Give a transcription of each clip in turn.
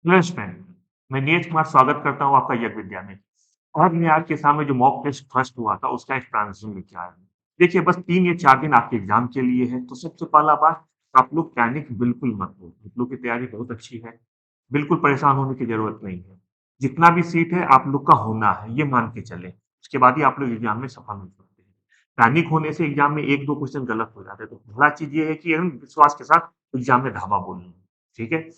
नमस्कार, मैं नीरज कुमार स्वागत करता हूँ आपका यज्ञ विद्या में। आज मैं आपके सामने जो मॉक टेस्ट फर्स्ट हुआ था, उसका एक्सप्लेनेशन लेके आया हूँ। देखिए, बस 3 या 4 दिन आपके एग्ज़ाम के लिए है, तो सबसे पहला बात, आप लोग पैनिक बिल्कुल मत हो। आप लोग की तैयारी बहुत अच्छी है, बिल्कुल परेशान होने की ज़रूरत नहीं है। जितना भी सीट है, आप लोग का होना है, ये मान के चलें। उसके बाद ही आप लोग एग्ज़ाम में सफल हो सकते हैं। पैनिक होने से एग्ज़ाम में 1-2 क्वेश्चन गलत हो जाते हैं, तो पहला चीज़ ये है कि एकदम विश्वास के साथ एग्ज़ाम में धावा बोलना है, ठीक है?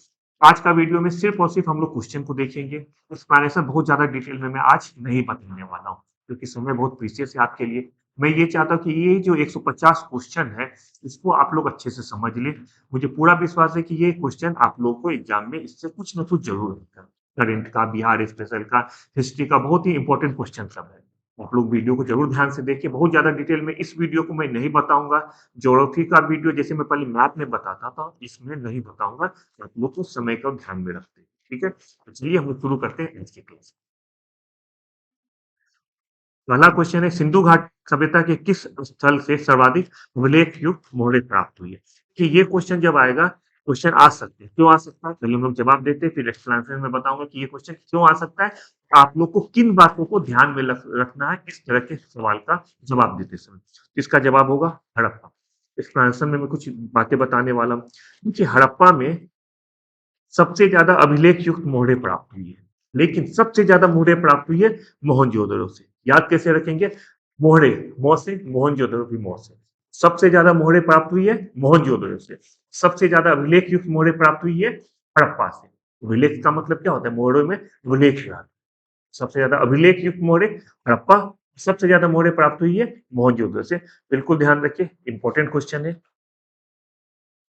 आज का वीडियो में सिर्फ़ और सिर्फ़ हम लोग क्वेश्चन को देखेंगे। एक्सप्लेनेशन बहुत ज़्यादा डिटेल में मैं आज नहीं बताने वाला हूँ, क्योंकि समय बहुत प्रीशियस है आपके लिए। मैं ये चाहता हूँ कि ये जो 150 क्वेश्चन है, इसको आप लोग अच्छे से समझ लें। मुझे पूरा विश्वास है कि ये क्वेश्चन आप लोगों को एग्ज़ाम में इससे कुछ न कुछ ज़रूर होगा। करंट का, बिहार स्पेशल का, हिस्ट्री का बहुत ही इम्पोर्टेंट क्वेश्चन सब है। आप लोग वीडियो को ज़रूर ध्यान से देखिए, बहुत ज़्यादा डिटेल में इस वीडियो को मैं नहीं बताऊँगा। ज्योग्राफी का वीडियो जैसे मैं पहले मैथ में बताता था, इसमें नहीं बताऊँगा। आप लोग को समय का ध्यान में रखते हैं, ठीक है? तो चलिए हम लोग शुरू करते हैं आज की क्लास। पहला क्वेश्चन है, सिंधु घाट सभ्यता के किस स्थल से सर्वाधिक उल्लेखयुक्त मोहरें प्राप्त हुई है? कि ये क्वेश्चन जब आएगा, क्वेश्चन आ सकते हैं। क्यों आ सकता है? चलिए हम लोग जवाब देते हैं, फिर एक्सप्लेनेशन में बताऊँगा कि ये क्वेश्चन क्यों आ सकता है। आप लोग को किन बातों को ध्यान में रखना है इस तरह के सवाल का जवाब देते समय। इसका जवाब होगा हड़प्पा। एक्सप्लेनेशन में मैं कुछ बातें बताने वाला हूँ। देखिए, हड़प्पा में सबसे ज़्यादा अभिलेख युक्त मोहरें प्राप्त हुई है। लेकिन सबसे ज़्यादा मोहरें प्राप्त हुई है मोहनजोदड़ो से। याद कैसे रखेंगे? मोहरे, मौ से, मोहनजोदड़ो भी मौ से। सबसे ज़्यादा मोहरें प्राप्त हुई है मोहनजोदड़ो से। सबसे ज़्यादा अभिलेख युक्त मोहरें प्राप्त हुई है हड़प्पा से। अभिलेख का मतलब क्या होता है? मोहरों में अभिलेख रहा। सबसे ज़्यादा अभिलेख युक्त मोहरें हड़प्पा, सबसे ज़्यादा मोहरें प्राप्त हुई है मोहनजोदड़ो से। बिल्कुल ध्यान रखिए, इंपॉर्टेंट क्वेश्चन है।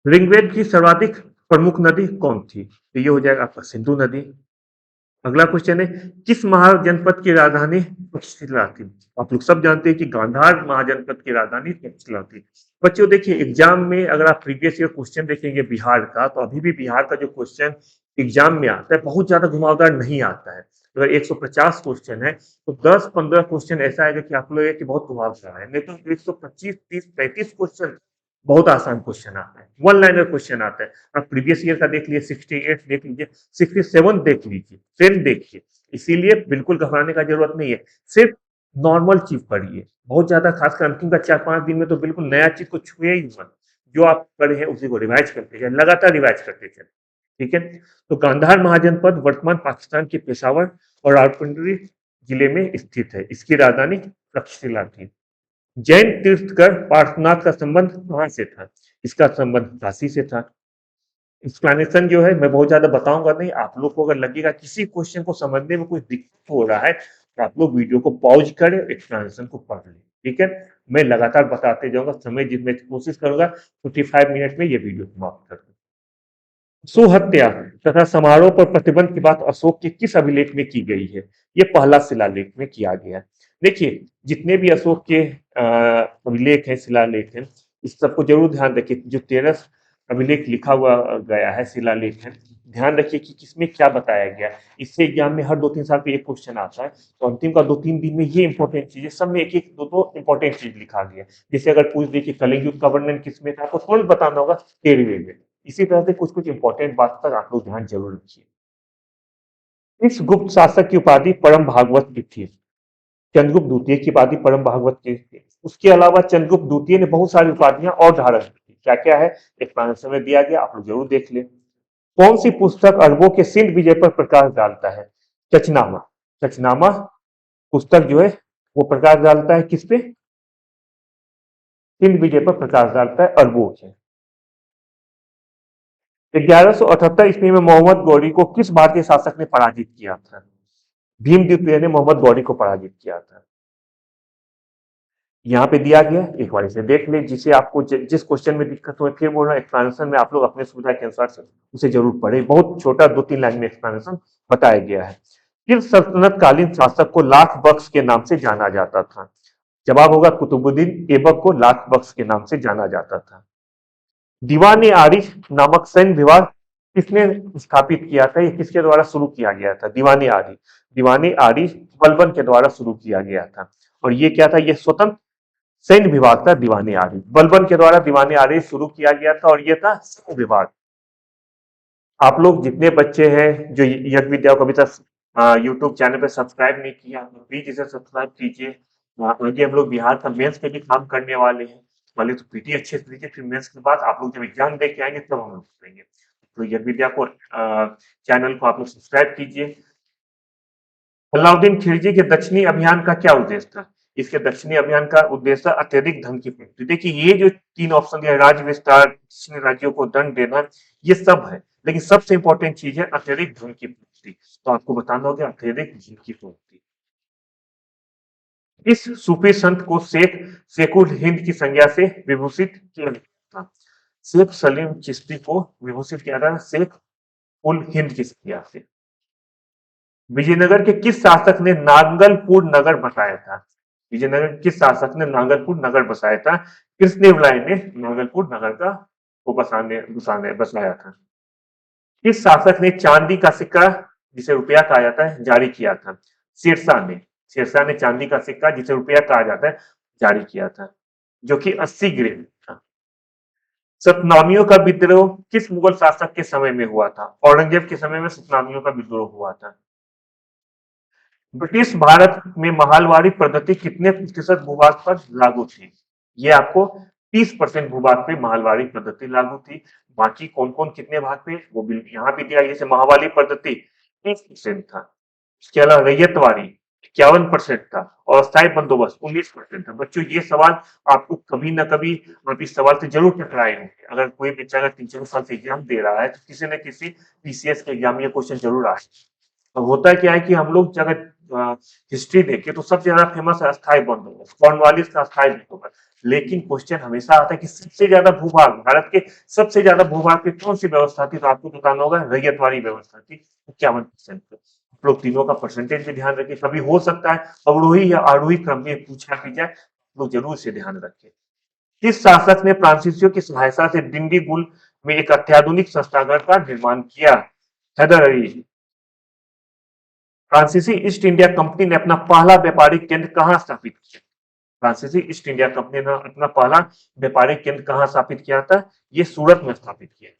ऋग्वेद की सर्वाधिक प्रमुख नदी कौन थी? तो ये हो जाएगा आपका सिंधु नदी। अगला क्वेश्चन है, किस महाजनपद की राजधानी तक्षशिला थी? आप लोग सब जानते हैं कि गांधार महाजनपद की राजधानी तक्षशिला थी। बच्चों देखिए, एग्जाम में अगर आप प्रीवियस ईयर क्वेश्चन देखेंगे बिहार का, तो अभी भी बिहार का जो क्वेश्चन एग्जाम में आता है बहुत ज्यादा घुमावदार नहीं आता है। अगर 150 क्वेश्चन है, तो 10-15 क्वेश्चन ऐसा आएगा कि आप लोग कि बहुत घुमावदार है, नहीं तो 125, 30, 35 क्वेश्चन बहुत आसान क्वेश्चन आता है, वन लाइनर क्वेश्चन आता है। आप प्रीवियस ईयर का देख लीजिए, 68 देख लीजिए, 67 देख लीजिए, 10 देखिए। इसीलिए बिल्कुल घबराने का जरूरत नहीं है, सिर्फ नॉर्मल चीज पढ़िए। बहुत ज्यादा खासकर अंतिम का 4-5 दिन में तो बिल्कुल नया चीज को छुए ही मत। जो आप पढ़े हैं उसी को रिवाइज करते जाए, लगातार रिवाइज करते चले, ठीक है? तो गांधार महाजनपद वर्तमान पाकिस्तान के पेशावर और रावलपिंडी जिले में स्थित है। इसकी राजधानी तक्षशिला थी। जैन तीर्थकर पार्श्वनाथ का संबंध कहाँ से था? इसका संबंध काशी से था। एक्सप्लेनेशन जो है मैं बहुत ज्यादा बताऊंगा नहीं। आप लोग को अगर लगेगा किसी क्वेश्चन को समझने में कोई दिक्कत हो रहा है, तो आप लोग वीडियो को पॉज करें, एक्सप्लेनेशन को पढ़ लें, ठीक है? मैं लगातार बताते जाऊंगा, समय जितने कोशिश करूंगा 45 मिनट में ये वीडियो समाप्त कर दूं। सुहत्या तथा समारोह पर प्रतिबंध की बात अशोक के किस अभिलेख में की गई है? ये पहला शिलालेख में किया गया है। देखिए, जितने भी अशोक के अभिलेख हैं, शिलालेख हैं, इस सबको जरूर ध्यान रखिए। जो 13 अभिलेख लिखा हुआ गया है, शिलालेख है, ध्यान रखिए कि किसमें क्या बताया गया है। इससे एग्जाम में हर 2-3 साल पे एक क्वेश्चन आता है, तो अंतिम का 2-3 दिन में ये इंपॉर्टेंट चीज है, सब में एक एक दो दो इंपॉर्टेंट चीज लिखा गया है। जैसे अगर पूछ दे कि कलिंग युग का वर्णन किसमें था, तो तुरंत बताना होगा 13वें में। इसी तरह से कुछ कुछ इंपॉर्टेंट बात पर आप लोग ध्यान जरूर रखिए। इस गुप्त शासक की उपाधि परम भागवत की थी। चंद्रगुप्त द्वितीय की उपाधि परम भागवत की थी। उसके अलावा चंद्रगुप्त द्वितीय ने बहुत सारी उपाधियां और धारण की थी। क्या क्या है एक्सप्लेनेशन में दिया गया, आप लोग जरूर देख लें। कौन सी पुस्तक अरबों के सिंध विजय पर प्रकाश डालता है? चचनामा। चचनामा पुस्तक जो है वो प्रकाश डालता है किस पे? सिंध विजय पर प्रकाश डालता है अरबों से। 1178 ईस्वी में मोहम्मद गौरी को किस भारतीय शासक ने पराजित किया था? भीम द्वितीय ने मोहम्मद गौरी को पराजित किया था। यहाँ पे दिया गया, एक बार इसे देख लें। जिसे आपको जिस क्वेश्चन में दिक्कत हो, फिर बोल रहा हूँ, एक्सप्लेनेशन में आप लोग अपने सुविधा के अनुसार से उसे जरूर पढ़े। बहुत छोटा 2-3 लाइन में एक्सप्लेनेशन बताया गया है। किस सल्तनत कालीन शासक को लाख बख्श के नाम से जाना जाता था? जवाब होगा कुतुबुद्दीन ऐबक को लाख बख्श के नाम से जाना जाता था। दीवान आरिश नामक सैन्य विभाग किसने स्थापित किया था? ये किसके द्वारा शुरू किया गया था? दीवान आरिश। दीवान आरिश बलबन के द्वारा शुरू किया गया था। और ये क्या था? ये स्वतंत्र सैन्य विभाग था। दीवान आरिश बलबन के द्वारा दीवान आरिश शुरू किया गया था, और ये था सैन्य विभाग। आप लोग जितने बच्चे हैं जो यज्ञ विद्या को अभी तक यूट्यूब चैनल पे सब्सक्राइब नहीं किया तो प्लीज इसे सब्सक्राइब कीजिए। आगे हम लोग बिहार का मेंस पे भी काम करने वाले हैं। पहले तो पीटी अच्छे से लीजिए, फिर मेंस के बाद आप लोग जब एग्जाम दे के आएंगे तब हम लोग करेंगे। तो यज्ञ विद्या को चैनल को आप लोग सब्सक्राइब कीजिए। अलाउद्दीन खिलजी के दक्षिणी अभियान का क्या उद्देश्य था? इसके दक्षिणी अभियान का उद्देश्य अत्यधिक धन की पूर्ति। देखिए ये जो तीन ऑप्शन दिया, राज्य विस्तार, दक्षिणी राज्यों को दंड देना, ये सब है, लेकिन सबसे इंपॉर्टेंट चीज है अत्यधिक धन की पूर्ति। तो आपको बताना होगा अत्यधिक धन की पूर्ति। इस सूफी संत को शेखुल हिंद की संज्ञा से विभूषित किया गया था। शेख सलीम चिश्ती को विभूषित किया था शेख उल हिंद की संज्ञा से। विजयनगर के किस शासक ने नांगलपुर नगर बसाया था? विजयनगर के किस शासक ने नांगलपुर नगर बसाया था? कृष्णदेवराय ने नांगलपुर नगर का को बसाने बसाने बसाया था। किस शासक ने चांदी का सिक्का, जिसे रुपया कहा जाता है, जारी किया था? शेरशाह ने। शेरशाह ने चांदी का सिक्का, जिसे रुपया कहा जाता है, जारी किया था, जो कि 80 ग्रेड था। सतनामियों का विद्रोह किस मुगल शासक के समय में हुआ था? औरंगजेब के समय में सतनामियों का विद्रोह हुआ था। ब्रिटिश भारत में महलवारी पद्धति कितने प्रतिशत भूभाग पर लागू थी? ये आपको 30% भूभाग पे महलवारी पद्धति लागू थी। बाकी कौन कौन कितने भाग पे वो भी यहाँ पे दिया। जैसे महलवारी पद्धति 30% था, इसके अलावा रैयतवारी 51% था और अस्थायी बंदोबस्त 19% था। बच्चों ये सवाल आपको कभी ना कभी आप इस सवाल से जरूर टकराए होंगे। अगर कोई बच्चा अगर 3-4 साल से एग्जाम दे रहा है तो किसी न किसी पीसीएस के एग्जाम में ये क्वेश्चन जरूर आए। अब होता क्या है कि हम लोग अगर हिस्ट्री देखें तो सबसे ज्यादा फेमस है अस्थायी बंदोबस्त, कॉर्नवालिस का अस्थायी बंदोबस्त। लेकिन क्वेश्चन हमेशा आता है कि सबसे ज्यादा भूभाग, भारत के सबसे ज्यादा भूभाग पे कौन सी व्यवस्था थी? तो आपको बताना होगा रैयतवाड़ी व्यवस्था थी 51%। आप लोग तीनों का परसेंटेज भी ध्यान रखें, कभी हो सकता है अवरोही या आरोही क्रम में पूछा भी जाए, लोग जरूर से ध्यान रखें। किस शासक ने फ्रांसीसियों की सहायता से डिंडीगुल में एक अत्याधुनिक शस्त्रागार का निर्माण किया? हैदर अली। फ्रांसीसी ईस्ट इंडिया कंपनी ने अपना पहला व्यापारिक केंद्र कहां स्थापित किया? फ्रांसीसी ईस्ट इंडिया कंपनी ने अपना पहला व्यापारिक केंद्र कहां स्थापित किया था? ये सूरत में स्थापित किया।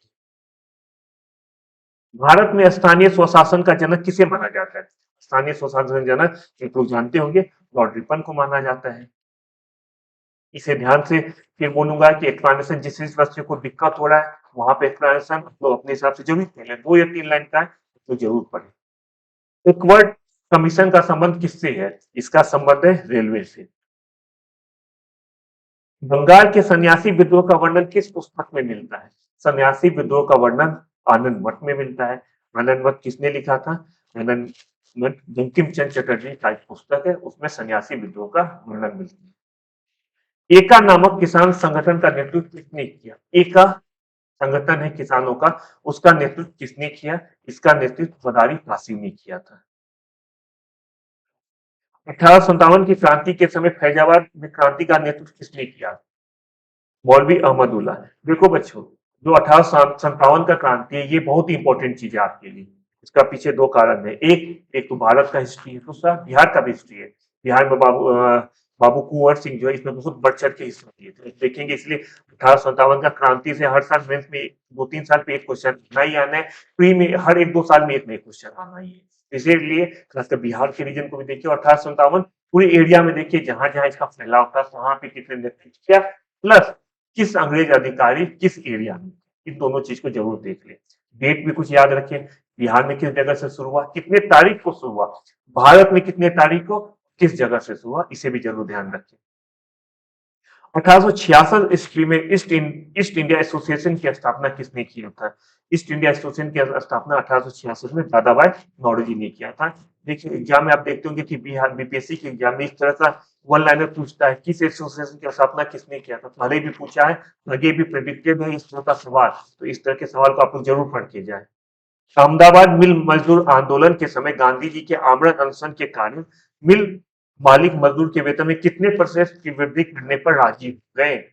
भारत में स्थानीय स्वशासन का जनक किसे माना जाता है? स्थानीय स्वशासन जनक एक लोग जानते होंगे, लॉर्ड रिपन को माना जाता है। इसे ध्यान से फिर बोलूंगा कि एक्सप्लेनेशन जिस जिस बच्चे को दिक्कत हो रहा है वहां पे एक्सप्लेनेशन तो अपने हिसाब से जरूर पढ़ लें, 2 या 3 लाइन का है तो जरूर पढ़ें। इकवर्ड कमीशन का संबंध किससे है? इसका संबंध है रेलवे से। बंगाल के सन्यासी विद्रोह का वर्णन किस पुस्तक में मिलता है? सन्यासी विद्रोह का वर्णन आनंद मठ में मिलता है। आनंद मठ किसने लिखा था? आनंद मठ बंकिम चंद्र चटर्जी का एक पुस्तक है, उसमें सन्यासी विद्रोह का वर्णन मिलता है। एका नामक किसान संगठन का नेतृत्व किसने किया? एका संगठन है किसानों का, उसका नेतृत्व किसने किया? इसका नेतृत्व मदारी कासिम ने किया था। 1857 की क्रांति के समय फैजाबाद में क्रांति का नेतृत्व किसने किया? मौलवी अहमदुल्ला। देखो बच्चों, जो 1857 का क्रांति है ये बहुत ही इंपॉर्टेंट चीज है आपके लिए। इसका पीछे 2 कारण है। एक तो भारत का हिस्ट्री है, दूसरा बिहार का भी हिस्ट्री है। बिहार में बाबू कुंवर सिंह जो है इसमें बहुत बढ़ चढ़ के हिस्सा दिए थे, देखेंगे। इसलिए 1857 का क्रांति से हर साल मेंस में 2-3 साल पे एक क्वेश्चन आना ही आना है। प्री में हर 1-2 साल में एक नए क्वेश्चन आना ही है। इसीलिए खासकर बिहार के रीजन को भी देखिए, 1857 पूरे एरिया में देखिए जहां जहां इसका फैलाव था वहां पे कितने नेतृत्व किया, प्लस किस अंग्रेज अधिकारी किस एरिया में, इन दोनों चीज को जरूर देख ले। डेट भी कुछ याद रखें, बिहार में किस जगह से शुरू हुआ, कितने तारीख को शुरू हुआ, भारत में कितने तारीख को किस जगह से शुरू हुआ, इसे भी जरूर ध्यान रखें। 1866 ईस्वी में ईस्ट इंडिया एसोसिएशन की स्थापना किसने किया था? ईस्ट इंडिया एसोसिएशन की स्थापना 1866 में दादा भाई नौरोजी ने किया था। देखिए एग्जाम में आप देखते होंगे कि बिहार बीपीएससी के एग्जाम में इस तरह का वन लाइनर पूछता है, किस एसोसिएशन की स्थापना किसने किया था? पहले भी पूछा है, आगे भी प्रेडिक्टेड है इस तरह का सवाल, तो इस तरह के सवाल को आप लोग जरूर पढ़ के जाए। अहमदाबाद मिल मजदूर आंदोलन के समय गांधी जी के आमरण अनशन के कारण मिल मालिक मजदूर के वेतन में कितने % की वृद्धि करने पर राजी हो गए?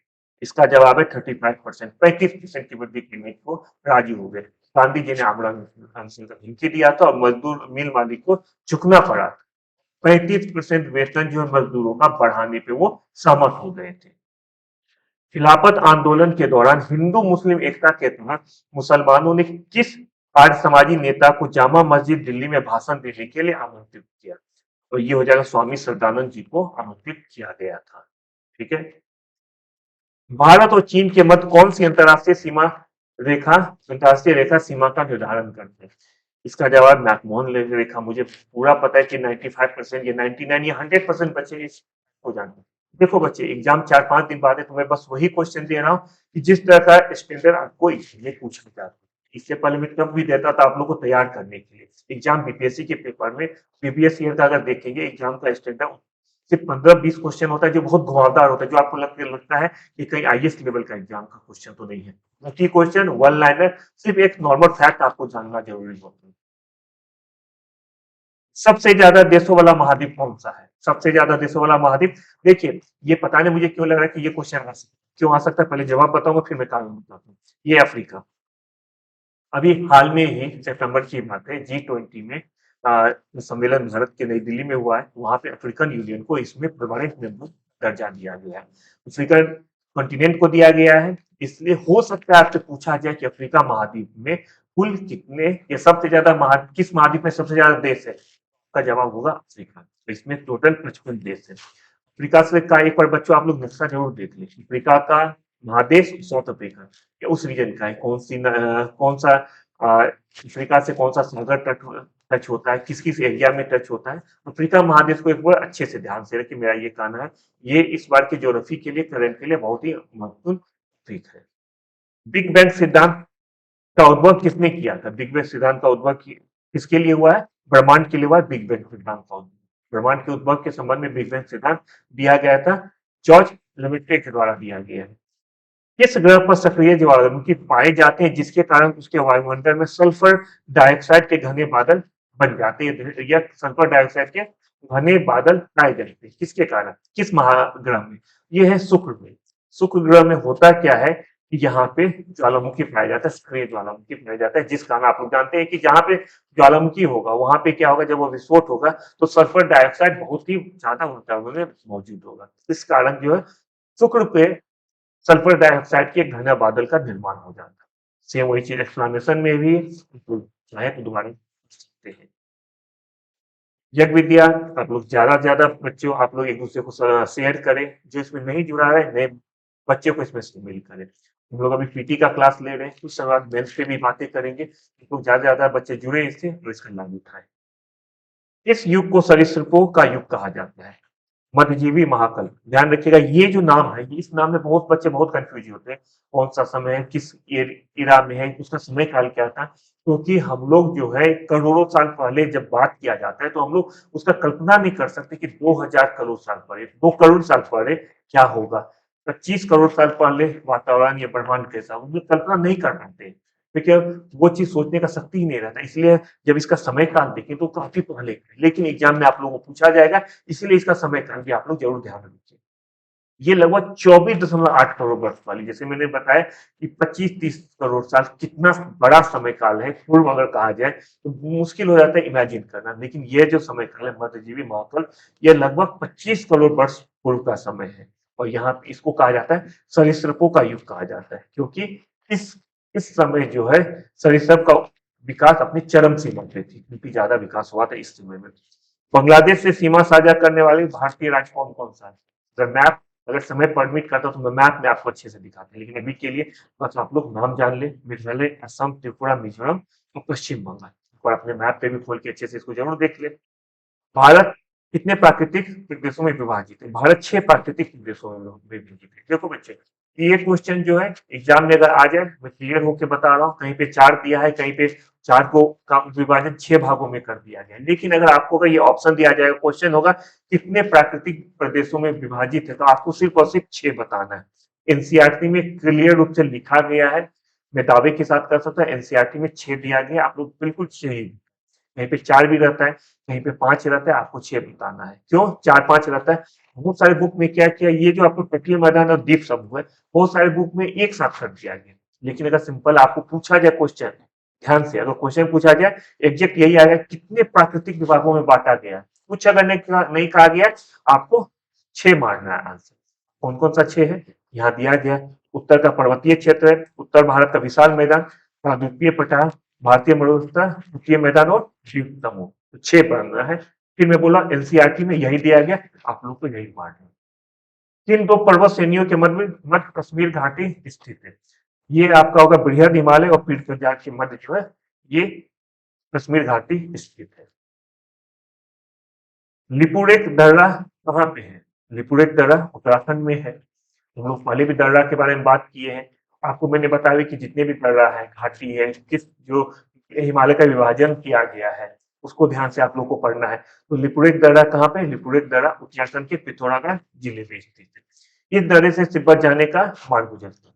इसका जवाब है 35%। 35% की वृद्धि करने को राजी हो गए। गांधी जी ने आमरण अनशन का धमकी दिया था और मजदूर मिल मालिक को झुकना पड़ा। 35% वेतन जो है मजदूरों का बढ़ाने पे वो सहमत हो गए थे। खिलाफत आंदोलन के दौरान हिंदू मुस्लिम एकता के तहत मुसलमानों ने किस आर्य समाजी नेता को जामा मस्जिद दिल्ली में भाषण देने के लिए आमंत्रित किया? तो ये हो जाएगा स्वामी श्रद्धानंद जी को आमंत्रित किया गया था। ठीक है। भारत और चीन के मध्य कौन सी अंतरराष्ट्रीय रेखा सीमा का निर्धारण करते हैं? इसका जवाब मैकमोहन रेखा। मुझे पूरा पता है कि 95% या 99 या 100% बच्चे हो जानते हैं। देखो बच्चे, एग्जाम 4-5 दिन बाद है, तो मैं बस वही क्वेश्चन दे रहा हूँ कि जिस तरह का स्टैंडर्ड आपको इसलिए पूछना चाहता हूँ। इससे पहले मैं कब भी देता था आप लोग को तैयार करने के लिए। एग्जाम बीपीएससी के पेपर में प्रीवियस ईयर का अगर देखेंगे एग्जाम का स्टैंडर्ड सिर्फ 15-20 क्वेश्चन होता है जो बहुत घुमावदार होता है, जो आपको लगता है कि कहीं आईएएस लेवल का एग्जाम का क्वेश्चन तो नहीं है। बाकी क्वेश्चन वन लाइनर, सिर्फ एक नॉर्मल फैक्ट आपको जानना जरूरी होता है। सबसे ज्यादा देशों वाला महाद्वीप कौन सा है? सबसे ज्यादा देशों वाला महाद्वीप, देखिए ये पता नहीं मुझे क्यों लग रहा है कि ये क्वेश्चन क्यों आ सकता है, पहले जवाब बताऊंगा फिर मैं कारण बताता हूँ। ये अफ्रीका। अभी हाल में ही सितंबर की बात है, G20 में सम्मेलन भारत के नई दिल्ली में हुआ है। वहां पे अफ्रीकन यूनियन को इसमें परमानेंट मेंबर दर्जा दिया गया है। अफ्रीकन कॉन्टिनेंट को दिया गया है। इसलिए हो सकता है आपसे पूछा जाए कि अफ्रीका महाद्वीप में कुल कितने या सबसे ज्यादा किस महाद्वीप में सबसे ज्यादा देश है? का जवाब होगा अफ्रीका। तो इसमें टोटल 55 देश है। अफ्रीका से का एक बार बच्चों आप लोग नक्शा जरूर देख लें। अफ्रीका का महादेश साउथ अफ्रीका या उस रीजन का है, कौन सा अफ्रीका से कौन सा सागर टच होता है, किस किस एरिया में टच होता है। अफ्रीका महादेश को एक बार अच्छे से ध्यान से रखिए, मेरा ये कहना है। ये इस बार की ज्योग्राफी के लिए, करंट के लिए बहुत ही महत्वपूर्ण टॉपिक है। बिग बैंग सिद्धांत का उद्भव किसने किया था? बिग बैंग सिद्धांत का उद्भव किसके लिए हुआ है? ब्रह्मांड के लिए हुआ है बिग बैंग सिद्धांत का उद्भव। ब्रह्मांड के उद्भव के संबंध में बिग बैंग सिद्धांत दिया गया था, जॉर्ज लेमेट्रे के द्वारा दिया गया है। किस ग्रह पर सक्रिय ज्वालामुखी पाए जाते हैं जिसके कारण उसके वायुमंडल में सल्फर डाइऑक्साइड के घने बादल बन जाते हैं, या सल्फर डाइऑक्साइड के घने बादल पाए जाते हैं? किसके कारण, किस महाग्रह में? ये है शुक्र में। शुक्र ग्रह में होता क्या है कि यहाँ पे ज्वालामुखी पाया जाता है, सक्रिय ज्वालामुखी पाया जाता है, जिस कारण आप लोग जानते हैं कि जहाँ पे ज्वालामुखी होगा वहां पे क्या होगा, जब वो विस्फोट होगा तो सल्फर डाइऑक्साइड बहुत ही ज्यादा मात्रा में मौजूद होगा। इस कारण जो है शुक्र पे सल्फर डाइऑक्साइड के घना बादल का निर्माण हो जाता है। सेम वही चीज एक्सप्लेनेशन में भी चाहे तो दोबारा सकते हैं। यज्ञ विद्या आप लोग ज्यादा बच्चों आप लोग एक दूसरे को शेयर करें, जो इसमें नहीं जुड़ा है नए बच्चे को इसमें शामिल करें। हम लोग अभी पीटी का क्लास ले रहे हैं, कुछ समय बाद बेंच पे भी बातें करेंगे, तो ज्यादा बच्चे जुड़े इससे तो इसका लाभ उठाएं। इस युग को सरीसृपों का युग कहा जाता है। मध्यजीवी महाकल्प, ध्यान रखिएगा ये जो नाम है, इस नाम में बहुत बच्चे बहुत कंफ्यूज होते हैं, कौन सा समय है, किस इरा में है, उसका समय काल क्या था। क्योंकि हम लोग जो है करोड़ों साल पहले जब बात किया जाता है तो हम लोग उसका कल्पना नहीं कर सकते कि 2000 करोड़ साल पहले, 2 करोड़ साल पहले क्या होगा, 25 करोड़ साल पहले वातावरण या ब्रह्मांड कैसा, हम लोग कल्पना नहीं कर पाते। देखिए वो चीज सोचने का शक्ति ही नहीं रहता, इसलिए जब इसका समय काल देखें तो काफी पहले, लेकिन एग्जाम में आप लोगों को पूछा जाएगा, इसलिए इसका समय काल भी आप लोग जरूर ध्यान रखिए। ये लगभग 24.8 करोड़ वर्ष वाली, जैसे मैंने बताया कि 25-30 करोड़ साल कितना बड़ा समय काल है, पूर्व अगर कहा जाए तो मुश्किल हो जाता है इमेजिन करना। लेकिन ये जो समय काल है मध्यजीवी महाकाल, ये लगभग 25 करोड़ वर्ष पूर्व का समय है। और यहाँ पे इसको कहा जाता है सरीसृपों का युग कहा जाता है, क्योंकि इस इस समय जो है सरीसृप का विकास अपनी चरम सीमा पे थी, क्योंकि ज्यादा विकास हुआ था इस समय में। बांग्लादेश से सीमा साझा करने वाले भारतीय राज्य कौन कौन सा है? अगर मैप, अगर समय परमिट करता तो मैं मैप में आपको अच्छे से दिखाते, लेकिन अभी के लिए बस आप लोग नाम जान ले, मेघालय, असम, त्रिपुरा, मिजोरम और पश्चिम बंगाल। और अपने मैप पे भी खोल के अच्छे से इसको जरूर देख ले। भारत कितने प्राकृतिक प्रदेशों में विभाजित है? भारत 6 प्राकृतिक प्रदेशों में विभाजित है। देखो बच्चे, ये क्वेश्चन जो है एग्जाम में अगर आ जाए, मैं क्लियर होके बता रहा हूँ, कहीं पे 4 दिया है, कहीं पे 4 को का विभाजन 6 भागों में कर दिया गया। लेकिन अगर आपको अगर ये ऑप्शन दिया जाएगा, क्वेश्चन होगा कितने प्राकृतिक प्रदेशों में विभाजित है, तो आपको सिर्फ और सिर्फ 6 बताना है। एनसीईआरटी में क्लियर रूप से लिखा गया है, मैं दावे के साथ कर सकता हूँ, एनसीईआरटी में 6 दिया गया, आप लोग बिल्कुल सही। कहीं पे 4 भी रहता है, कहीं पे 5 रहता है, आपको 6 बताना है। क्यों 4-5 रहता है? बहुत सारे बुक में क्या किया, ये जो आपको तटीय मैदान और द्वीप समूह है, बहुत सारे बुक में एक साथ कर दिया गया। लेकिन अगर सिंपल आपको पूछा जाए क्वेश्चन, ध्यान से अगर क्वेश्चन पूछा जाए, एग्जैक्ट यही आएगा कितने प्राकृतिक विभागों में बांटा गया। कुछ अगर नहीं कहा गया, आपको 6 मारना है आंसर। कौन कौन सा 6 है यहाँ दिया गया? उत्तर का पर्वतीय क्षेत्र है, उत्तर भारत का विशाल मैदान, प्रायद्वीपीय पठार, भारतीय मरुस्थल, तटीय मैदान और द्वीप समूह। तो 6 बन रहा है। फिर मैं बोला एनसीईआरटी में यही दिया गया, आप लोग को यही मानना है। किन 2 पर्वत श्रेणियों के मध्य में मध्य कश्मीर घाटी स्थित है? ये आपका होगा बृहद हिमालय और पीर पंजाब के मध्य जो है ये कश्मीर घाटी स्थित है। लिपुलेख दर्रा कहाँ पे है? लिपुलेख दर्रा उत्तराखंड में है। हम लोग पहले भी दर्रा के बारे में बात किए हैं। आपको मैंने बताया कि जितने भी दर्रा है, घाटी है, किस जो हिमालय का विभाजन किया गया है, उसको ध्यान से आप लोग को पढ़ना है। तो लिपुलेख दर्रा कहाँ पे? लिपुलेख दर्रा उत्तराखंड के पिथौरागढ़ जिले में स्थित है। इस दर्रे से तिब्बत जाने का मार्ग गुजरता है।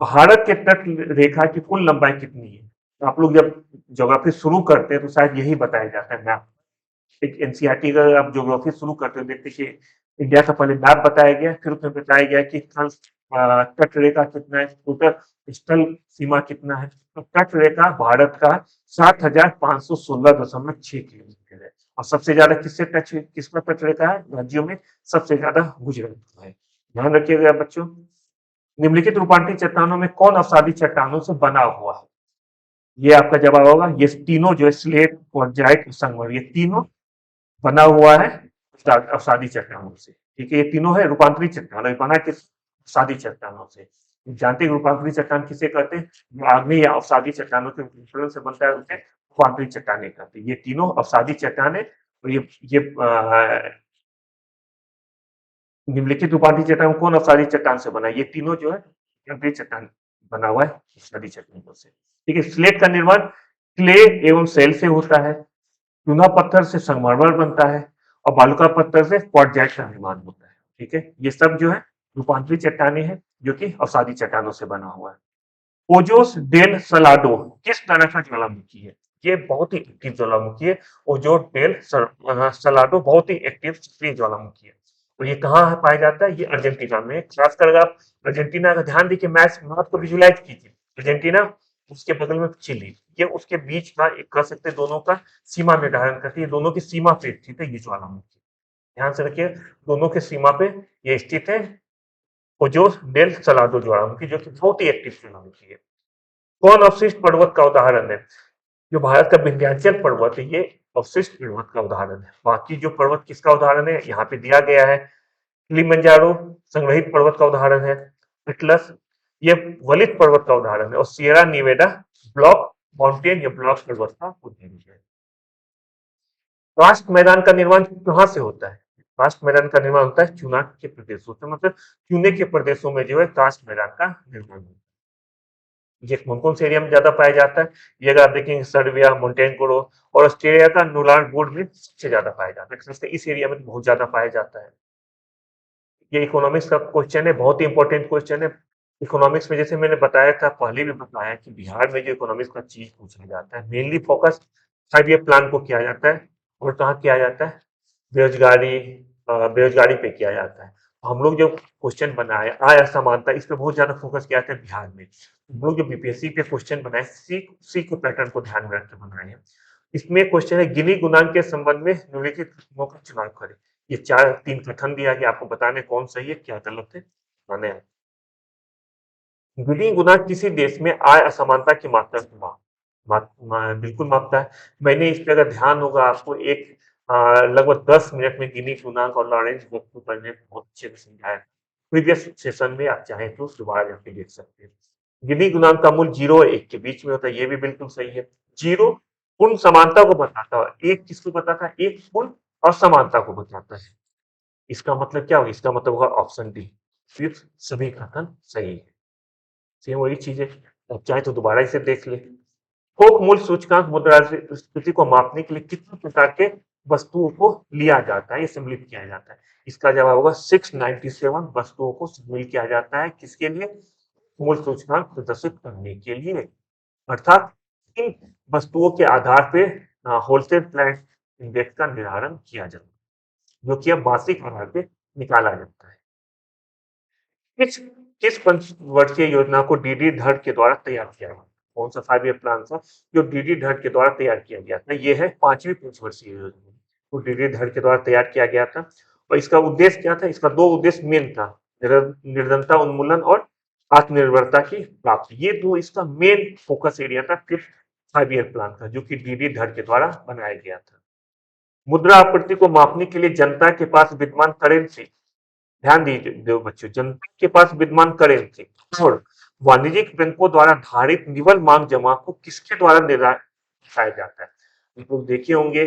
भारत के तट रेखा की कुल लंबाई कितनी है? तो आप लोग जब ज्योग्राफी शुरू करते हैं तो शायद यही बताया जाता है मैप। एक एनसीईआरटी का आप ज्योग्राफी शुरू करते हो, देखते कि इंडिया का पहले मैप बताया गया, फिर उसमें बताया गया कि तट रेखा कितना है, टोटल स्थल सीमा कितना है। तो तट रेखा भारत का 7,516.6 किलोमीटर है। और सबसे ज्यादा किसका तट रेखा है? राज्यों में सबसे ज्यादा गुजरात का है। ध्यान रखिएगा बच्चों। निम्नलिखित रूपांतरित चट्टानों में कौन अवसादी चट्टानों से बना हुआ है? ये आपका जवाब होगा, ये तीनों जो है स्लेट, क्वार्टजाइट, संगमरमर, ये तीनों बना हुआ है अवसादी चट्टानों से। ठीक है, ये तीनों है रूपांतरित चट्टान, बना किस? अवसादी चट्टानों से। जानते हैं रूपांतरित चट्टान किसे कहते हैं? जो आग्नेय या अवसादी चट्टानों के मिश्रण से बनता है उसे रूपांतरित चट्टानें कहते हैं। ये तीनों अवसादी चट्टान है और ये निम्नलिखित रूपांतरित चट्टान कौन अवसादी चट्टान से बना है? ये तीनों जो है रूपांतरित चट्टान बना हुआ है अवसादी चट्टानों से। ठीक है, स्लेट का निर्माण क्ले एवं सेल से होता है, चूना पत्थर से संगमरमर बनता है और बालुका पत्थर से क्वार्टजाइट का निर्माण होता है। ठीक है, ये सब जो है रूपांतरित चट्टानें हैं जो कि अवसादी चट्टानों से बना हुआ है। ओजोस डेल सलाडो किस तरह का ज्वालामुखी है? ये बहुत ही एक्टिव ज्वालामुखी है। ओजोस डेल सलाडो बहुत ही एक्टिव सक्रिय ज्वालामुखी है। और ये कहाँ पाया जाता है? ये अर्जेंटीना में। खासकर अगर आप अर्जेंटीना का ध्यान देखिए, मैप को विजुलाइज कीजिए। अर्जेंटीना, उसके बगल में चिली, ये उसके बीच का एक कह सकते दोनों का सीमा निर्धारण करती है। दोनों की सीमा पे स्थित है ये ज्वालामुखी। ध्यान से रखिए, दोनों के सीमा पे ये स्थित है ओजोस डेल सलाडो ज्वालामुखी, जो कि बहुत ही एक्टिव ज्वालामुखी है। कौन अवशिष्ट पर्वत का उदाहरण है? जो भारत का विंध्याचल पर्वत है ये अवशिष्ट पर्वत का उदाहरण है। बाकी जो पर्वत किसका उदाहरण है यहाँ पे दिया गया है। किलिमंजारो संग्रहित पर्वत का उदाहरण है। एटलस ये वलित पर्वत का उदाहरण है। और सियरा निवेदा ब्लॉक माउंटेन या ब्लॉक पर्वत का उदाहरण है। कास्ट मैदान का निर्माण कहाँ से होता है? कास्ट मैदान का निर्माण होता है चुना के प्रदेशों से, मतलब चुने के प्रदेशों में जो है कास्ट मैदान का निर्माण होता है। ये कौन से एरिया में ज्यादा पाया जाता है? ये अगर आप देखेंगे सर्बिया, मोंटेनेग्रो और ऑस्ट्रेलिया का नुलान बोर्ड में सबसे ज्यादा पाया जाता है। खासकर इस एरिया में बहुत ज्यादा पाया जाता है। ये इकोनॉमिक्स का क्वेश्चन है, बहुत ही इंपॉर्टेंट क्वेश्चन है। इकोनॉमिक्स में जैसे मैंने बताया था, पहले भी बताया कि बिहार में जो इकोनॉमिक्स का चीज पूछा जाता है, मेनली फोकस 5 ईयर प्लान को किया जाता है और कहाँ किया जाता है? बेरोजगारी, बेरोजगारी पे किया जाता है। हम लोग जो क्वेश्चन बनाए आय असमानता, इस पे बहुत ज्यादा फोकस किया था बिहार में। हम लोग जो बीपीएससी पे क्वेश्चन बनाए सी को पैटर्न को ध्यान में रख के बनाए हैं। इसमें क्वेश्चन है गिनी गुणांक के संबंध में निम्नलिखित कथनों का चुनाव करें। ये 3 कथन दिया गया, आपको बताने कौन सही है क्या गलत है, बताने हैं। गिनी गुणांक किसी देश में आय असमानता की मात्रा को बिल्कुल मापता है। मैंने इस पे अगर ध्यान होगा आपको एक लगभग 10 मिनट में गिनी गुणांक और लॉरेंस को पढ़ने बहुत अच्छे से समझाया। प्रीवियस सेशन में आप चाहें तो दोबारा जाके देख सकते हैं। गिनी गुणांक का मूल्य 0 और 1 के बीच में होता है, ये भी बिल्कुल सही है। 0 पूर्ण समानता को बताता है, 1 किसको बताता है? 1 पूर्ण असमानता को बताता है। इसका मतलब क्या होगा? इसका मतलब होगा ऑप्शन डी, फिर सभी कथन सही है। सेम वही चीज है, आप चाहे तो दोबारा इसे देख ले। थोक मूल्य सूचकांक मुद्रास्फीति को मापने के लिए कितने प्रकार के वस्तुओं को लिया जाता है, ये सम्मिलित किया जाता है? इसका जवाब होगा 697 वस्तुओं को सम्मिलित किया जाता है। किसके लिए? मूल्य सूचकांक प्रदर्शित करने के लिए। अर्थात इन वस्तुओं के आधार पे होलसेल प्राइस इंडेक्स का निर्धारण किया जाता है, जो कि अब मासिक आधार पे निकाला जाता है। किस किस पंचवर्षीय योजना को डीडी धड़ के द्वारा तैयार किया गया? कौन सा 5 ईयर प्लान था जो डीडी धड़ के द्वारा तैयार किया गया था? ये है 5वीं पंचवर्षीय योजना, तो डीडी धड़ के द्वारा तैयार किया गया था। और इसका उद्देश्य क्या था? इसका 2 उद्देश्य मेन था, निर्धनता उन्मूलन और आत्मनिर्भरता की प्राप्ति। ये 2 इसका मेन फोकस एरिया था। फिर 5 ईयर प्लान था, जो कि डीडी धड़ के द्वारा बनाया गया था। मुद्रा आपूर्ति को मापने के लिए जनता के पास विद्यमान करेंसी, ध्यान दीजिए बच्चों, जनता के पास विद्यमान करेंसी और वाणिज्यिक बैंकों द्वारा धारित निवल मांग जमा को किसके द्वारा निर्धारित जाता है? आप लोग देखे होंगे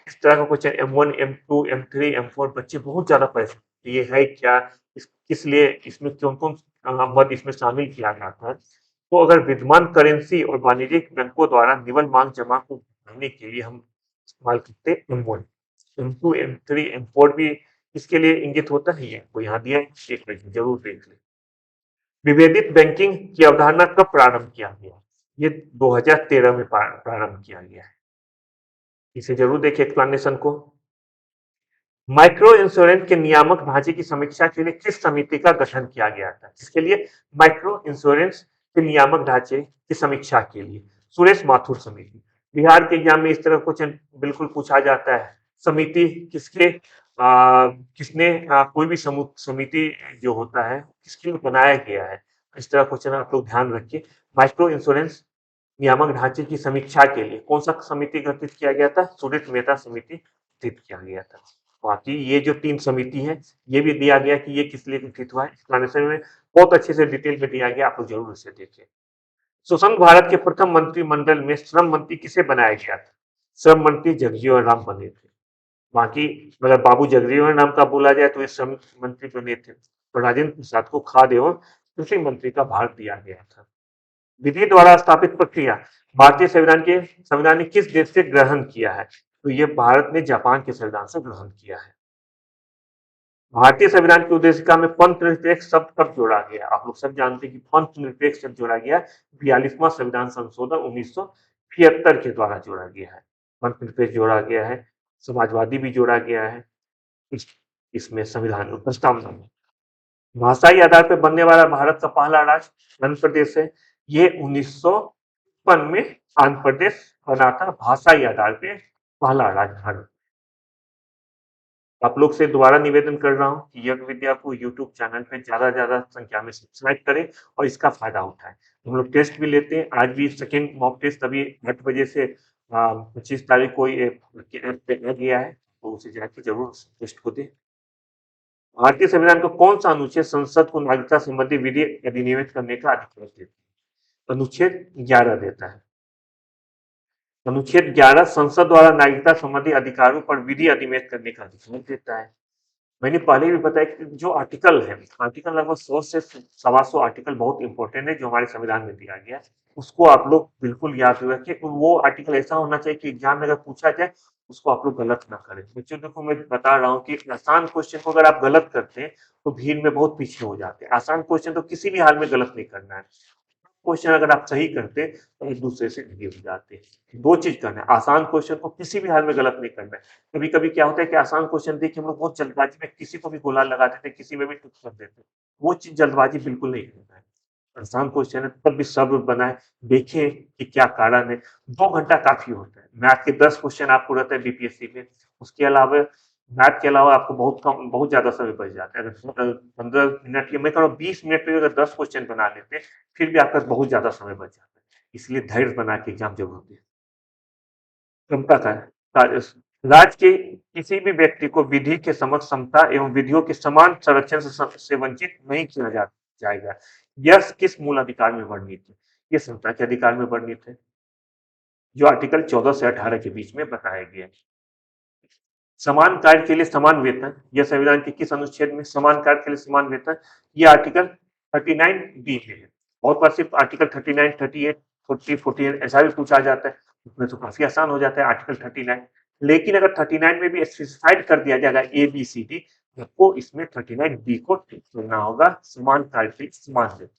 इस तरह का question M1, M2, M3, M4 बच्चे बहुत ज्यादा परेशान, ये है क्या, किस लिए, इसमें कौन कौन मद इसमें शामिल किया जाता है। तो अगर विद्यमान करेंसी और वाणिज्यिक बैंकों द्वारा निवल मांग जमा को बढ़ाने के लिए हम इस्तेमाल करते हैं M1, M2, M3, M4 भी इसके लिए इंगित होता है। ये को यहाँ दिया है, देख लीजिए, जरूर देख लें। विभेदित बैंकिंग की अवधारणा कब प्रारंभ किया गया? ये 2013 में प्रारंभ किया गया है। इसे जरूर देखिए एक्सप्लेनेशन को। माइक्रो इंश्योरेंस के नियामक ढांचे की समीक्षा के लिए किस समिति का गठन किया गया था? किसके लिए? माइक्रो इंश्योरेंस के नियामक ढांचे की समीक्षा के लिए सुरेश माथुर समिति। बिहार के एग्जाम में इस तरह क्वेश्चन बिल्कुल पूछा जाता है। समिति किसके किसने कोई भी समिति जो होता है किसके लिए बनाया गया है, इस तरह क्वेश्चन आप लोग ध्यान रखिए। माइक्रो इंश्योरेंस नियामक ढांचे की समीक्षा के लिए कौन सा समिति गठित किया गया था? सुरेश मेहता समिति गठित किया गया था। बाकी ये जो 3 समिति है, ये भी दिया गया कि ये किस लिए गठित हुआ है, एक्सप्लेनेशन में बहुत अच्छे से डिटेल में दिया गया, आप लोग जरूर इसे देखें। स्वतंत्र भारत के प्रथम मंत्रिमंडल में श्रम मंत्री किसे बनाया गया था? श्रम मंत्री जगजीवन राम बने थे। बाकी अगर बाबू जगजीवन राम का बोला जाए तो ये श्रम मंत्री बने थे, और राजेंद्र प्रसाद को खाद्य एवं कृषि मंत्री का भार दिया गया था। विधि द्वारा स्थापित प्रक्रिया भारतीय संविधान ने किस देश से ग्रहण किया है? तो ये भारत ने जापान के संविधान से ग्रहण किया है। भारतीय संविधान की उद्देशिका में पंथ निरपेक्ष शब्द कब जोड़ा गया? आप लोग सब जानते हैं कि पंथ निरपेक्ष शब्द जोड़ा गया 42वां संविधान संशोधन 1973 के द्वारा जोड़ा गया है। पंथ निरपेक्ष जोड़ा गया है, समाजवादी भी जोड़ा गया है इसमें संविधान प्रस्तावना में। भाषाई आधार पर बनने वाला भारत का पहला राज्य आंध्र प्रदेश है। ये 1953 में आंध्र प्रदेश बना था भाषाई आधार पे पहला राज्य भारत। आप लोग से दोबारा निवेदन कर रहा हूँ कि यज्ञ विद्या को यूट्यूब चैनल पे ज्यादा संख्या में सब्सक्राइब करें और इसका फायदा उठाएं। हम लोग टेस्ट भी लेते हैं, आज भी सेकेंड मॉक टेस्ट अभी 8 बजे से 25 तारीख को ऐप पे आ गया है, तो उसे जाके जरूर टेस्ट को दें। भारतीय संविधान का कौन सा अनुच्छेद संसद को नागरिकता संबंधी विधि अधिनियमित करने का अधिकार देता है? अनुच्छेद 11 देता है। अनुच्छेद 11 संसद द्वारा नागरिकता संबंधी अधिकारों पर विधि अधिनियमित करने का अधिकार देता है। मैंने पहले भी बताया कि जो आर्टिकल है, आर्टिकल लगभग 100 से 125 आर्टिकल बहुत इंपॉर्टेंट है जो हमारे संविधान में दिया गया है, उसको आप लोग बिल्कुल याद रखें। वो आर्टिकल ऐसा होना चाहिए कि एग्जाम में अगर पूछा जाए उसको आप लोग गलत ना करें। बच्चों देखो, मैं बता रहा हूँ कि आसान क्वेश्चन को अगर आप गलत करते हैं तो भीड़ में बहुत पीछे हो जाते हैं। आसान क्वेश्चन तो किसी भी हाल में गलत नहीं करना है। क्वेश्चन अगर आप सही करते तो एक दूसरे से आगे हो जाते हैं। दो चीज करना है, आसान क्वेश्चन को किसी भी हाल में गलत नहीं करना है। कभी कभी क्या होता है कि आसान क्वेश्चन देख के हम लोग बहुत जल्दबाजी में किसी को भी गोला लगा देते हैं, किसी में भी टुक कर देते हैं। वो चीज जल्दबाजी बिल्कुल नहीं करना है। आसान क्वेश्चन है तब भी सब्र बनाए, देखें कि क्या कारण है। 2 घंटा काफी होता है। मैथ के 10 क्वेश्चन आपको रहता है बीपीएससी में, उसके अलावा मैथ के अलावा आपको बहुत ज्यादा समय बच जाता है। अगर 15 मिनट की, मैं कह रहा हूँ 20 मिनट में अगर 10 क्वेश्चन बना लेते हैं फिर भी आपका बहुत ज्यादा समय बच जाता है। इसलिए धैर्य बना के एग्जाम जरूरी है। क्षमता का कार्य, राज्य के किसी भी व्यक्ति को विधि के समक्ष समता एवं विधियों के समान संरक्षण से वंचित नहीं किया जाएगा। यह किस मूल अधिकार में वर्णित है? ये समता के अधिकार में वर्णित है, जो आर्टिकल 14 से 18 के बीच में बताया गया है। समान कार्य के लिए समान वेतन, यह संविधान के किस अनुच्छेद में? समान कार्य के लिए समान वेतन, ये आर्टिकल 39 बी में है। बहुत बार सिर्फ आर्टिकल 39, 38, 40, 48 ऐसा भी पूछा जाता है, उसमें तो काफी आसान हो जाता है आर्टिकल 39। लेकिन अगर 39 में भी स्पेसिफाइड कर दिया जाएगा ABCD, आपको इसमें 39 बी को टिक करना होगा, समान कार्य के लिए समान वेतन।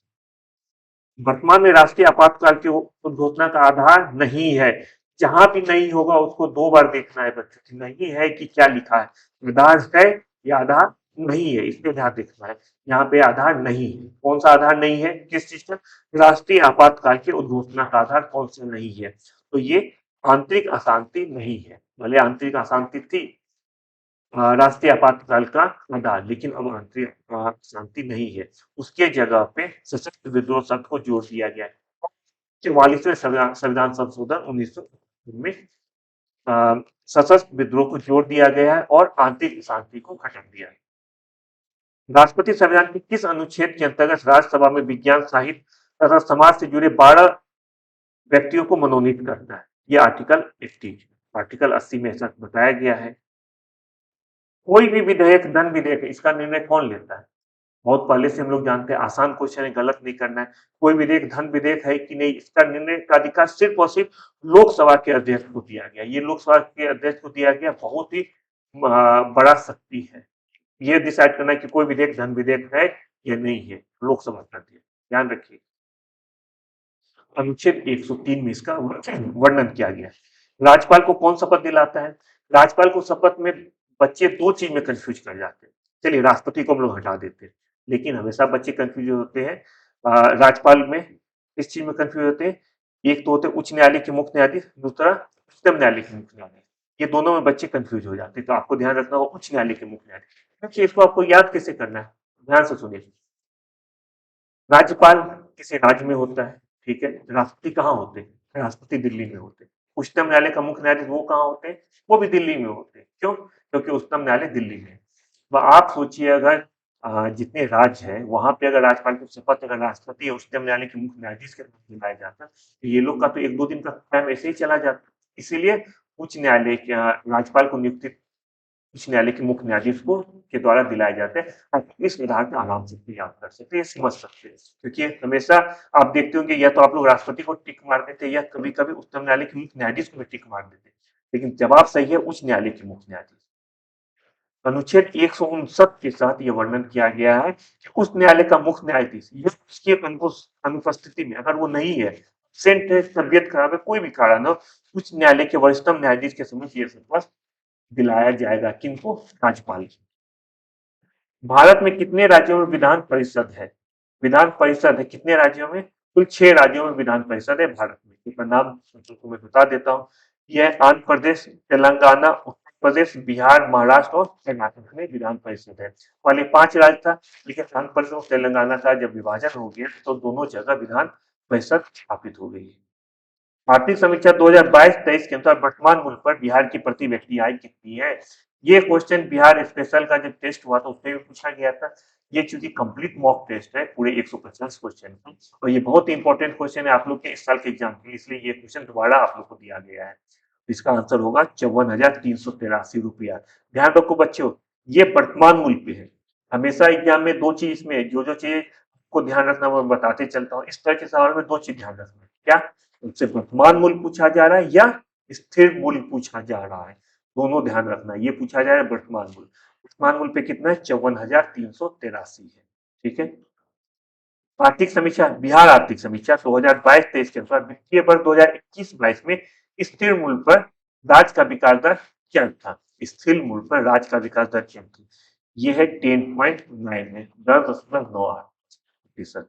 वर्तमान में राष्ट्रीय आपातकाल की उद्घोषणा का आधार नहीं है। जहां भी नहीं होगा उसको 2 बार देखना है बच्चों, नहीं है कि क्या लिखा है, आधार है या आधार नहीं है, इसमें ध्यान देखना है। यहाँ पे आधार नहीं है। कौन सा आधार नहीं है? किस चीज का? राष्ट्रीय आपातकाल की उद्घोषणा का आधार कौन सा नहीं है? तो ये आंतरिक अशांति नहीं है। भले आंतरिक अशांति थी राष्ट्रीय आपातकाल का आधार, लेकिन अब आंतरिक शांति नहीं है। उसके जगह पे सशस्त्र विद्रोह शब्द को जोड़ दिया गया है। 44वें संविधान संशोधन 1900 में सशस्त्र विद्रोह को जोड़ दिया गया है और आंतरिक अशांति को खत्म दिया है। राष्ट्रपति संविधान के किस अनुच्छेद के अंतर्गत राज्यसभा में विज्ञान, साहित्य तथा समाज से जुड़े 12 व्यक्तियों को मनोनीत करता है? ये आर्टिकल 80 आर्टिकल 80 में ऐसा बताया गया है। कोई भी विधेयक, धन विधेयक, इसका निर्णय कौन लेता है? बहुत पहले से हम लोग जानते हैं, आसान क्वेश्चन है, गलत नहीं करना है। कोई विधेयक धन विधेयक है कि नहीं, इसका निर्णय का अधिकार सिर्फ और सिर्फ लोकसभा के अध्यक्ष को दिया गया। ये लोकसभा के अध्यक्ष को दिया गया बहुत ही बड़ा शक्ति है। ये डिसाइड करना है कि कोई विधेयक धन विधेयक है या नहीं है, लोकसभा का अध्यक्ष। ध्यान रखिए, अनुच्छेद 103 में इसका वर्णन किया गया है। राज्यपाल को कौन शपथ दिलाता है? राज्यपाल को शपथ में बच्चे दो चीज में कंफ्यूज कर जाते हैं। चलिए, राष्ट्रपति को हम लोग हटा देते हैं, लेकिन हमेशा बच्चे कंफ्यूज होते हैं राज्यपाल में। किस चीज में कंफ्यूज होते हैं? एक तो होते हैं उच्च न्यायालय के मुख्य न्यायाधीश, दूसरा उच्चतम न्यायालय के मुख्य न्यायाधीश। ये दोनों में बच्चे कंफ्यूज हो जाते हैं, तो आपको ध्यान रखना होगा उच्च न्यायालय के मुख्य न्यायाधीश। देखिए, इसको आपको याद कैसे करना है, ध्यान से सुनिए। राज्यपाल किसी राज्य में होता है, ठीक है। राष्ट्रपति कहाँ होते हैं? राष्ट्रपति दिल्ली में होते हैं। उच्चतम न्यायालय का मुख्य न्यायाधीश वो कहाँ होते हैं? वो भी दिल्ली में होते हैं। क्यों? क्योंकि उच्चतम न्यायालय दिल्ली में है। आप सोचिए, अगर जितने राज्य है वहां पे अगर राज्यपाल की शपथ अगर राष्ट्रपति या उच्चतम न्यायालय के मुख्य न्यायाधीश के द्वारा दिलाया जाता, तो ये लोग का तो 1-2 दिन का टाइम ऐसे ही चला जाता। इसीलिए उच्च न्यायालय के राज्यपाल को नियुक्ति उच्च न्यायालय के मुख्य न्यायाधीश को के द्वारा दिलाए जाते हैं। आप इस उदाहरण को आराम से याद कर सकते हैं, समझ सकते हैं। क्योंकि हमेशा आप देखते होंगे, या तो आप लोग राष्ट्रपति को टिक मार देते हैं या कभी कभी उच्चतम न्यायालय के मुख्य न्यायाधीश को भी टिक मार देते हैं, लेकिन जवाब सही है उच्च न्यायालय के मुख्य न्यायाधीश। अनुच्छेद 159 के साथ यह वर्णन किया गया है कि उच्च न्यायालय का मुख्य न्यायाधीश उसकी अनुपस्थिति में, अगर वो नहीं है, एब्सेंट है, तबियत खराब है, कोई भी कारण हो, उच्च न्यायालय के वरिष्ठतम न्यायाधीश के समक्ष ये शपथ दिलाया जाएगा। किनको? राज्यपाल। भारत में कितने राज्यों में विधान परिषद है? विधान परिषद है कितने राज्यों में? कुल 6 राज्यों में विधान परिषद है भारत में। इसका नाम तुमको मैं बता देता हूँ। यह आंध्र प्रदेश, तेलंगाना, उत्तर प्रदेश, बिहार, महाराष्ट्र और कर्नाटक में विधान परिषद है। पहले 5 राज्य था, लेकिन आंध्र प्रदेश और तेलंगाना का जब विभाजन हो गया तो दोनों जगह विधान परिषद स्थापित हो गई है। आर्थिक समीक्षा 2022-23 के अनुसार वर्तमान मूल्य पर बिहार की प्रति व्यक्ति आय कितनी है? ये क्वेश्चन बिहार स्पेशल का जब टेस्ट हुआ तो उसमें भी पूछा गया था। ये चूंकि कंप्लीट मॉक टेस्ट है पूरे 150 क्वेश्चन का, और ये बहुत ही इंपॉर्टेंट क्वेश्चन है आप लोग के इस साल के एग्जाम के लिए, इसलिए ये क्वेश्चन दोबारा आप लोग को दिया गया है। इसका आंसर होगा 54,383 रुपया। ध्यान रखो बच्चों, ये वर्तमान मूल्य पे है। हमेशा एग्जाम में दो चीज इसमें जो जो चीज को ध्यान रखना मैं बताते चलता हूँ। इस तरह के सवाल में दो चीज ध्यान रखना। क्या? उनसे वर्तमान मूल्य पूछा जा रहा है या स्थिर मूल्य पूछा जा रहा है, दोनों ध्यान रखना। ये पूछा जा रहा है वर्तमान मूल्य। वर्तमान मूल्य पे कितना है? 54,383 है। ठीक है। आर्थिक समीक्षा, बिहार आर्थिक समीक्षा 2022-23 के अनुसार वित्तीय वर्ष 2021-22 में स्थिर मूल्य पर राज्य का विकास दर क्या था? स्थिर मूल्य पर राज्य का विकास दर क्या था? यह है 10.9 है, 10.98%।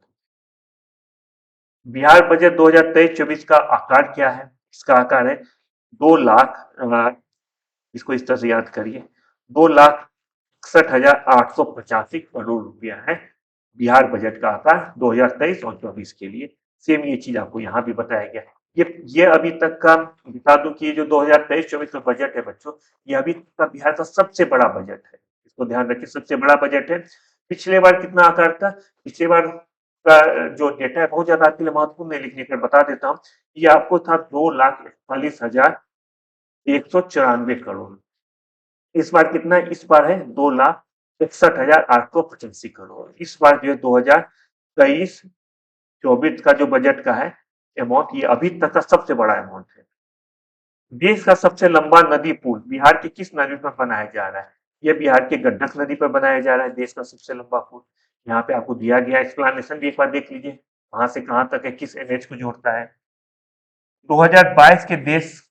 बिहार बजट 2023-24 का आकार क्या है? इसका आकार है 2 लाख, इसको इस तरह से याद करिए, 2,61,885 करोड़ रुपया है बिहार बजट का आकार 2023 और 24 के लिए। सेम ये चीज आपको यहाँ भी बताया गया। ये अभी तक का बता दूं कि जो 2023-24 का बजट है बच्चों, ये अभी तक का बिहार का सबसे बड़ा बजट है। इसको ध्यान रखिए, सबसे बड़ा बजट है। पिछले बार कितना आकार था? पिछले बार का जो डेटा है बहुत ज्यादा आपके लिए महत्वपूर्ण है, लिखने कर बता देता हूँ। ये आपको था 2,41,194 करोड़। इस बार कितना है? इस बार है 2,61,885 करोड़। इस बार जो है 2023-24 का जो बजट का है अमाउंट, ये अभी तक का सबसे बड़ा अमाउंट है। देश का सबसे लंबा नदी पुल बिहार की किस नदी पर बनाया जा रहा है? यह बिहार के गंडक नदी पर बनाया जा रहा है, देश का सबसे लंबा पुल। यहाँ पे आपको दिया गया एक्सप्लेनेशन भी एक बार देख लीजिए, कहां से कहां तक है, किस एनएच को जोड़ता है। 2022 के देश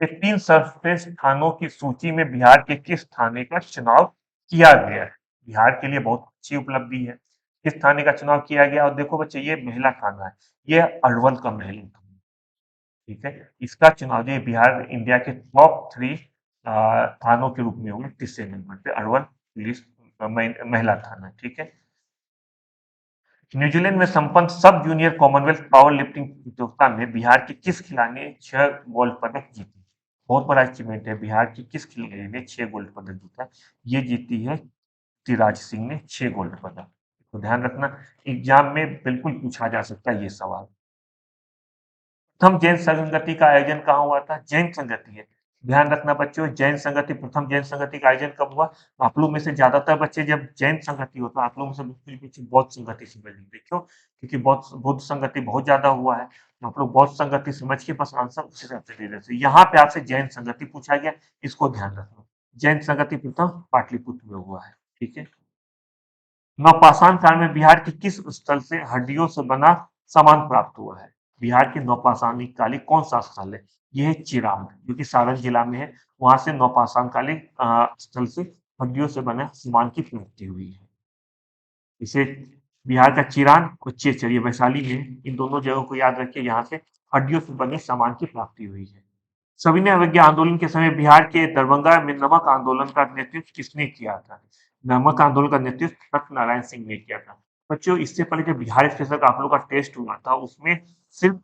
के 3 सर्वश्रेष्ठ स्थानों की सूची में बिहार के किस थाने का चुनाव किया गया है? बिहार के लिए बहुत अच्छी उपलब्धि है। किस थाने का चुनाव किया गया? और देखो बच्चे, ये महिला थाना है, ये अरवल का महिला थाना। ठीक है। इसका चुनाव जो बिहार इंडिया के टॉप 3 थानों के रूप में हुआ, 3रे नंबर पे अरवल पुलिस महिला थाना। ठीक है। न्यूजीलैंड में संपन्न सब जूनियर कॉमनवेल्थ पावर लिफ्टिंग प्रतियोगिता में बिहार के किस खिलाड़ी ने 6 गोल्ड पदक जीते? बहुत बड़ा अचीवमेंट है। बिहार के किस खिलाड़ी ने 6 गोल्ड पदक जीता? ये जीती है तिराज सिंह ने 6 गोल्ड पदक। तो ध्यान रखना, एग्जाम में बिल्कुल पूछा जा सकता है ये सवाल। प्रथम जैन संगति का आयोजन कहाँ हुआ था? जैन संगति है। ध्यान रखना बच्चों, जैन संगति, प्रथम जैन संगति का आयोजन कब हुआ? आप लोग में से ज्यादातर बच्चे जब जैन संगति होता है, आप लोगों में से बिल्कुल पीछे बौद्ध संगति समझ लेंगे। क्यों? क्योंकि बुद्ध संगति बहुत ज्यादा हुआ है, तो आप लोग बौद्ध संगति समझ के बस आंसर उस हिसाब से दे देते। यहाँ पे आपसे जैन संगति पूछा गया, इसको ध्यान रखना। जैन संगति प्रथम पाटलिपुत्र में हुआ है। ठीक है। नवपाषाण काल में बिहार के किस स्थल से हड्डियों से बना सामान प्राप्त हुआ है? बिहार के नवपाषाण कालीन कौन सा स्थल है? यह है चिरांद, जो कि सारण जिला में है। वहां से नवपाषाण कालीन स्थल से हड्डियों से बने सामान की प्राप्ति हुई है। इसे बिहार का चिरांद और चेचर, ये वैशाली में है। इन दोनों जगहों को याद रखिए, यहाँ से हड्डियों से बने सामान की प्राप्ति हुई है। सविनय अवज्ञा आंदोलन के समय बिहार के दरभंगा में नमक आंदोलन का नेतृत्व किसने किया था? नमक आंदोलन का नेतृत्व सत्यनारायण सिंह ने किया था। बच्चों, इससे पहले जब बिहार स्पेशल का आप लोग का टेस्ट हुआ था, उसमें सिर्फ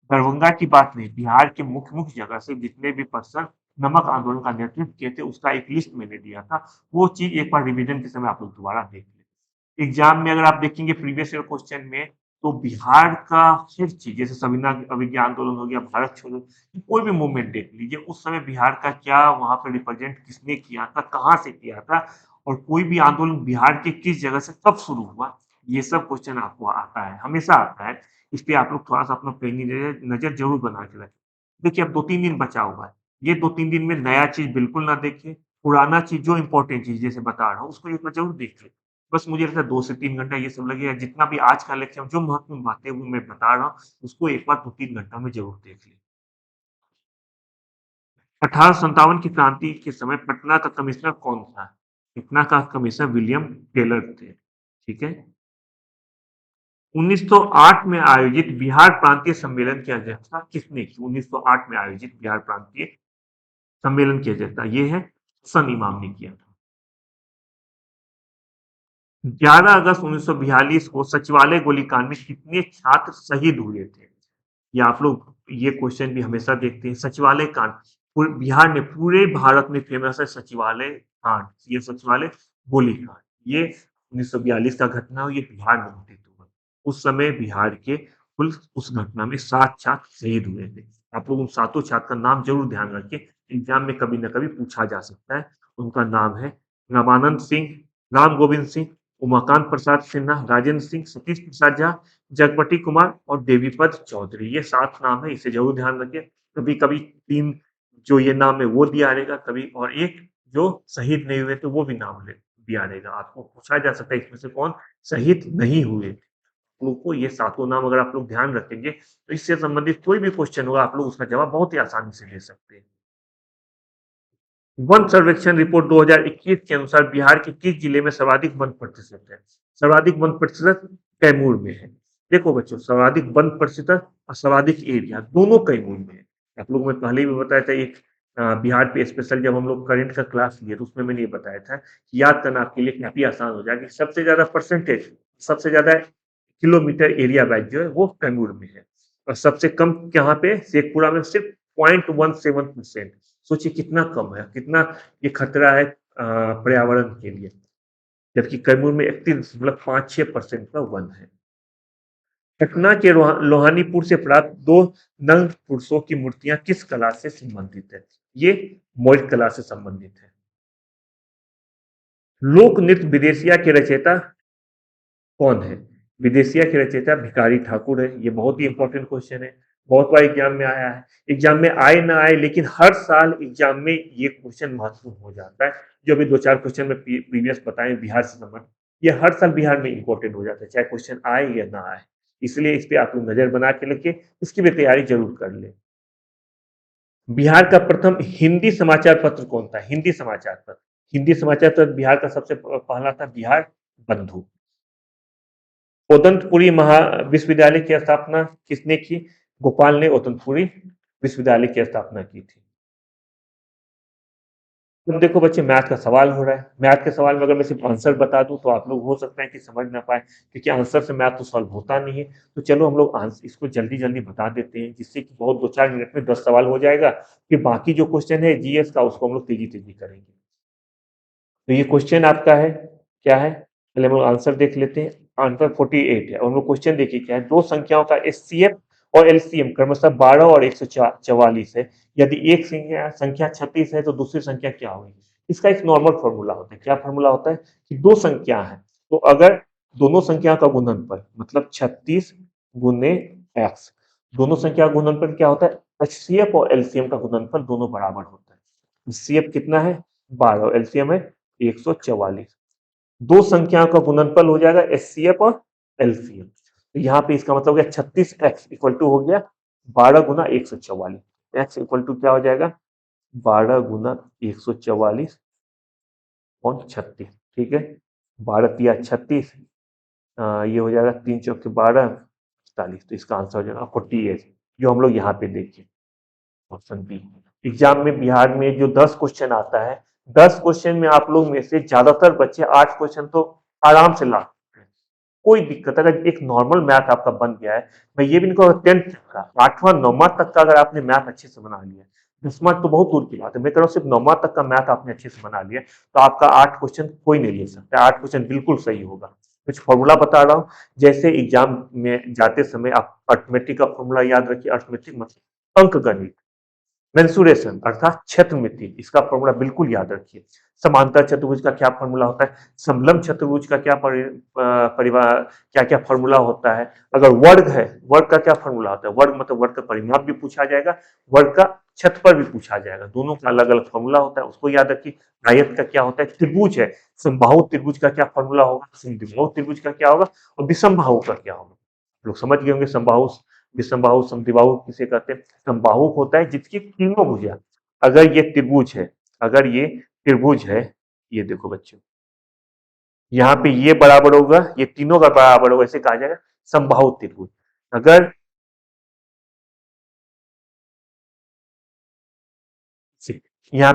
दरभंगा की बात नहीं, बिहार के मुख्य मुख्य जगह से जितने भी पर्सन नमक आंदोलन का नेतृत्व किए थे, उसका एक लिस्ट मैंने दिया था। वो चीज एक बार रिवीजन के समय आप लोग दोबारा देख लें। एग्जाम में अगर आप देखेंगे प्रीवियस ईयर क्वेश्चन में, तो बिहार का हर चीज, जैसे सविनय अवज्ञा आंदोलन हो गया, भारत छोड़ो, कोई भी मूवमेंट देख लीजिए, उस समय बिहार का क्या वहां पर रिप्रेजेंट किसने किया था, कहाँ से किया था, और कोई भी आंदोलन बिहार के किस जगह से कब शुरू हुआ, ये सब क्वेश्चन आपको आता है, हमेशा आता है। इस पे आप लोग थोड़ा सा अपना पैनी नजर जरूर बना के रखें। देखिए, अब 2-3 दिन बचा हुआ है। ये 2-3 दिन में नया चीज बिल्कुल ना देखें। पुराना चीज, जो इंपॉर्टेंट चीज जैसे बता रहा हूँ, उसको एक बार जरूर देख लें। बस मुझे लगता है 2 से 3 घंटा ये सब लगेगा। जितना भी आज का लेक्चर जो महत्वपूर्ण बातें वो मैं बता रहा हूँ, उसको एक बार 2-3 घंटा में जरूर देख लें। 1857 की क्रांति के समय पटना का कमिश्नर कौन था? पटना का कमिश्नर विलियम टेलर थे। ठीक है। 1908 में आयोजित बिहार प्रांतीय सम्मेलन की अध्यक्षता किसने की? 1908 में आयोजित बिहार प्रांतीय सम्मेलन की अध्यक्षता ये है हसन इमाम ने किया था। 11 अगस्त 1942 को सचिवालय गोलीकांड में कितने छात्र शहीद हुए थे? ये आप लोग ये क्वेश्चन भी हमेशा देखते हैं। सचिवालय कांड बिहार में, पूरे भारत में फेमस है सचिवालय कांड। ये सचिवालय गोलीकांड, ये 1942 का घटना, ये बिहार में घटित हुआ। उस समय बिहार के कुल उस घटना में 7 छात्र शहीद हुए थे। आप लोग उन 7 छात्र का नाम जरूर ध्यान रखें, एग्जाम में कभी ना कभी पूछा जा सकता है। उनका नाम है रामानंद सिंह, राम गोविंद सिंह, उमाकांत प्रसाद सिन्हा, राजेंद्र सिंह, सतीश प्रसाद झा, जगपति कुमार और देवीपद चौधरी। ये 7 नाम है, इसे जरूर ध्यान रखें। कभी कभी 3 जो ये नाम है वो दिया रहेगा, कभी और एक जो शहीद नहीं हुए तो वो भी नाम दिया रहेगा। आपको पूछा जा सकता है इसमें से कौन शहीद नहीं हुए। लोग को ये 7 नाम अगर आप लोग ध्यान रखेंगे, तो इससे संबंधित कोई भी क्वेश्चन होगा, आप लोग उसका जवाब बहुत ही आसानी से दे सकते हैं। वन सर्वेक्षण रिपोर्ट 2021 के अनुसार बिहार के किस जिले में सर्वाधिक वन प्रतिशत है? सर्वाधिक वन प्रतिशत कैमूर में है। देखो बच्चों, सर्वाधिक वन प्रतिशत और सर्वाधिक एरिया दोनों कैमूर में है। आप लोग मैं पहले भी बताया था, एक बिहार पे स्पेशल जब हम लोग करंट का क्लास लिए तो उसमें मैंने ये बताया था कि याद करना आपके लिए काफी आसान हो जाएगा। सबसे ज्यादा परसेंटेज, सबसे ज्यादा किलोमीटर एरिया वाइज जो है वो कैमूर में है, और सबसे कम यहाँ पे शेखपुरा में सिर्फ 0.17%। सोचिए कितना कम है, कितना ये खतरा है पर्यावरण के लिए। जबकि कैमूर में 31.56% का वन है। पटना के लोहानीपुर से प्राप्त 2 नंग पुरुषों की मूर्तियां किस कला से संबंधित है? ये मौर्य कला से संबंधित है। लोक नृत्य विदेशिया के रचयिता कौन है? विदेशिया के रचयिता भिखारी ठाकुर है। ये बहुत ही इंपॉर्टेंट क्वेश्चन है, बहुत बार एग्जाम में आया है। एग्जाम में आए ना आए, लेकिन हर साल एग्जाम में ये क्वेश्चन महत्वपूर्ण हो जाता है। जो अभी 2-4 क्वेश्चन में प्रीवियस बताए बिहार से संबंधित, ये हर साल बिहार में इंपॉर्टेंट हो जाता है, चाहे क्वेश्चन आए या ना आए। इसलिए इस पे आप लोग नजर बना के रखिए, इसकी भी तैयारी जरूर कर ले। बिहार का प्रथम हिंदी समाचार पत्र कौन था? हिंदी समाचार पत्र, हिंदी समाचार पत्र बिहार का सबसे पहला था बिहार बंधु। ओदंतपुरी विश्वविद्यालय की स्थापना किसने की? गोपाल ने ओदंतपुरी विश्वविद्यालय की स्थापना की थी। अब देखो बच्चे मैथ का सवाल हो रहा है, मैथ के सवाल में अगर मैं सिर्फ आंसर बता दूं तो आप लोग हो सकता है कि समझ ना पाए, क्योंकि आंसर से मैथ तो सॉल्व होता नहीं है। तो चलो हम लोग इसको जल्दी जल्दी बता देते हैं, जिससे कि बहुत 2-4 मिनट में 10 सवाल हो जाएगा। फिर बाकी जो क्वेश्चन है जीएस का उसको हम लोग तेजी तेजी करेंगे। तो ये क्वेश्चन आपका है, क्या है, पहले हम लोग आंसर देख लेते हैं। आंसर 48 है और हम लोग क्वेश्चन देखिए क्या है। दो संख्याओं का एचसीएफ और एलसीएम क्रमशः 12 और 144 है। यदि एक संख्या 36 है तो दूसरी संख्या क्या होगी। इसका एक नॉर्मल फॉर्मूला होता है। क्या फॉर्मूला होता है कि दो संख्या है तो अगर दोनों संख्या का गुणनफल मतलब 36 गुने एक्स, दोनों संख्या का गुणनफल क्या होता है, एचसीएफ और एलसीएम का गुणनफल दोनों बराबर होता है। सीएफ कितना है 12 और एलसीएम है 144। दो संख्याओं का गुणनफल हो जाएगा एचसीएफ और एलसीएम। तो यहाँ पे इसका मतलब 36x इक्वल टू हो गया 12 गुना 144। एक्स इक्वल टू क्या हो जाएगा 12 गुना 144 और 36। ठीक है, 12 × 36 ये हो जाएगा 3 × 4 = 12 45। तो इसका आंसर हो जाएगा 48, जो हम लोग यहाँ पे देखिए ऑप्शन बी। एग्जाम में बिहार में जो 10 क्वेश्चन आता है, 10 क्वेश्चन में आप लोग में से ज्यादातर बच्चे 8 क्वेश्चन तो आराम से ला सकते हैं, कोई दिक्कत। अगर एक नॉर्मल मैथ आपका बन गया है, मैं ये भी नहीं कहूँगा 10th तक का, 8वां 9वां तक का अगर आपने मैथ अच्छे से बना लिया, 10वां तो बहुत दूर की बात है, मैं कह रहा हूँ सिर्फ 9वां तक का मैथ आपने अच्छे से बना लिया तो आपका 8 क्वेश्चन कोई नहीं ले सकता। 8 क्वेश्चन बिल्कुल सही होगा। कुछ फॉर्मूला बता रहा हूँ, जैसे एग्जाम में जाते समय आप अर्थमेटिक का फॉर्मूला याद रखिए। अर्थमेटिक मतलब अंक गणित, मेंसुरेशन अर्थात क्षेत्रमिति, इसका फॉर्मूला बिल्कुल याद रखिए। समांतर चतुर्भुज का क्या फॉर्मूला होता है, समलंब चतुर्भुज का क्या परिवार क्या क्या फॉर्मूला होता है। अगर वर्ग है, वर्ग का क्या फॉर्मूला होता है, वर्ग मतलब वर्ग का परिमाप भी पूछा जाएगा, वर्ग का क्षेत्रफल भी पूछा जाएगा, दोनों का अलग अलग फॉर्मूला होता है, उसको याद रखिए। आयत का क्या होता है, त्रिभुज है, समबाहु त्रिभुज का क्या फॉर्मूला होगा, समद्विबाहु त्रिभुज का क्या होगा, और विषमबाहु का क्या होगा। लोग समझ गए होंगे समबाहु विषमबाहु समद्विबाहु किसे कहते हैं। समबाहु होता है जिसकी तीनों भुजा, अगर ये त्रिभुज है, अगर ये त्रिभुज है, ये देखो बच्चों यहाँ पे ये बराबर होगा, ये तीनों का बराबर होगा, इसे कहा जाएगा समबाहु त्रिभुज। अगर यहाँ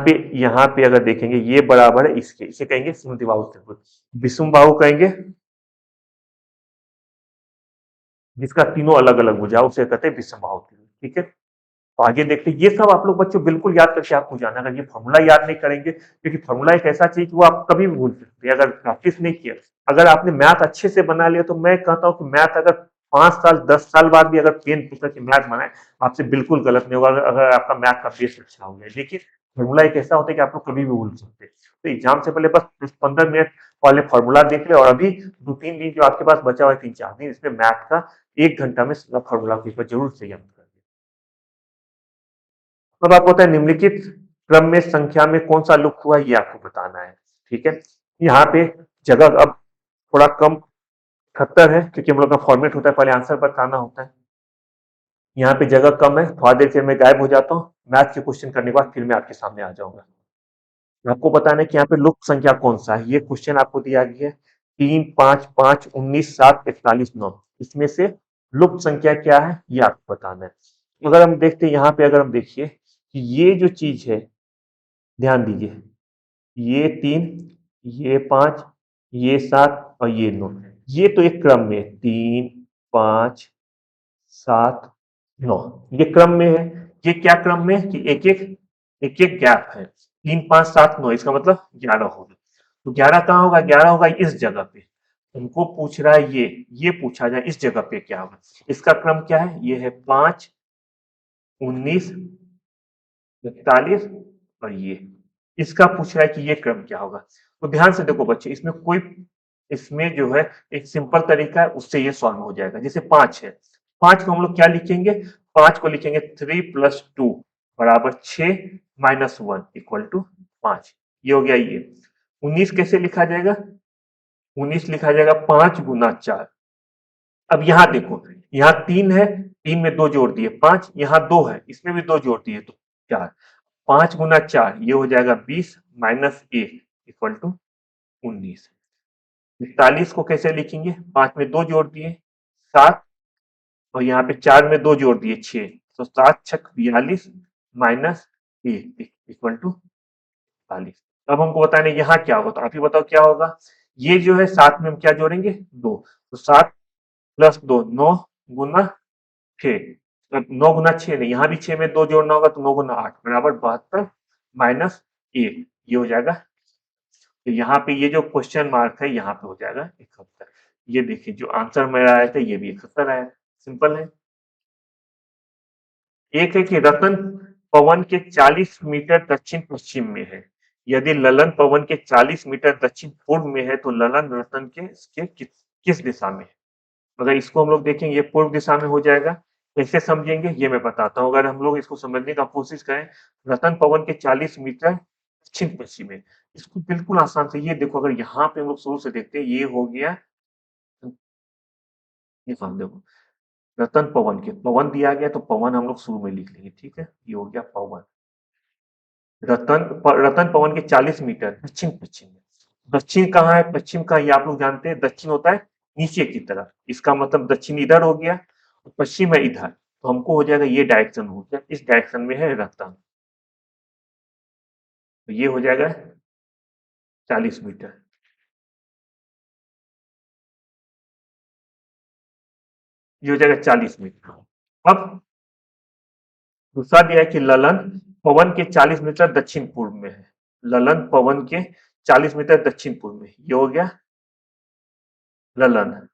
पे अगर देखेंगे ये बराबर है इसके, इसे कहेंगे समद्विबाहु त्रिभुज। विषमबाहु कहेंगे जिसका तीनों अलग अलग भुजा, उसे कहते हैं विषमबाहु त्रिभुज। ठीक है, तो आगे देखते हैं। ये सब आप लोग बच्चों बिल्कुल याद करके आपको जाना। अगर ये फॉर्मूला याद नहीं करेंगे, क्योंकि फॉर्मूला एक ऐसा चीज वो आप कभी भी भूल सकते हैं अगर प्रैक्टिस नहीं किया। अगर आपने मैथ अच्छे से बना लिया तो मैं कहता हूँ कि मैथ अगर 5 साल 10 साल बाद भी अगर पेन पकड़ के मैथ बनाए, आपसे बिल्कुल गलत नहीं होगा, अगर आपका मैथ का बेस अच्छा हो गया। देखिए फॉर्मूला एक ऐसा होता है कि आप लोग कभी भी भूल सकते हैं। तो एग्जाम से पहले बस 15 मिनट पहले फॉर्मूला देख ले, और अभी 2-3 दिन जो आपके पास बचा हुआ है, 3-4 दिन, इसमें मैथ का 1 घंटा में फॉर्मूला पेपर जरूर से याद कर। अब आपको होता है निम्नलिखित क्रम में संख्या में कौन सा लुप्त हुआ, ये आपको बताना है। ठीक है, यहाँ पे जगह अब थोड़ा कम 78 है, क्योंकि हम लोग का फॉर्मेट होता है पहले आंसर बताना होता है। यहाँ पे जगह कम है, थोड़ा देर फिर मैं गायब हो जाता हूँ, मैथ के क्वेश्चन करने के बाद फिर मैं आपके सामने आ जाऊंगा। आपको बताना है कि यहाँ पे लुप्त संख्या कौन सा है। ये क्वेश्चन आपको दिया गया है 3, 5, 5, 19, 7, 41, 9, इसमें से लुप्त संख्या क्या है ये आपको बताना है। अगर हम देखते हैं यहाँ पे, अगर हम देखिए कि ये जो चीज है, ध्यान दीजिए, ये 3, ये 5, ये 7 और ये 9, ये तो एक क्रम में 3, 5, 7, 9, ये क्रम में है। ये क्या क्रम में कि एक एक गैप है, 3, 5, 7, 9, इसका मतलब 11 होगा। तो 11 कहाँ होगा, 11 होगा इस जगह पे। तुमको पूछ रहा है ये पूछा जाए इस जगह पे क्या होगा। इसका क्रम क्या है, ये है 5, 19, 41 और ये, इसका पूछ रहा है कि ये क्रम क्या होगा। तो ध्यान से देखो बच्चे, इसमें जो है एक सिंपल तरीका है, उससे ये सॉल्व हो जाएगा। जैसे 5 है, 5 को हम लोग क्या लिखेंगे, 5 को लिखेंगे 3 + 2 = 6 - 1 = 5, ये हो गया ये। 19 कैसे लिखा जाएगा, 19 लिखा जाएगा 5 × 4। अब यहाँ देखो, यहाँ 3 है, 3 में 2 जोड़ दिए 5, यहाँ 2 है, इसमें भी 2 जोड़ दिए तो 4। 5 × 4 ये हो जाएगा 20 - 1 = 19। 41 को कैसे लिखेंगे, 5 में 2 जोड़ दिए 7, और यहाँ पे 4 में 2 जोड़ दिए 6, तो 7 × 6 = 42 - 1 = 40। अब हमको बताना है यहाँ क्या होगा, तो आप ही बताओ क्या होगा। ये जो है साथ में हम क्या जोड़ेंगे, 2, तो 7 प्लस 2 9 गुना 6, 9 गुना 6 नहीं, यहाँ भी 6 में 2 जोड़ना होगा तो 9 गुना 8 बराबर 72 माइनस 1, ये हो जाएगा। तो यहाँ पे ये जो क्वेश्चन मार्क है यहाँ पे हो जाएगा 71। ये देखिए जो आंसर मेरा आया था ये भी 71 आया, सिंपल है। एक है कि रतन पवन के 40 मीटर दक्षिण पश्चिम में है, यदि ललन पवन के 40 मीटर दक्षिण पूर्व में है तो ललन रतन के किस दिशा में है। अगर इसको हम लोग देखेंगे ये पूर्व दिशा में हो जाएगा। कैसे समझेंगे ये मैं बताता हूँ। अगर हम लोग इसको समझने का कोशिश करें, रतन पवन के 40 मीटर दक्षिण पश्चिम में, इसको बिल्कुल आसान से ये देखो, अगर यहाँ पे हम लोग शुरू से देखते हैं ये हो गया, ये हम देखो रतन पवन के, पवन दिया गया तो पवन हम लोग शुरू में लिख लेंगे, ठीक है, ये हो गया पवन। रतन पवन के 40 मीटर दक्षिण पश्चिम में, दक्षिण कहाँ है पश्चिम कहाँ ये आप लोग जानते हैं, दक्षिण होता है नीचे की तरफ, इसका मतलब दक्षिण इधर हो गया और पश्चिम है इधर, तो हमको हो जाएगा ये डायरेक्शन हो गया, इस डायरेक्शन में है रतन, तो ये हो जाएगा 40 मीटर, ये हो जाएगा 40 मीटर। अब दूसरा दिया है कि ललन पवन के 40 मीटर दक्षिण पूर्व में है, ललन पवन के 40 मीटर दक्षिण पूर्व में, ये हो गया ललन,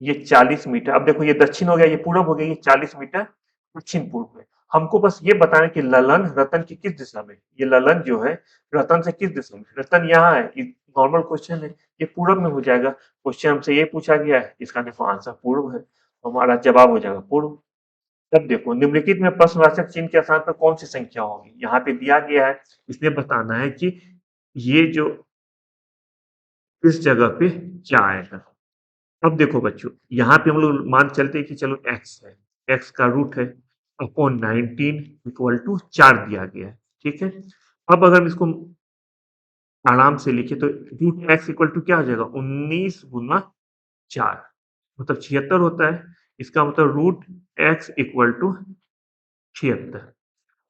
ये 40 मीटर। अब देखो ये दक्षिण हो गया, ये पूरब हो गया, ये 40 मीटर दक्षिण पूर्व में। हमको बस ये बताना है कि ललन रतन की किस दिशा में, ये ललन जो है रतन से किस दिशा में, रतन यहाँ है, नॉर्मल क्वेश्चन है, ये पूरब में हो जाएगा। क्वेश्चन हमसे ये पूछा गया है, इसका देखो आंसर पूर्व है, तो हमारा जवाब हो जाएगा पूर्व। तब देखो निम्नलिखित में प्रश्नवाचक चिन्ह के स्थान पर कौन सी संख्या होगी, यहाँ पे दिया गया है, इसलिए बताना है कि ये जो इस जगह पे क्या आएगा। अब देखो बच्चों, यहाँ पे हम लोग मान चलते हैं कि चलो x है, x का रूट है अपॉन 19 इक्वल टू 4 दिया गया है, ठीक है। अब अगर हम इसको आराम से लिखे तो रूट x इक्वल टू क्या हो जाएगा, 19 गुना 4 मतलब 76 होता है, इसका मतलब रूट x इक्वल टू 76।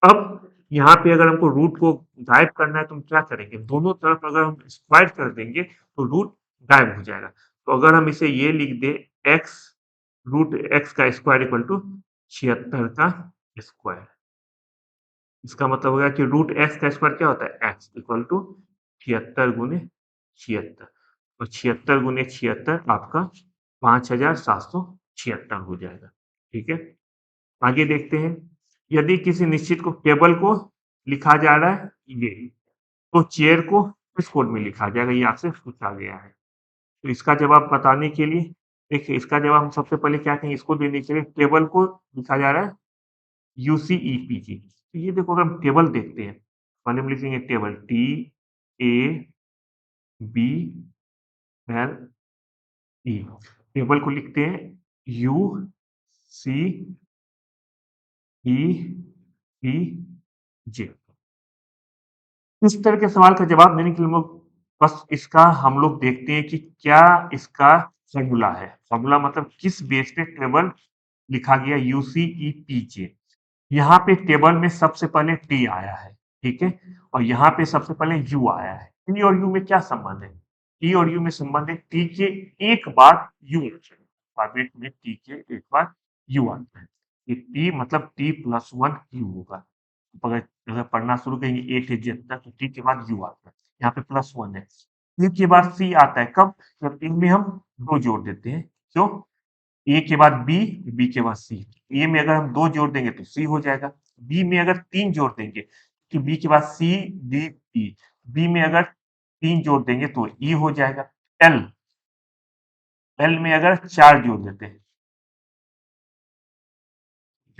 अब यहाँ पे अगर हमको रूट को गायब करना है तो हम क्या करेंगे, दोनों तरफ अगर हम स्क्वायर कर देंगे तो रूट गायब हो जाएगा। तो अगर हम इसे ये लिख दे x रूट x का स्क्वायर इक्वल टू 76 का स्क्वायर, इसका मतलब होगा कि रूट x का स्क्वायर क्या होता है, x इक्वल टू 76 गुने 76, और 76 गुने 76 आपका 5776 हो जाएगा, ठीक है। आगे देखते हैं, यदि किसी निश्चित को टेबल को लिखा जा रहा है ये, तो चेयर को किस कोड में लिखा जाएगा, ये आपसे पूछा गया है। तो इसका जवाब बताने के लिए देखिए, इसका जवाब हम सबसे पहले क्या कहेंगे, इसको देने के लिए टेबल को लिखा जा रहा है यूसीईपीजी। तो ये देखो अगर हम टेबल देखते हैं, पहले हम लिखेंगे टेबल TABLE, टेबल को लिखते हैं UCEPJ। इस तरह के सवाल का जवाब देने के लिए हम लोग बस इसका हम लोग देखते हैं कि क्या इसका फॉर्मूला है, फॉर्मूला मतलब किस बेस पे टेबल लिखा गया UCEPJ। यहाँ पे टेबल में सबसे पहले टी आया है, ठीक है, और यहाँ पे सबसे पहले यू आया है। टी और यू में क्या संबंध है, टी और यू में संबंध है टी के एक बार यू, अल्फाबेट में टी के एक बार यू आता है, ये टी मतलब टी प्लस 1 यू होगा। अगर अगर पढ़ना शुरू करेंगे ए से जेड तक तो टी के बाद यू आता है, यहाँ पे प्लस 1 है। ए के बाद सी आता है कब, जब इनमें हम दो जोड़ देते हैं, क्यों, ए के बाद बी, बी के बाद सी, ए में अगर हम दो जोड़ देंगे तो सी हो जाएगा, बी में अगर तीन जोड़ देंगे कि बी के बाद सी डी ई, बी में अगर तीन जोड़ देंगे तो ई हो जाएगा, एल, एल में अगर चार जोड़ देते हैं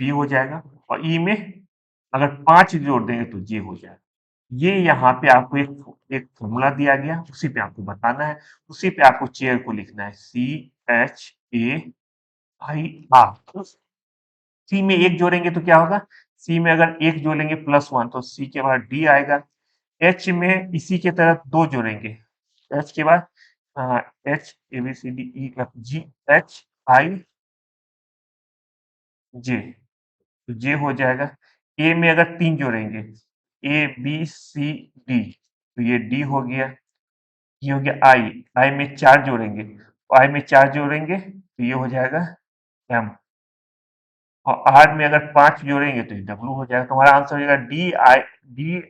बी हो जाएगा, और ई में अगर पांच जोड़ देंगे तो जे हो जाएगा। ये यहाँ पे आपको एक फॉर्मूला दिया गया, उसी पे आपको बताना है, उसी पे आपको चेयर को लिखना है CHAIR। सी में एक जोड़ेंगे तो क्या होगा, सी में अगर एक जोड़ेंगे प्लस 1 तो सी के बाद डी आएगा, एच में इसी के तरफ दो जोड़ेंगे, एच के बाद H A B C D E F G H I J, तो जे हो जाएगा। ए में अगर तीन जोड़ेंगे, ए बी सी डी, तो ये डी हो गया, ये हो गया आई, आई में 4 जोड़ेंगे, तो आई में 4 जोड़ेंगे तो ये हो जाएगा एम, और आर में अगर 5 जोड़ेंगे तो ये डब्ल्यू हो जाएगा। तो हमारा आंसर हो जाएगा D I D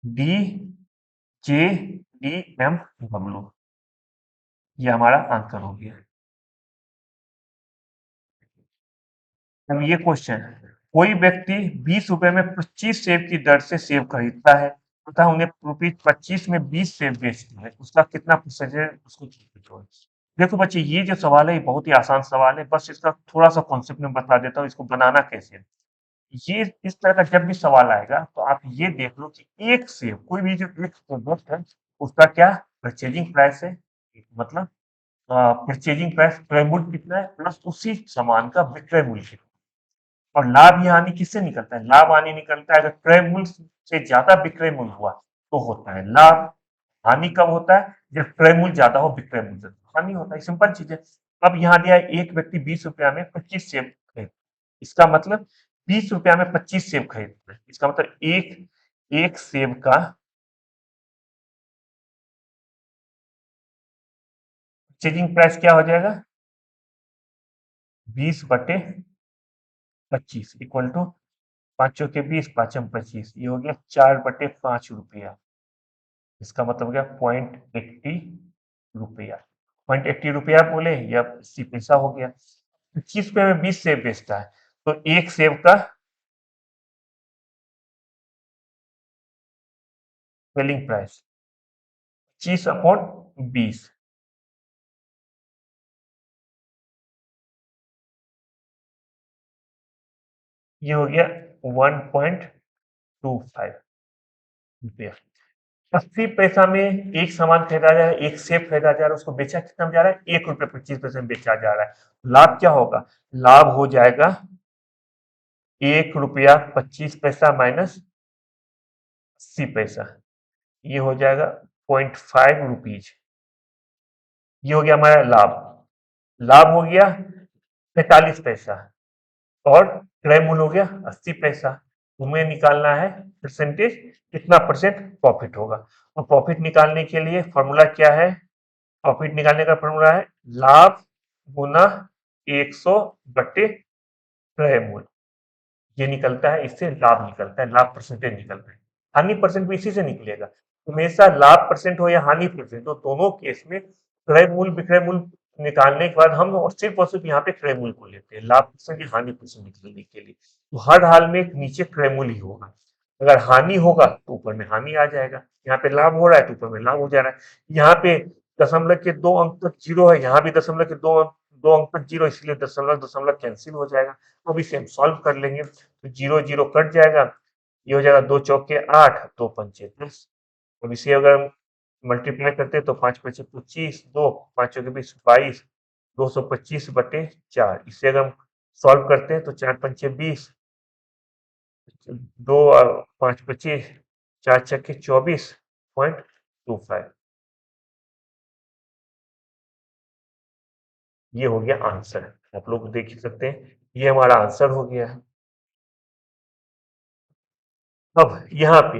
D J D M W, ये हमारा आंसर हो गया। अब ये क्वेश्चन, कोई व्यक्ति 20 रुपए में 25 सेब की दर से सेब खरीदता है तथा उन्हें रुपीज 25 में 20 सेब बेचता है, उसका कितना परसेंटेज उसको प्रॉफिट होगा? देखो बच्चे, ये जो सवाल है ये बहुत ही आसान सवाल है, बस इसका थोड़ा सा कॉन्सेप्ट में बता देता हूँ, इसको बनाना कैसे है। ये इस तरह का जब भी सवाल आएगा तो आप ये देख लो कि एक सेब, कोई भी जो एक प्रोडक्ट है उसका क्या परचेजिंग प्राइस है, मतलब परचेजिंग प्राइस क्रय मूल्य कितना है प्लस उसी सामान का विक्रय मूल्य कितना है। और लाभ या हानि किससे निकलता है? लाभ हानि निकलता है अगर क्रय मूल्य से ज्यादा विक्रय मूल्य हुआ तो होता है लाभ। हानि कब होता है? जब क्रय मूल्य ज्यादा हो विक्रय मूल्य से हानि होता है, सिंपल चीज है। अब यहाँ दिया है एक व्यक्ति 20 रुपया में 25 सेब खरीद, इसका मतलब 20 रुपया में 25 सेब खरीदता है, इसका मतलब एक एक सेब का परचेजिंग प्राइस क्या हो जाएगा? 20/25 इक्वल टू 5 के 20 5 25, ये हो गया 4/5 रुपया, इसका मतलब हो गया 0.80 रुपया। 0.80 रुपया बोले या 80 पैसा हो गया। 25 रुपये में 20 सेब बेचता है तो एक सेब का सेलिंग प्राइस 25/20, ये हो गया 1.25 रुपया। 80 पैसा में एक सामान खरीदा जा रहा है, एक सेब खरीदा जा रहा है, उसको बेचा कितना में जा रहा है? 1 रुपये 25 पैसे में बेचा जा रहा है। लाभ क्या होगा? लाभ हो जाएगा 1 रुपया 25 पैसा माइनस 80 पैसा, ये हो जाएगा 0.5 रुपीज, ये हो गया हमारा लाभ। लाभ हो गया 45 पैसा और क्रय मूल्य हो गया 80 पैसा। तुम्हें निकालना है परसेंटेज, कितना परसेंट प्रॉफिट होगा। और प्रॉफिट निकालने के लिए फॉर्मूला क्या है? प्रॉफिट निकालने का फॉर्मूला है लाभ गुना 100 बटे क्रय मूल्य, ये निकलता है, इससे लाभ निकलता है, लाभ परसेंटेज निकलता है। हानि परसेंट भी इसी से निकलेगा। हमेशा लाभ परसेंट हो या हानि परसेंट हो, दोनों केस में क्रय मूल्य विक्रय मूल्य निकालने के बाद हम और सिर्फ यहाँ पे क्रय मूल्य को लेते हैं लाभ परसेंट या हानि परसेंट निकलने के लिए। तो हर हाल में नीचे क्रय मूल्य ही होगा। अगर हानि होगा तो ऊपर में हानि आ जाएगा, यहाँ पे लाभ हो रहा है तो ऊपर में लाभ हो जा रहा है। यहाँ पे दशमलव के 2 अंक तक जीरो है, यहाँ भी दशमलव के दो अंक तक जीरो, इसलिए दशमलव दशमलव कैंसिल हो जाएगा। अब इसे हम सॉल्व कर लेंगे तो जीरो जीरो कट जाएगा, ये हो जाएगा 2 चौके 8 2 पंचे 10। अब इसे अगर मल्टीप्लाई करते हैं तो 5 पचे 25, 2 5 के 20 22, 225/4। इसे अगर हम सॉल्व करते हैं तो 4 पंचे 20, 2 5 25, 4 छक्के 24.25, ये हो गया आंसर। आप लोग देख ही सकते हैं, ये हमारा आंसर हो गया है। अब यहाँ पे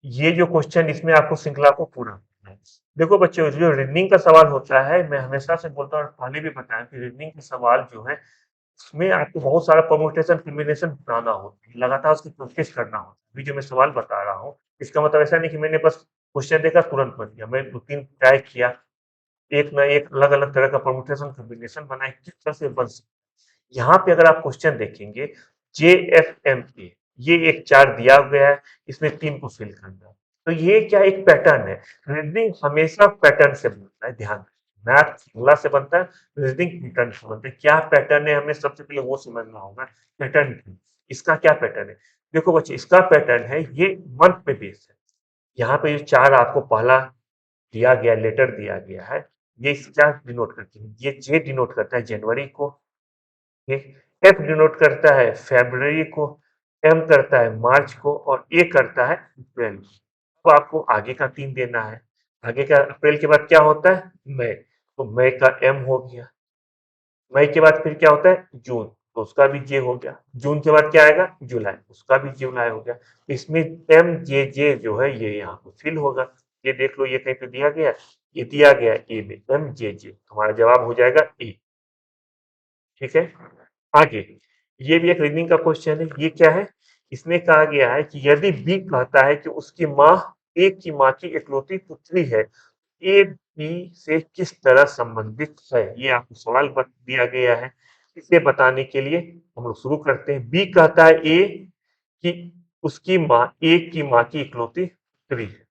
ये जो क्वेश्चन, इसमें आपको श्रृंखला को पूरा करना है। देखो बच्चों, जो रीजनिंग का सवाल होता है, मैं हमेशा से बोलता हूँ और पहले भी बताया कि रीजनिंग के सवाल जो है उसमें आपको बहुत सारा परमुटेशन कॉम्बिनेशन बनाना होता है, लगातार उसकी प्रैक्टिस करना होता है। अभी जो मैं सवाल बता रहा हूँ इसका मतलब ऐसा नहीं कि मैंने बस क्वेश्चन देखा तुरंत बन गया, मैं 2-3 ट्राई किया, एक ना एक अलग अलग तरह का परमुटेशन कॉम्बिनेशन बनाए, किस तरह से बन सकता है। यहाँ पे अगर आप क्वेश्चन देखेंगे JFMA, ये एक चार्ट दिया गया है, इसमें 3 को फिल करना है। तो ये क्या एक पैटर्न है, रीजनिंग हमेशा पैटर्न से बनता है, ध्यान रखिए। मैथ फॉर्मूला से बनता है, रीजनिंग पैटर्न से बनता है। क्या पैटर्न है हमें सबसे पहले वो समझना होगा। पैटर्न इसका क्या पैटर्न है? देखो बच्चे, इसका पैटर्न है ये मंथ पे बेस्ड है। यहाँ पे जो चार आपको पहला दिया गया लेटर दिया गया है, ये क्या डिनोट करती है? ये जे डिनोट करता है जनवरी को, ये एफ डिनोट करता है फरवरी को, एम करता है मार्च को और ए करता है अप्रैल को। तो आपको आगे का 3 देना है। आगे का अप्रैल के बाद क्या होता है? मई, तो मई का एम हो गया। मई के बाद फिर क्या होता है? जून, तो उसका भी जे हो गया। जून के बाद क्या आएगा? जुलाई, उसका भी जुलाई हो गया। इसमें एम जे जे जो है ये यहाँ पे फिल होगा। ये देख लो, ये कहीं पे दिया गया, ये दिया गया ए में, एम जे जे, तुम्हारा जवाब हो जाएगा ए। ठीक है, आगे ये भी एक रीजनिंग का क्वेश्चन है। ये क्या है? इसमें कहा गया है कि यदि बी कहता है कि उसकी माँ ए की माँ की इकलौती पुत्री है, ए बी से किस तरह संबंधित है? ये आपको सवाल दिया गया है। इसे बताने के लिए हम लोग शुरू करते हैं। बी कहता है ए कि उसकी माँ ए की माँ की इकलौती पुत्री है।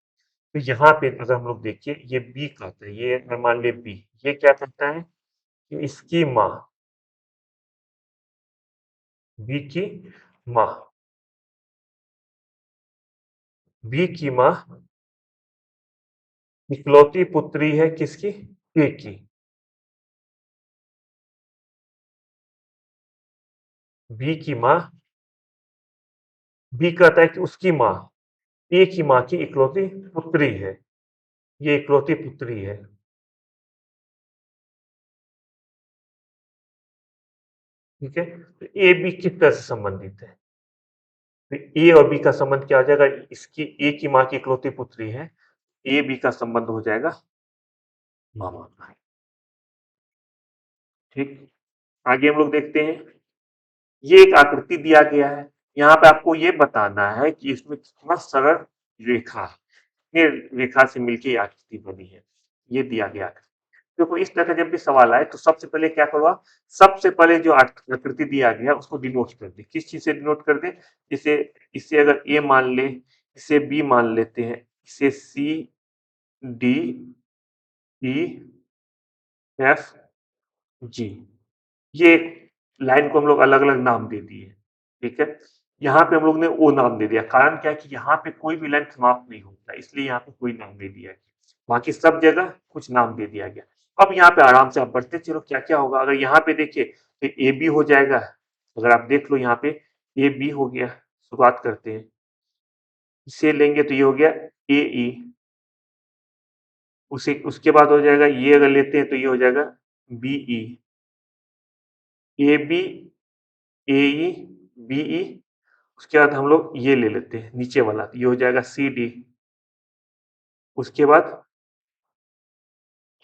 तो यहाँ पे अगर हम लोग देखिए, ये बी कहता है, ये अगर मान ले बी, ये क्या कहता है कि इसकी माँ, बी की माँ, बी की माँ इकलौती पुत्री है किसकी? ए की। बी की माँ, बी कहता है कि उसकी माँ ए की माँ की इकलौती पुत्री है, ये इकलौती पुत्री है। ठीक है, तो ए बी किस तरह से संबंधित है? तो ए और बी का संबंध क्या हो जाएगा? इसकी ए की माँ की इकलौती पुत्री है, ए बी का संबंध हो जाएगा मामा का। ठीक, आगे हम लोग देखते हैं। ये एक आकृति दिया गया है, यहाँ पे आपको ये बताना है कि इसमें कितना सरल रेखा, ये रेखा से मिलकर आकृति बनी है। ये दिया गया है। देखो, इस तरह का जब भी सवाल आए तो सबसे पहले क्या करो आप, सबसे पहले जो आकृति दिया गया उसको डिनोट कर दे। किस चीज से डिनोट कर दे? जैसे इसे अगर ए मान ले, इसे बी मान लेते हैं, इसे सी डी ई एफ जी, ये लाइन को हम लोग अलग अलग नाम दे दिए। ठीक है, यहाँ पे हम लोग ने ओ नाम दे दिया। कारण क्या है कि यहाँ पे कोई भी लाइन समाप्त नहीं होता, इसलिए यहाँ पे कोई नाम दे दिया गया। बाकी सब जगह कुछ नाम दे दिया गया। अब यहाँ पे आराम से आप बढ़ते चलो, क्या क्या होगा। अगर यहाँ पे देखिए तो ए बी हो जाएगा। अगर आप देख लो यहाँ पे ए बी हो गया, शुरुआत करते हैं, इसे लेंगे तो ये हो गया ए ई, उसे उसके बाद हो जाएगा, ये अगर लेते हैं तो ये हो जाएगा B E, A B, A E, B E. उसके बाद हम लोग ये ले लेते हैं नीचे वाला, ये हो जाएगा सी डी। उसके बाद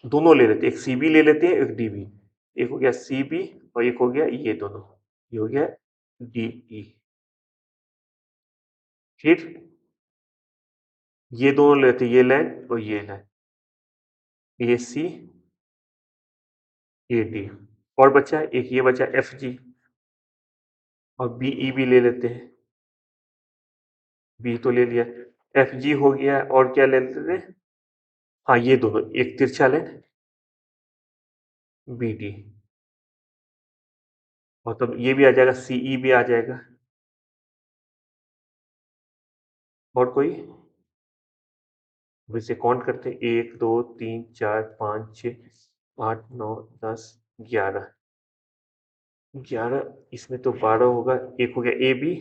दोनों ले लेते हैं, एक सी बी ले लेते हैं, एक डी बी। एक हो गया सी बी और एक हो गया ये दोनों, ये हो गया डी ई। फिर ये दोनों लेते हैं, ये लाइन और ये line, A C A D. और बचा एक, ये बचा एफ जी, और बी ई भी ले लेते हैं। बी तो ले लिया, एफ जी हो गया, और क्या ले लेते हैं? हाँ, ये दोनों एक तिरछा लाइन बी डी, और तब ये भी आ जाएगा, सी ई भी आ जाएगा। और कोई वैसे काउंट करते हैं, 1 2 3 4 5 6 8 9 10 11, 11, इसमें तो 12 होगा। एक हो गया ए बी,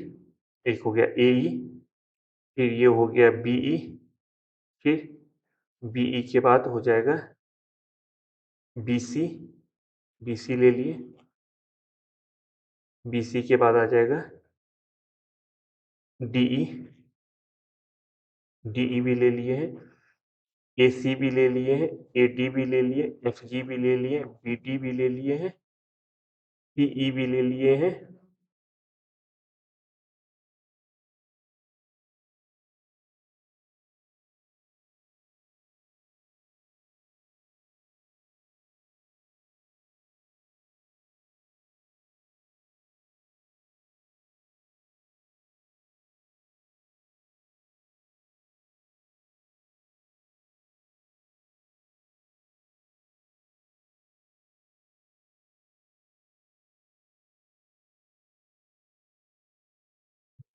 एक हो गया ए ई, फिर ये हो गया बी ई, फिर बी ई के बाद हो जाएगा बी सी, बी सी ले लिए, बी सी के बाद आ जाएगा डी ई, डी ई भी ले लिए हैं, ए सी भी ले लिए हैं, ए डी भी ले लिए, एफ जी भी ले लिए, बी डी भी ले लिए हैं, पी ई भी ले लिए हैं।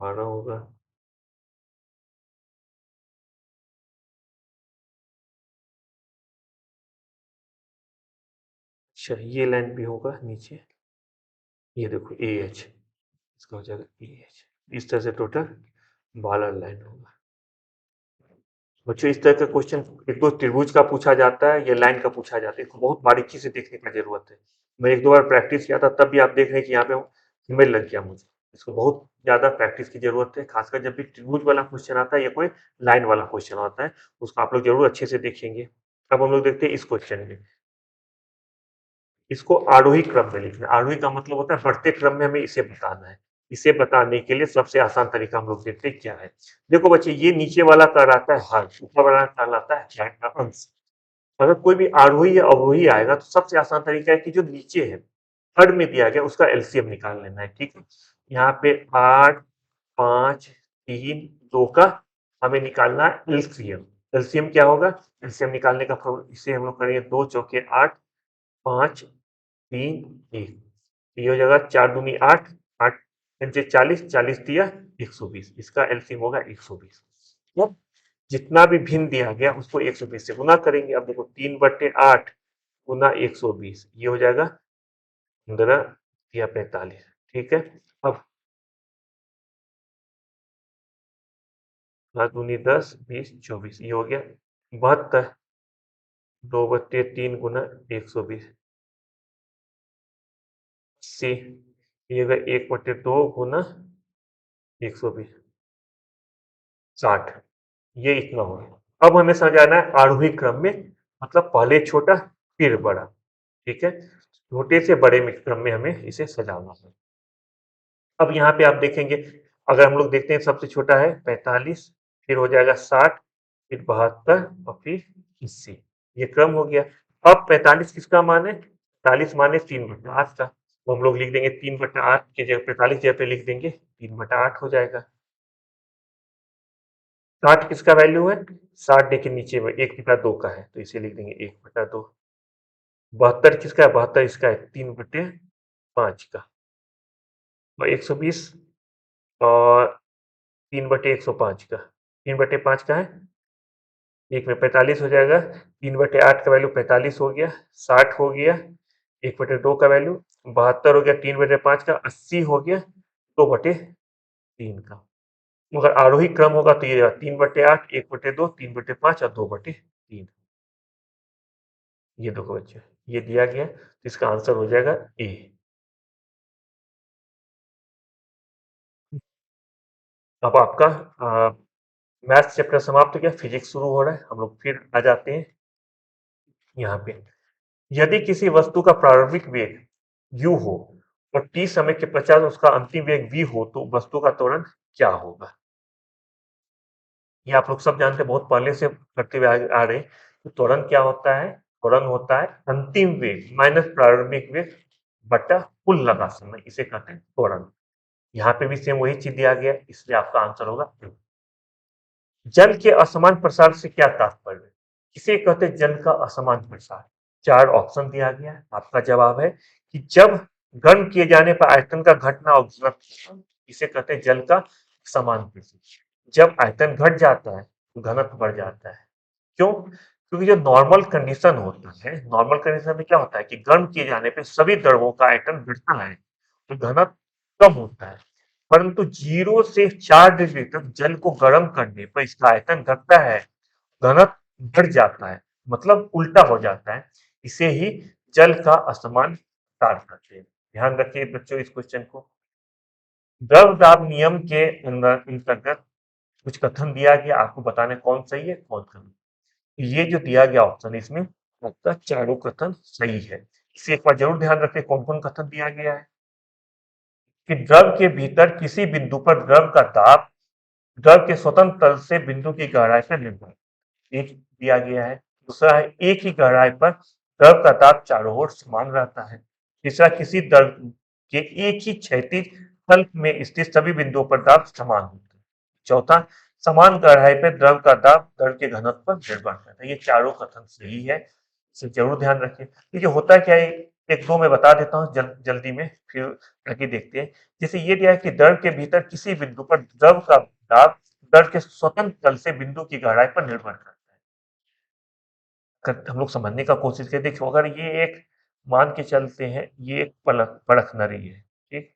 आना होगा। अच्छा, ये लाइन भी होगा नीचे, ये देखो ए एच, इसका हो जाएगा ए एच। इस तरह से टोटल 12 लाइन होगा। बच्चों, इस तरह का क्वेश्चन एक दो त्रिभुज का पूछा जाता है या लाइन का पूछा जाता है, इसको बहुत बारीकी से देखने का जरूरत है। मैं एक दो बार प्रैक्टिस किया था, तब भी आप देख रहे हैं कि यहाँ पे में लग गया मुझे। इसको बहुत ज़्यादा प्रैक्टिस की ज़रूरत है, खासकर जब भी त्रिभुज वाला क्वेश्चन आता है या कोई लाइन वाला क्वेश्चन आता है, उसको आप लोग ज़रूर अच्छे से देखेंगे। अब हम लोग देखते हैं इस क्वेश्चन में। इसको आरोही क्रम में लिखना है। आरोही का मतलब होता है बढ़ते क्रम में हमें इसे बताना है। इसे बताने के लिए सबसे आसान तरीका हम लोग देखते हैं क्या है। देखो बच्चे, ये नीचे वाला कहलाता है हर, ऊपर वाला कहलाता है अंश। अगर कोई भी आरोही या अवरोही आएगा तो सबसे आसान तरीका है कि जो नीचे है, हर में दिया गया उसका एलसीएम निकाल लेना है, ठीक है। यहाँ पे 8, 5, 3, 2 का हमें निकालना है एलसीएम। एलसीएम क्या होगा? एलसीएम निकालने का इसे हम लोग करेंगे 2 चौके 8, 5, 3, 1। ये हो जाएगा 4 दूनी 8, 8 पंचे 40, 40 दिया 120। इसका एलसीएम होगा 120। अब जितना भी भिन्न दिया गया उसको 120 से गुना करेंगे। अब देखो 3/8 गुना 120, ये हो जाएगा 15 या 45, ठीक है। अब 7 दूनी 10, 20, 24, ये हो गया 72। 2/3 गुना 120, 80। ये होगा 1/2 गुना 120, 60। ये इतना हो गया। अब हमें सजाना है आरोही क्रम में, मतलब पहले छोटा फिर बड़ा, ठीक है। छोटे से बड़े में क्रम में हमें इसे सजाना है। अब यहाँ पे आप देखेंगे, अगर हम लोग देखते हैं सबसे छोटा है 45, फिर हो जाएगा 60, फिर 72 और फिर 80। ये क्रम हो गया। अब 45 किसका मान है? 45 मान है 3/8 का, तो हम लोग लिख देंगे 3/8 की जगह 45 जगह पे लिख देंगे 3/8 हो जाएगा। 60 किसका वैल्यू है? 60 देखिए नीचे में 1/2 का है, तो इसे लिख देंगे 1/2। 72 किसका है? 72 इसका है 3/5 का। और 120 और 3/105 का, 3/5 का है, एक में 45 हो जाएगा। 3/8 का वैल्यू 45 हो गया, 60 हो गया, 1/2 का वैल्यू 72 हो गया, 3/5 का 80 हो गया, 2/3 का। मगर आरोही क्रम होगा तो ये 3/8, 1/2, 3/5 और 2/3। ये देखो बच्चे, ये दिया गया, तो इसका आंसर हो जाएगा ए। अब आपका मैथ्स चैप्टर समाप्त हो गया, फिजिक्स शुरू हो रहा है। हम लोग फिर आ जाते हैं यहाँ पे। यदि किसी वस्तु का प्रारंभिक वेग u हो और t समय के पश्चात उसका अंतिम वेग v हो, तो वस्तु का त्वरण क्या होगा? ये आप लोग सब जानते हैं, बहुत पहले से करते हुए आ रहे हैं। तो त्वरण क्या होता है? त्वरण होता है अंतिम वेग माइनस प्रारंभिक वेग बटा कुल लगा समय, इसे कहते हैं त्वरण। यहाँ पे भी सेम वही चीज दिया गया, इसलिए आपका आंसर होगा। जल के असमान प्रसार से क्या तात्पर्य है? किसे कहते हैं जल का असमान प्रसार? चार ऑप्शन दिया गया है, आपका जवाब है कि जब गर्म किए जाने पर आयतन का घटना और घनत्व, इसे कहते हैं जल का समान प्रसार। जब आयतन घट जाता है तो घनत्व बढ़ जाता है। क्यों? क्योंकि जो नॉर्मल कंडीशन होता है, नॉर्मल कंडीशन में क्या होता है कि गर्म किए जाने पे सभी द्रवों का आयतन बढ़ता है तो घनत्व कम होता है। परंतु 0 से 4 डिग्री तक जल को गर्म करने पर इसका आयतन घटता है, घनत्व बढ़ जाता है, मतलब उल्टा हो जाता है। इसे ही जल का असमान प्रसार कहते हैं। ध्यान रखिए बच्चों इस क्वेश्चन को। द्रव दाब नियम के अंतर्गत कुछ कथन दिया गया, आपको बताने कौन सही है कौन गलत। ये जो दिया गया ऑप्शन, इसमें आपका चारों कथन सही है। इसे एक बार जरूर ध्यान रखें कौन कौन कथन दिया गया है। कि द्रव के भीतर किसी बिंदु पर द्रव का दाब द्रव के स्वतंत्र तल से बिंदु की गहराई पर निर्भर, एक दिया गया है। दूसरा है एक ही गहराई पर द्रव का दाब चारों ओर समान रहता है। तीसरा, किसी द्रव के एक ही क्षैतिज तल में स्थित सभी बिंदुओं पर दाब समान होता है। चौथा, समान गहराई पर द्रव का दाब द्रव के घनत्व पर निर्भर करता है। ये चारों कथन सही है, इसे जरूर ध्यान रखें। ये जो होता है क्या है, एक दो मैं बता देता हूँ जल्दी में, फिर आगे देखते हैं। जैसे ये दिया है कि द्रव के भीतर किसी बिंदु पर द्रव का दाब द्रव के स्वतंत्र तल से बिंदु की गहराई पर निर्भर करता है। हम लोग समझने का कोशिश करें, देखो अगर ये एक मान के चलते हैं, ये एक परख नली है, ठीक।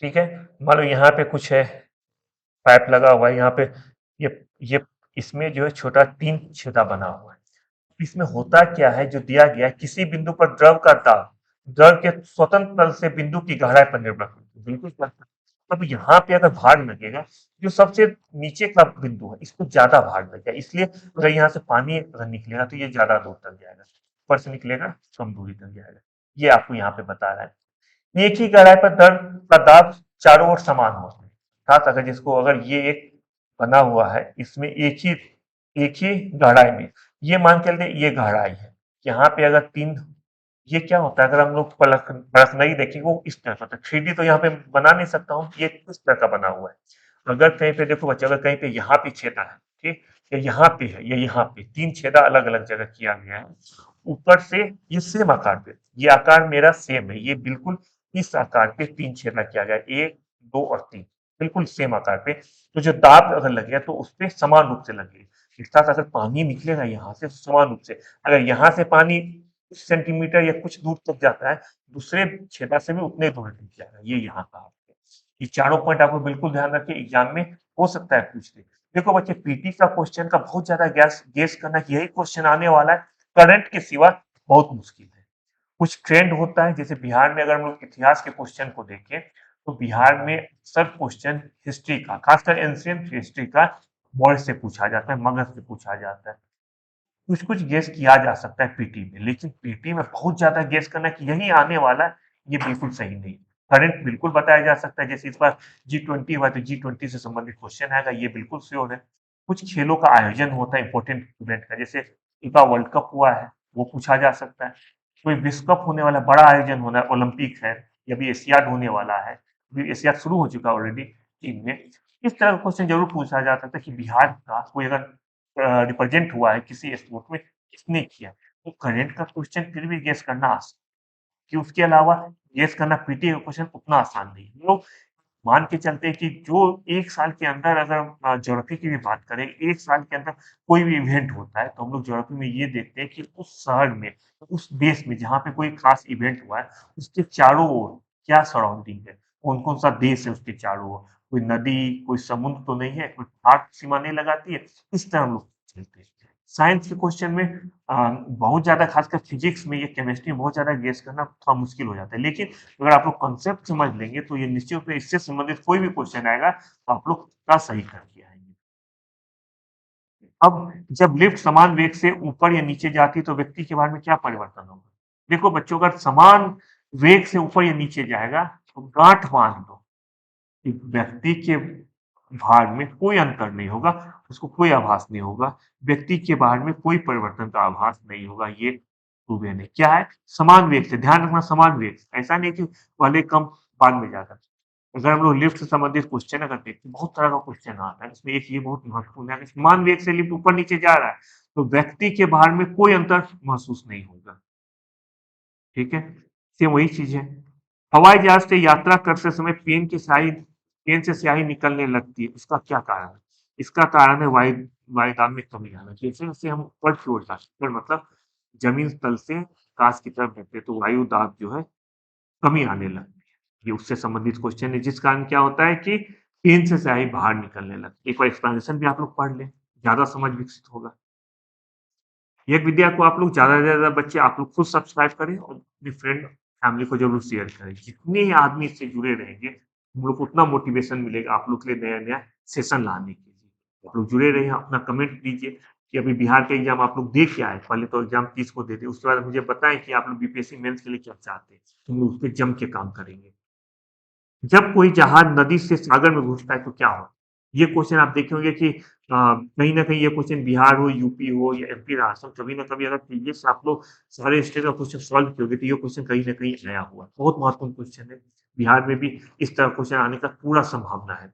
ठीक है, मान लो यहाँ पे कुछ है, पाइप लगा हुआ है यहाँ पे, ये ये इसमें जो है छोटा 3 छेदा बना हुआ है। इसमें होता क्या है, जो दिया गया है, किसी बिंदु पर द्रव का दाब द्रव के स्वतंत्र तल से बिंदु की गहराई पर निर्भर करता है। बिल्कुल करता है। अब यहाँ पे अगर भार लगेगा, जो सबसे नीचे का बिंदु है इसको ज्यादा भार लगेगा, इसलिए अगर यहाँ से पानी अगर निकलेगा तो ये ज्यादा दूर तक जाएगा, ऊपर से निकलेगा कम दूरी तक जाएगा। ये आपको यहाँ पे बता रहा है। एक ही गहराई पर द्रव का दाब चारों ओर समान होता है, अर्थात अगर ये एक बना हुआ है, इसमें एक ही गहराई में, ये मान के चलते ये गहराई है, यहाँ पे अगर 3, ये क्या होता है, अगर हम लोग पलक परख नहीं देखेंगे वो इस तरह का होता है। 3D तो यहाँ पे बना नहीं सकता हूँ, ये इस तरह का बना हुआ है। अगर कहीं पे देखो बच्चे, अगर कहीं पे यहाँ पे छेदा है, ठीक, या यहाँ पे है, या यहाँ पे 3 छेदा अलग अलग जगह किया गया है, ऊपर से ये सेम आकार पे, ये आकार मेरा सेम है, ये बिल्कुल इस आकार पे 3 छेदा किया गया है, 1, 2 और 3, बिल्कुल सेम आकार पे। तो जो दाब अगर लगेगा तो उस पे समान रूप से लगेगी। इसके साथ अगर पानी निकलेगा यहाँ से समान रूप से, अगर यहाँ से पानी कुछ सेंटीमीटर या कुछ दूर तक जाता है, दूसरे छेदा से भी उतने दूर तक जाएगा। ये यहाँ का है। ये चारों पॉइंट आपको बिल्कुल ध्यान रखिए, एग्जाम में हो सकता है पूछ ले। देखो बच्चे, पीटी का क्वेश्चन का बहुत ज्यादा गेस करना कि यही क्वेश्चन आने वाला है, करंट के सिवा बहुत मुश्किल है। कुछ ट्रेंड होता है, जैसे बिहार में अगर हम लोग इतिहास के क्वेश्चन को देखें, तो बिहार में अक्सर क्वेश्चन हिस्ट्री का, खासकर एंशिएंट हिस्ट्री का, मौर्य से पूछा जाता है, मगध से पूछा जाता है। कुछ कुछ गेस किया जा सकता है पीटी में, लेकिन पीटी में बहुत ज्यादा गेस करना कि यही आने वाला है, ये बिल्कुल सही नहीं। करंट बिल्कुल बताया जा सकता है, जैसे इस बार G20 हुआ तो G20 से संबंधित क्वेश्चन आएगा, ये बिल्कुल श्योर है। कुछ खेलों का आयोजन होता है इंपॉर्टेंट इवेंट का, जैसे फीफा वर्ल्ड कप हुआ है, वो पूछा जा सकता है। कोई विश्व कप होने वाला बड़ा आयोजन होना है, ओलंपिक है, या भी एशियाड होने वाला है, अभी एशियाड शुरू हो चुका है ऑलरेडी चीन में। इस तरह का क्वेश्चन जरूर पूछा जा सकता है कि बिहार का कोई अगर रिप्रेजेंट हुआ है किसी स्पोर्ट में, किसने किया, तो करंट का क्वेश्चन फिर भी गेस करना आसान, कि उसके अलावा गेस करना पीटी का क्वेश्चन उतना आसान नहीं है। लोग मान के चलते हैं कि जो 1 साल के अंदर, अगर ज्योग्राफी की भी बात करें, 1 साल के अंदर कोई भी इवेंट होता है, तो हम लोग ज्योग्राफी में ये देखते हैं कि उस शहर में, उस देश में जहाँ पे कोई खास इवेंट हुआ है, उसके चारों ओर क्या सराउंडिंग है, कौन-कौन सा देश है उसके चारों ओर, कोई नदी, कोई समुद्र तो नहीं है, कोई खाट सीमा नहीं लगाती है, इस तरह हम लोग चलते हैं। साइंस के क्वेश्चन में बहुत ज़्यादा, खासकर फिजिक्स में या केमिस्ट्री में बहुत ज़्यादा गेस करना थोड़ा मुश्किल हो जाता है, लेकिन अगर आप लोग कॉन्सेप्ट समझ लेंगे तो ये निश्चित रूप से इससे संबंधित कोई भी क्वेश्चन आएगा तो आप लोग का सही करके आएंगे। अब जब लिफ्ट समान वेग से ऊपर या नीचे जाती है तो व्यक्ति के भार में क्या परिवर्तन होगा? देखो बच्चों, अगर समान वेग से ऊपर या नीचे जाएगा तो गांठ बांध लो कि व्यक्ति के भार में कोई अंतर नहीं होगा, उसको कोई आभास नहीं होगा, व्यक्ति के भार में कोई परिवर्तन का आभास नहीं होगा। ये ट्रूवे ने क्या है, समान वेग से, ध्यान रखना समान वेग, ऐसा नहीं कि पहले कम बाद में ज्यादा। अगर हम लोग लिफ्ट से संबंधित क्वेश्चन अगर देखते हैं, बहुत तरह का क्वेश्चन आता है, इसमें एक ये बहुत महत्वपूर्ण है, कि समान वेग से लिफ्ट ऊपर नीचे जा रहा है तो व्यक्ति के भार में कोई अंतर महसूस नहीं होगा। ठीक है, सेम वही चीज है। हवाई जहाज से यात्रा करते समय पेन से स्याही निकलने लगती है, उसका क्या कारण है? इसका कारण है वायुदाब में कमी आना। जैसे जैसे हम ऊपर की ओर जाते हैं, मतलब जमीन तल से आकाश की तरफ बढ़ते हैं, तो वायु दाब जो है कमी आने लगती है। ये उससे संबंधित क्वेश्चन है, जिस कारण क्या होता है कि पेन से स्याही बाहर निकलने लगती है। एक बार एक्सप्लेनेशन भी आप लोग पढ़ लें, ज्यादा समझ विकसित होगा। ये विद्या को आप लोग ज्यादा से ज्यादा बच्चे आप लोग खुद सब्सक्राइब करें और अपने फ्रेंड फैमिली को जरूर शेयर करें। जितने आदमी इससे जुड़े रहेंगे, हम लोग को उतना मोटिवेशन मिलेगा आप लोग के लिए नया नया सेशन लाने के लिए। आप लोग जुड़े रहिए, अपना कमेंट दीजिए कि अभी बिहार का एग्जाम आप लोग दे के आए, पहले तो एग्जाम 30 को दे दे, उसके बाद मुझे बताएं कि आप लोग बीपीएससी मेंस के लिए क्या चाहते हैं, तो हम लोग उस पर जम के काम करेंगे। जब कोई जहाज नदी से सागर में घुसता है तो क्या होता है? ये क्वेश्चन आप देखे होंगे कि कहीं ना कहीं ये क्वेश्चन बिहार हो, यूपी हो या एमपी राजस्थान, कभी ना कभी अगर प्रीवियस आप लोग सारे स्टेट का क्वेश्चन सॉल्व किए तो ये क्वेश्चन कहीं ना कहीं आया हुआ है। बहुत महत्वपूर्ण क्वेश्चन है। बिहार में भी इस तरह क्वेश्चन आने का पूरा संभावना है।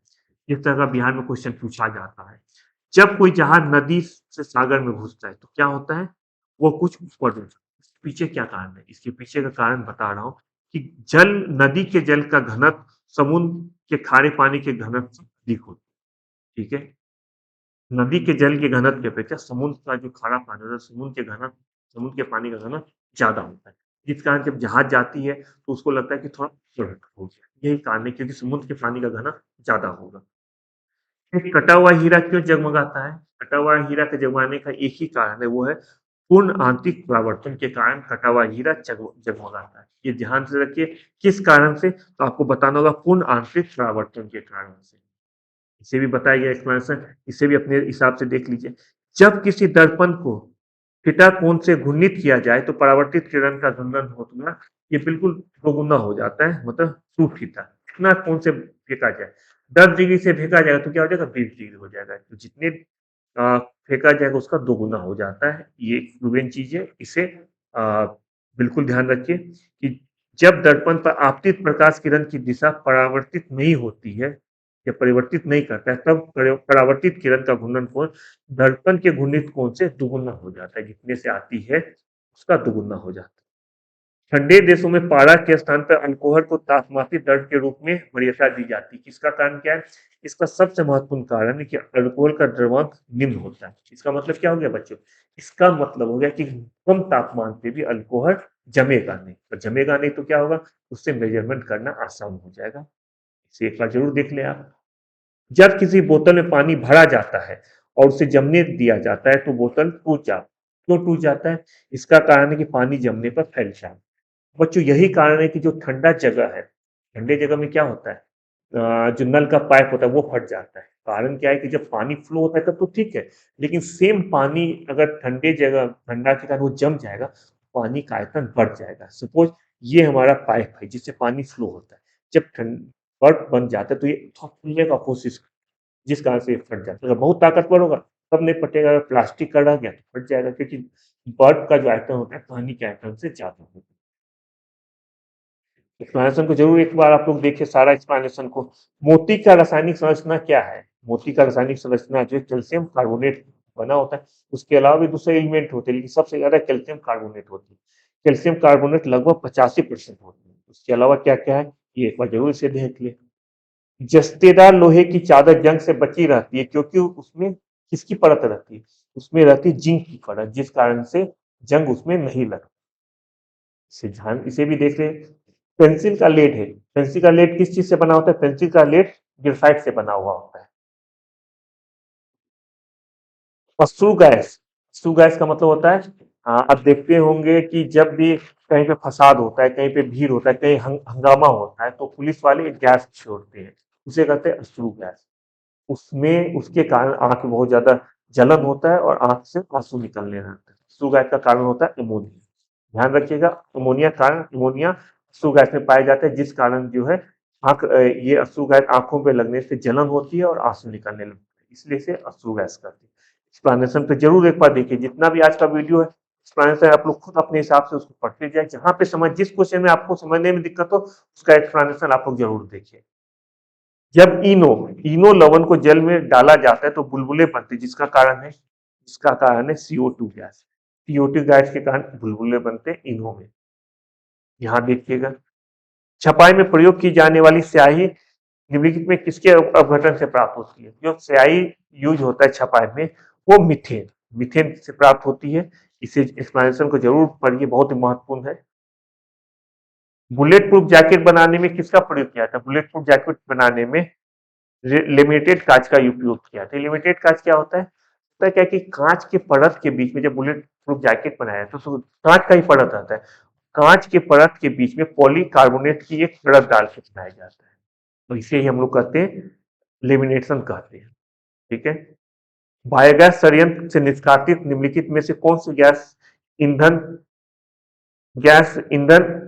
इस तरह का बिहार में क्वेश्चन पूछा जाता है। जब कोई जहाज नदी से सागर में घुसता है तो क्या होता है, वो कुछ ऊपर उठता है। इसके पीछे क्या कारण है? इसके पीछे का कारण बता रहा हूँ कि जल नदी के जल का घनत्व समुद्र के खारे पानी के घनत्व से अधिक होता है। ठीक है, नदी के जल के घनत्व की अपेक्षा समुद्र का जो खारा पानी होता है, समुद्र के पानी का घनत्व ज्यादा होता है, जिस कारण जब जहाज जाती है तो उसको लगता है कि थोड़ा ऊपर हो गया। यही कारण है, क्योंकि समुद्र के पानी का घनत्व ज्यादा होगा। एक कटा हुआ हीरा क्यों जगमगाता है? कटा हुआ हीरा के जगमगाने का एक ही कारण है, वो है पूर्ण आंतरिक परावर्तन के कारण कटा हुआ हीरा जगमगाता है। ये ध्यान से रखिए, किस कारण से? तो आपको बताना होगा पूर्ण आंतरिक परावर्तन के कारण से। इसे भी बताया गया एक्सप्लेनेशन, इसे भी अपने हिसाब से देख लीजिए। जब किसी दर्पण को थीटा कोण से घूर्णित किया जाए तो परावर्तित किरण का घूर्णन होना ये बिल्कुल दोगुना हो जाता है, मतलब 2 थीटा। कितना कोण से फेंका जाए? 10 डिग्री से फेंका जाएगा तो क्या हो जाएगा? 20 डिग्री हो जाएगा। तो जितने फेंका जाएगा उसका दोगुना हो जाता है। ये प्रूवन चीज है, इसे बिल्कुल ध्यान रखिए कि जब दर्पण पर आपतित प्रकाश किरण की दिशा परावर्तित नहीं होती है या परिवर्तित नहीं करता है, तब परावर्तित किरण का घूर्णन कोण दर्पण के घूर्णित कोण से दुगुना हो जाता है। जितने से आती है उसका दुगुना हो जाता है। ठंडे देशों में पारा के स्थान पर अल्कोहल को तापमापी दर के रूप में वरीयता दी जाती है। इसका कारण क्या है? इसका सबसे महत्वपूर्ण कारण है कि अल्कोहल का द्रव्यांक निम्न होता है। इसका मतलब क्या हो गया बच्चों? इसका मतलब हो गया कि कम तापमान पे भी अल्कोहल जमेगा नहीं, तो जमेगा नहीं तो क्या होगा? उससे मेजरमेंट करना आसान हो जाएगा। इसे एक बार जरूर देख लें आप। जब किसी बोतल में पानी भरा जाता है और उसे जमने दिया जाता है तो बोतल टूट जाता है। क्यों टूट जाता है? इसका कारण है कि पानी जमने पर फैल जाता है। बच्चों यही कारण है कि जो ठंडा जगह है, ठंडे जगह में क्या होता है? जो नल का पाइप होता है वो फट जाता है। कारण क्या है कि जब पानी फ्लो होता है तब तो ठीक है, लेकिन सेम पानी अगर ठंडे जगह ठंडा के कारण वो जम जाएगा, पानी का आयतन बढ़ जाएगा। सपोज ये हमारा पाइप है जिससे पानी फ्लो होता है, जब ठंड बर्फ बन जाता है तो ये फूलने का कोशिश, जिस कारण से ये फट जाता है। अगर बहुत ताकतवर होगा तब नहीं फटेगा, अगर प्लास्टिक का रह गया तो फट जाएगा, क्योंकि बर्फ का जो आयतन होता है पानी के आयतन से ज्यादा होता है। एक्सप्लेनेशन को जरूर एक बार आप लोग देखिए, सारा एक्सप्लेनेशन को। मोती का रासायनिक संरचना क्या है? मोती का रासायनिक संरचना जो कैल्शियम कार्बोनेट बना होता है, उसके अलावा भी दूसरे एलिमेंट होते हैं, लेकिन सबसे ज्यादा कैल्शियम कार्बोनेट होती है। कैल्शियम कार्बोनेट लगभग 85% होती है। उसके अलावा क्या क्या है ये एक बार जरूर इसे देख ले। जस्तेदार लोहे की चादर जंग से बची रहती है क्योंकि उसमें किसकी परत रहती है? उसमें रहती है जिंक की परत, जिस कारण से जंग उसमें नहीं लगती। इसे भी देख ले। पेंसिल का लेड है, पेंसिल का लेड किस चीज से बना होता है? पेंसिल का लेड ग्रेफाइट से बना हुआ होता है। अश्रु गैस, अश्रु गैस का मतलब होता है, आप देखते होंगे कि जब भी कहीं पे फसाद होता है, कहीं पे भीड़ होता है, कहीं हंगामा होता है तो पुलिस वाले एक गैस छोड़ते हैं, उसे कहते हैं अश्रु गैस। उसमें उसके कारण आंख में बहुत ज्यादा जलन होता है और आंख से आंसू निकलने लगते हैं। अश्रु गैस का कारण होता है अमोनिया। ध्यान रखिएगा, अमोनिया कारण अमोनिया अश्रु गैस में पाए जाते हैं, जिस कारण जो है ये अश्रु गैस आंखों पे लगने से जलन होती है और आंसू निकलने लगते हैं, इसलिए इसे अश्रु गैस करते हैं। एक्सप्लेनेशन पे जरूर एक बार देखिए, जितना भी आज का वीडियो है एक्सप्लेनेशन आप लोग खुद अपने हिसाब से उसको पढ़ते जाए, जहां पे समझ जिस क्वेश्चन में आपको समझने में दिक्कत हो उसका एक्सप्लेनेशन आप लोग जरूर देखिए। जब इनो इनो लवण को जल में डाला जाता है तो बुलबुले बनते हैं, जिसका कारण है CO2 गैस। CO2 गैस के कारण बुलबुले बनते हैं इनो में। यहाँ देखिएगा, छपाई में प्रयोग की जाने वाली स्याही निम्नलिखित में किसके अपघटन से प्राप्त होती है? जो स्याही यूज होता है छपाई में वो मीथेन, मीथेन से प्राप्त होती है। इसे एक्सप्लेनेशन को जरूर पढ़िए, बहुत ही महत्वपूर्ण है। बुलेट प्रूफ जैकेट बनाने में किसका प्रयोग किया था? बुलेट प्रूफ जैकेट बनाने में लिमिटेड कांच का उपयोग किया था। लिमिटेड कांच क्या होता है? होता है क्या कि कांच के परत के बीच में जब बुलेट प्रूफ जैकेट बनाया तो कांच का ही परत आता है, कांच के परत के बीच में पॉलीकार्बोनेट की एक परत डाल के बनाया जाता है, तो इसे ही हम लोग कहते हैं लेमिनेशन कहते हैं। ठीक है। बायोगैस संयंत्र से निष्कासित निम्नलिखित में से कौन सी ईंधन गैस ईंधन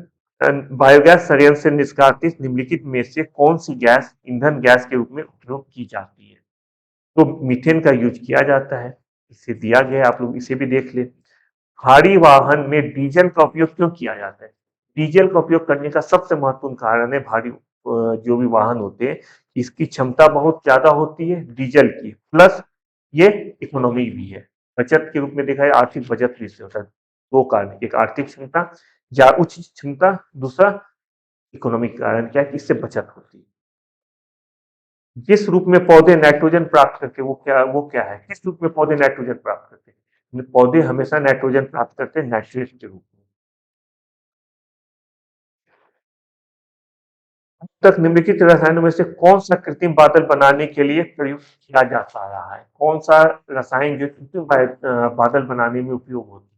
बायोगैस संयंत्र से निष्कासित निम्नलिखित में से कौन सी गैस ईंधन गैस के रूप में उपयोग की जाती है? तो मीथेन का यूज किया जाता है। इसे दिया गया, आप लोग इसे भी देख ले। भारी वाहन में डीजल का उपयोग क्यों किया जाता है? डीजल का उपयोग करने का सबसे महत्वपूर्ण कारण है, भारी जो भी वाहन होते हैं इसकी क्षमता बहुत ज्यादा होती है डीजल की, प्लस ये इकोनॉमी भी है। बचत के रूप में देखा है, आर्थिक बचत भी इससे होता है। दो कारण, एक आर्थिक क्षमता या उच्च क्षमता, दूसरा इकोनॉमिक कारण क्या है कि इससे बचत होती है। जिस रूप में पौधे नाइट्रोजन प्राप्त करते हैं वो क्या है? किस रूप में पौधे नाइट्रोजन प्राप्त करते हैं? पौधे हमेशा नाइट्रोजन प्राप्त करते हैं नाइट्रेट के रूप में। अब तक निम्नलिखित रसायनों में से कौन सा कृत्रिम बादल बनाने के लिए प्रयुक्त किया जाता रहा है? कौन सा रसायन जो कृत्रिम बादल बनाने में उपयोग होता है?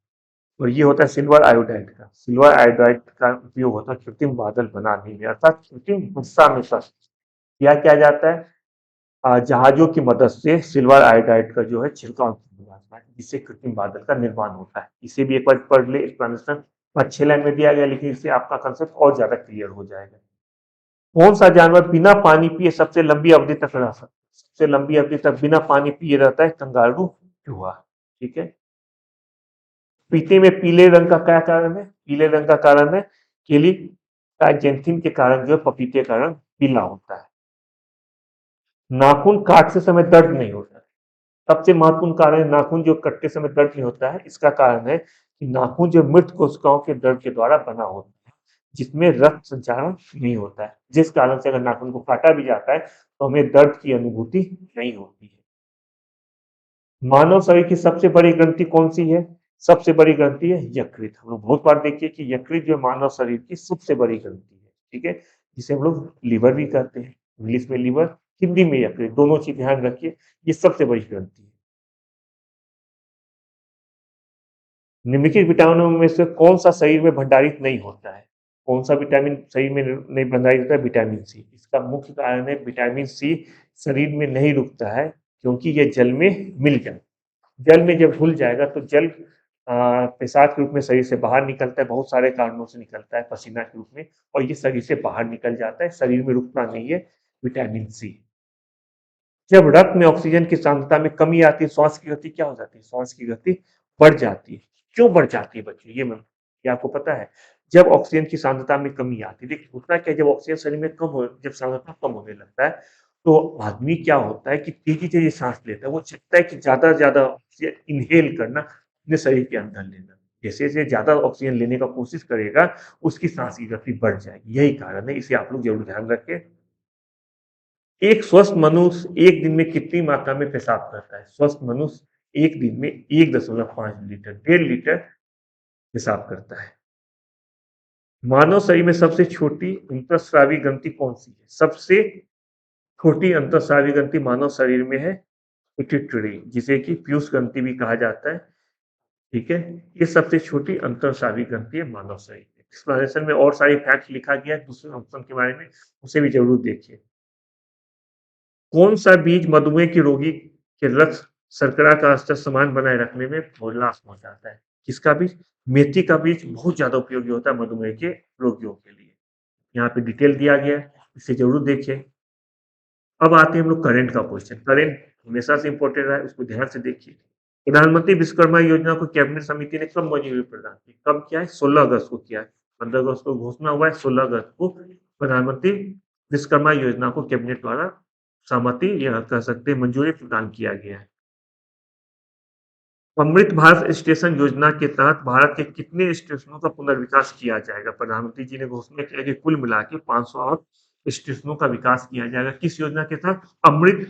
और ये होता है सिल्वर आयोडाइड का। सिल्वर आयोडाइड का उपयोग होता है कृत्रिम बादल बनाने में, अर्थात कृत्रिम वर्षा में क्या किया जाता है? जहाजों की मदद से सिल्वर आयोडाइड का जो है छिड़काव किया जाता है, जिससे कृत्रिम बादल का निर्माण होता है। इसे भी एक बार पढ़ ले, एक्सप्लेनेशन 5-6 लाइन में दिया गया, लेकिन इससे आपका कंसेप्ट और ज्यादा क्लियर हो जाएगा। कौन सा जानवर बिना पानी पिए सबसे लंबी अवधि तक रह सकता है? सबसे लंबी अवधि तक बिना पानी पिए रहता है कंगारू चूहा। ठीक है। पीते में पीले रंग का क्या कारण है? पीले रंग का कारण है केली टाइजेंथिन के कारण जो है पपीते का रंग पीला होता है। नाखून काटते समय दर्द नहीं होता है। सबसे महत्वपूर्ण कारण है नाखून जो कटते समय दर्द नहीं होता है, इसका कारण है कि नाखून जो मृत कोशिकाओं के दर्द के द्वारा बना होता है, जिसमें रक्त संचारण नहीं होता है, जिस कारण से अगर नाखून को काटा भी जाता है तो हमें दर्द की अनुभूति नहीं होती है। मानव शरीर की सबसे बड़ी ग्रंथि कौन सी है? सबसे बड़ी ग्रंथि है यकृत। हम लोग बहुत बार देखिए कि यकृत जो मानव शरीर की सबसे बड़ी ग्रंथि है। ठीक है, जिसे हम लोग लिवर भी कहते हैं, इंग्लिश में लिवर, हिंदी में यकृत, दोनों चीज ध्यान रखिए। ये सबसे बड़ी ग्रंथि है। निम्नलिखित विटामिनों में से कौन सा शरीर में भंडारित नहीं होता है? कौन सा विटामिन शरीर में नहीं भंडारित होता है? Vitamin C. इसका मुख्य कारण है विटामिन सी शरीर में नहीं रुकता है, क्योंकि ये जल में मिल जाता है। जल में जब घुल जाएगा तो जल पेशाब के रूप में शरीर से बाहर निकलता है, बहुत सारे कारणों से निकलता है, पसीना के रूप में, और ये शरीर से बाहर निकल जाता है, शरीर में रुकता नहीं है विटामिन सी। जब रक्त में ऑक्सीजन की सांद्रता में कमी आती है, श्वास की गति क्या हो जाती है? श्वास की गति बढ़ जाती है। क्यों बढ़ जाती है बच्चों? ये आपको पता है? जब ऑक्सीजन की सांद्रता में कमी आती है, देखिए होता क्या है, जब ऑक्सीजन शरीर में जब सांद्रता कम होने लगता है, तो आदमी क्या होता है कि तेजी से ये सांस लेता है, वो चाहता है कि ज्यादा से ज्यादा ऑक्सीजन इनहेल करना, अपने शरीर के अंदर लेना। जैसे जैसे ज्यादा ऑक्सीजन लेने का कोशिश करेगा, उसकी सांस की गति बढ़ जाएगी। यही कारण है, इसे आप लोग जरूर ध्यान रखें। एक स्वस्थ मनुष्य एक दिन में कितनी मात्रा में पेशाब करता है? स्वस्थ मनुष्य एक दिन में 1.5 लीटर, 1.5 लीटर पेशाब करता है। मानव शरीर में सबसे छोटी अंतःस्रावी ग्रंथि कौन सी है? सबसे छोटी अंतःस्रावी ग्रंथि मानव शरीर में है पिट्यूटरी, जिसे कि पीयूष ग्रंथि भी कहा जाता है। ठीक है, ये सबसे छोटी अंतःस्रावी ग्रंथि है मानव शरीर में। एक्सप्लेनेशन में और सारी फैक्ट लिखा गया है दूसरे ऑप्शन के बारे में, उसे भी जरूर देखिए। कौन सा बीज मधुमेह के रोगी के रक्त शर्करा का स्तर समान बनाए रखने में लाभ पहुंचाता है? किसका बीज? मेथी का बीज बहुत ज्यादा उपयोगी होता है मधुमेह के रोगियों के लिए। यहाँ पे डिटेल दिया गया है, इसे जरूर देखिए। अब आते हैं हम लोग करंट का क्वेश्चन। करंट हमेशा से इंपॉर्टेंट रहा है, उसको ध्यान से देखिए। प्रधानमंत्री विश्वकर्मा योजना को कैबिनेट समिति ने कब मंजूरी प्रदान की? कब किया है? 16 अगस्त को किया है। 15 अगस्त को घोषणा हुआ है, 16 अगस्त को प्रधानमंत्री विश्वकर्मा योजना को कैबिनेट द्वारा सहमति या कह सकते हैं मंजूरी प्रदान किया गया है। अमृत भारत स्टेशन योजना के तहत भारत के कितने स्टेशनों का पुनर्विकास किया जाएगा? प्रधानमंत्री जी ने घोषणा किया कि कुल मिला के 500 और स्टेशनों का विकास किया जाएगा। किस योजना के तहत? अमृत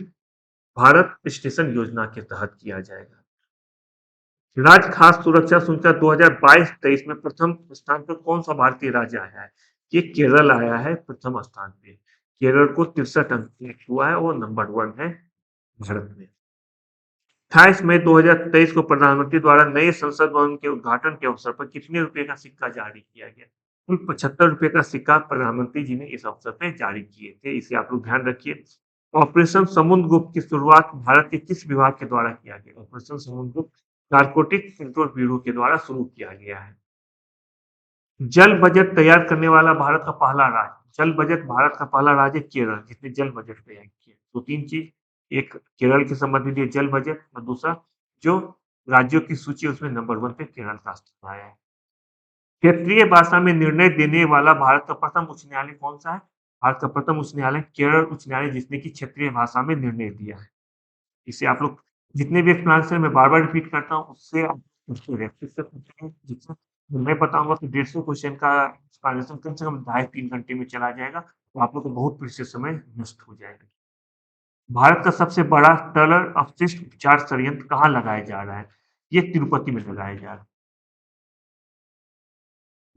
भारत स्टेशन योजना के तहत किया जाएगा। राज्य खाद्य सुरक्षा सूचना 2022-23 में प्रथम स्थान पर कौन सा भारतीय राज्य आया है? ये केरल आया है प्रथम स्थान पे। केरल को 63 अंक हुआ है और नंबर 1 है भारत में। 28 मई 2023 को प्रधानमंत्री द्वारा नए संसद भवन के उद्घाटन के अवसर पर कितने रुपए का सिक्का जारी किया गया? कुल 75 रुपए का सिक्का प्रधानमंत्री जी ने इस अवसर पर जारी किए थे, इसे आप लोग ध्यान रखिए। ऑपरेशन समुद्रगुप्त की शुरुआत भारत के किस विभाग के द्वारा किया गया? Operation Samudragupta narcotic control bureau के द्वारा शुरू किया गया है। जल बजट तैयार करने वाला भारत का पहला राज्य, जल बजट भारत का पहला राज्य केरल, जिसने जल बजट तैयार किया। तो 3 चीज, एक केरल के संबंधित ये जल बजट, और दूसरा जो राज्यों की सूची उसमें नंबर 1 पे केरल का स्थान आया है। क्षेत्रीय भाषा में निर्णय देने वाला भारत का प्रथम उच्च न्यायालय कौन सा है? भारत का प्रथम उच्च न्यायालय केरल उच्च न्यायालय, जिसने की क्षेत्रीय भाषा में निर्णय दिया है। इसे आप लोग जितने भी एक्सप्लेनेशन मैं बार-बार रिपीट करता हूँ, उससे आप उसको रेफरेंस से पूछेंगे, जिससे मैं बताऊँगा कि 150 क्वेश्चन का एक्सप्लेनेशन कम से कम ढाई 3 घंटे में चला जाएगा, तो आप लोग को बहुत प्रीशियस समय नष्ट हो जाएगा। भारत का सबसे बड़ा टेलर अपशिष्ट उपचार संयंत्र कहाँ लगाया जा रहा है? ये तिरुपति में लगाया जा रहा है।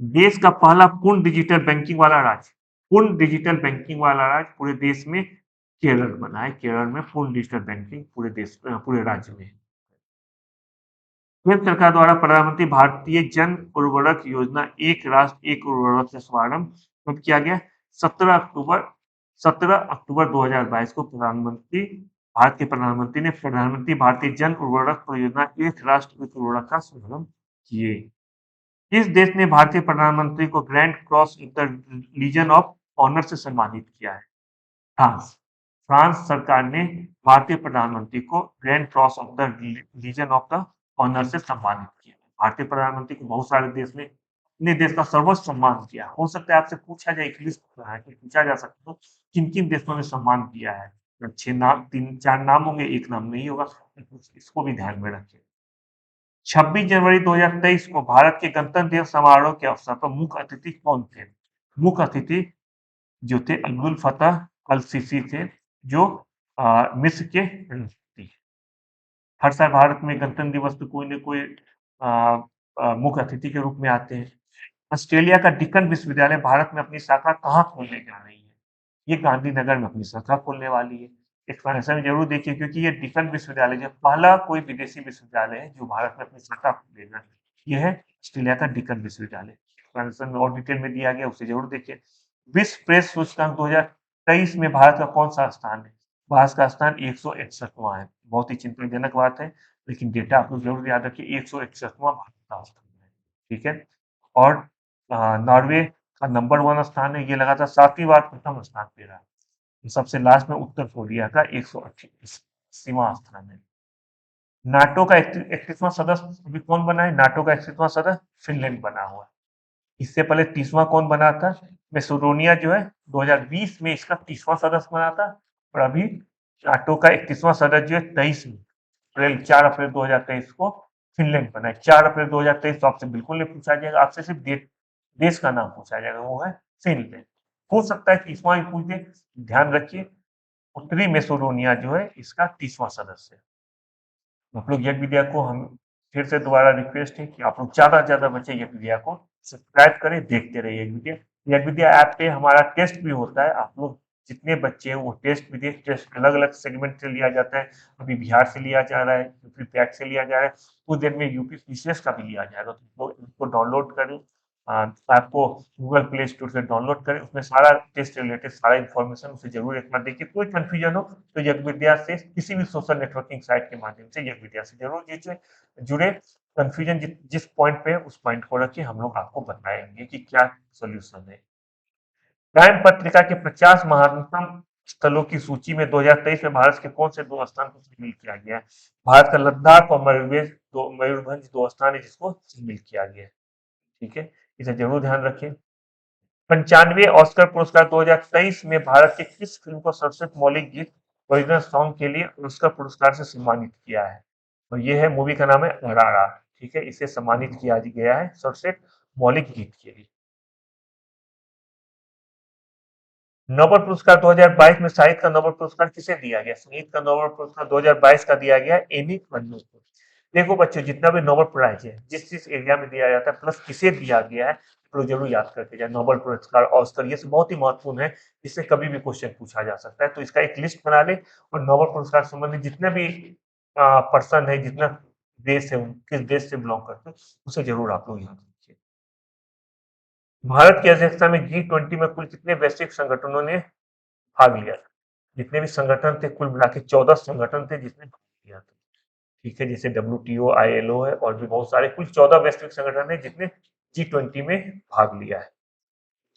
देश का पहला पूर्ण डिजिटल बैंकिंग वाला राज्य, पूर्ण डिजिटल बैंकिंग वाला राज्य पूरे देश में केरल बना है। केरल में पूर्ण डिजिटल बैंकिंग पूरे राज्य में। केंद्र सरकार द्वारा प्रधानमंत्री भारतीय जन उर्वरक योजना एक राष्ट्र एक उर्वरक का शुभारंभ कब किया गया? 17 अक्टूबर 2022 को भारत के प्रधानमंत्री ने प्रधानमंत्री भारतीय जन उर्वरक परियोजना एक राष्ट्र एक उर्वरक का शुभारंभ किए। इस देश ने भारतीय प्रधानमंत्री को Grand Cross of the Legion of Honour से सम्मानित किया है? फ्रांस। फ्रांस सरकार ने भारतीय प्रधानमंत्री को Grand Cross of the Legion of the Honour से सम्मानित किया। भारतीय प्रधानमंत्री को बहुत सारे देश ने अपने देश का सर्वोच्च सम्मान किया। हो सकता है आपसे पूछा जाए, एक लिस्ट पूछा जा सकता है किन किन देशों ने सम्मान किया है। 6 नाम, 3-4 नाम होंगे, एक नाम नहीं होगा, इसको भी ध्यान में रखें। 26 जनवरी 2023 को भारत के गणतंत्र दिवस समारोह के अवसर पर मुख्य अतिथि कौन थे? मुख्य अतिथि जो थे अब्दुल फतह अल सीसी थे, जो मिस्र के राष्ट्रपति। हर साल भारत में गणतंत्र दिवस पे कोई न कोई मुख्य अतिथि के रूप में आते हैं। ऑस्ट्रेलिया का डिकन विश्वविद्यालय भारत में अपनी शाखा कहाँ खोलने जा रही है? ये गांधीनगर में अपनी शाखा खोलने वाली है। एक्सप्लेनेशन जरूर देखिए, क्योंकि ये डिकन विश्वविद्यालय जो पहला कोई विदेशी विश्वविद्यालय है जो भारत में अपनी शाखा खोलेगा, ये है ऑस्ट्रेलिया का डिकन विश्वविद्यालय। एक्सप्लेनेशन में और डिटेल में दिया गया, उसे जरूर देखिए। विश्व प्रेस सूचकांक 2023 में भारत का कौन सा स्थान है? भारत का स्थान 161वां है। बहुत ही चिंताजनक बात है, लेकिन डेटा आप लोग जरूर याद रखिए, 161वां भारत का स्थान है। ठीक है। और नॉर्वे का नंबर 1 स्थान है, ये लगातार 7वीं बार प्रथम स्थान पे रहा। सबसे लास्ट में उत्तर कोरिया का 188वां स्थान है। नाटो का 31वां सदस्य अभी कौन बना है? नाटो का 31वां सदस्य फिनलैंड बना हुआ है। इससे पहले 30वां कौन बना था? मैसेडोनिया जो है 2020 में इसका 30वां सदस्य बना था। और अभी नाटो का 31वां सदस्य जो है 23 में 4 अप्रैल 2023 को फिनलैंड बना है। 4 अप्रैल 2023 तो आपसे बिल्कुल नहीं पूछा जाएगा, आपसे सिर्फ देश का नाम पूछा जाएगा, वो है फिनलैंड। हो सकता है 30वां भी पूछ दे, ध्यान रखिए। उत्तरी मैसेडोनिया जो है इसका 30वां सदस्य है। आप लोग यज्ञ विद्या को हम फिर से दोबारा रिक्वेस्ट है कि आप लोग ज्यादा से ज्यादा बच्चे यज्ञ विद्या को सब्सक्राइब करें, देखते रहिए यज्ञ विद्या। यज्ञ विद्या ऐप पे हमारा टेस्ट भी होता है। आप लोग जितने बच्चे हैं वो टेस्ट भी टेस्ट अलग अलग सेगमेंट से लिया जाता है। अभी बिहार से लिया जा रहा है, यूपी पैक से लिया जा रहा है, कुछ देर में यूपी विशेष का भी लिया जाएगा। तो इसको डाउनलोड करें, आपको गूगल प्ले स्टोर से डाउनलोड करें, उसमें सारा टेस्ट रिलेटेड सारा इन्फॉर्मेशन, उसे जरूर एक बार देखिए। कोई कंफ्यूजन हो तो यज्ञ विद्या से किसी भी सोशल नेटवर्किंग साइट के माध्यम से यज्ञ विद्या से जरूर जुड़े। कंफ्यूजन जिस पॉइंट पे उस पॉइंट को रखिए, हम लोग आपको बताएंगे कि क्या सोल्यूशन है। टाइम पत्रिका के 50 महानतम स्थलों की सूची में 2023 में भारत के कौन से 2 स्थान को शामिल किया गया है? भारत का लद्दाख और मयूरभंज 2 स्थान है जिसको शामिल किया गया है। ठीक है, इसे जरूर ध्यान रखें। 95 ऑस्कर पुरस्कार 2023 में भारत की किस फिल्म को सर्वश्रेष्ठ मौलिक गीत ओरिजिनल सॉन्ग के लिए ऑस्कर पुरस्कार से सम्मानित किया है? और ये है, मूवी का नाम है RRR। ठीक है, इसे सम्मानित किया गया है सर्वश्रेष्ठ मौलिक गीत के लिए। नोबेल पुरस्कार 2022 में साहित्य का नोबेल पुरस्कार किसे दिया गया? संगीत का नोबेल पुरस्कार 2022 का दिया गया एमी मन्नू को। देखो बच्चों, जितना भी नोबेल प्राइज है जिस जिस एरिया में दिया जाता है प्लस किसे दिया गया है, तो जरूर याद करके जाए। नोबेल पुरस्कार, ऑस्कर, ये सब बहुत ही महत्वपूर्ण है, इससे कभी भी क्वेश्चन पूछा जा सकता है। तो इसका एक लिस्ट बना ले और नोबेल पुरस्कार संबंधित जितने भी पर्सन है, जितना देश है, किस देश से बिलोंग करते हैं, उसे जरूर आप लोग याद रखिए। भारत की अध्यक्षता में G20 में कुल कितने वैश्विक संगठनों ने भाग लिया था? जितने भी संगठन थे कुल मिला के 14 संगठन थे जिसने भाग लिया था। ठीक है, जैसे WTO, ILO है और भी बहुत सारे, कुल 14 वैश्विक संगठन है जिसने G20 में भाग लिया है।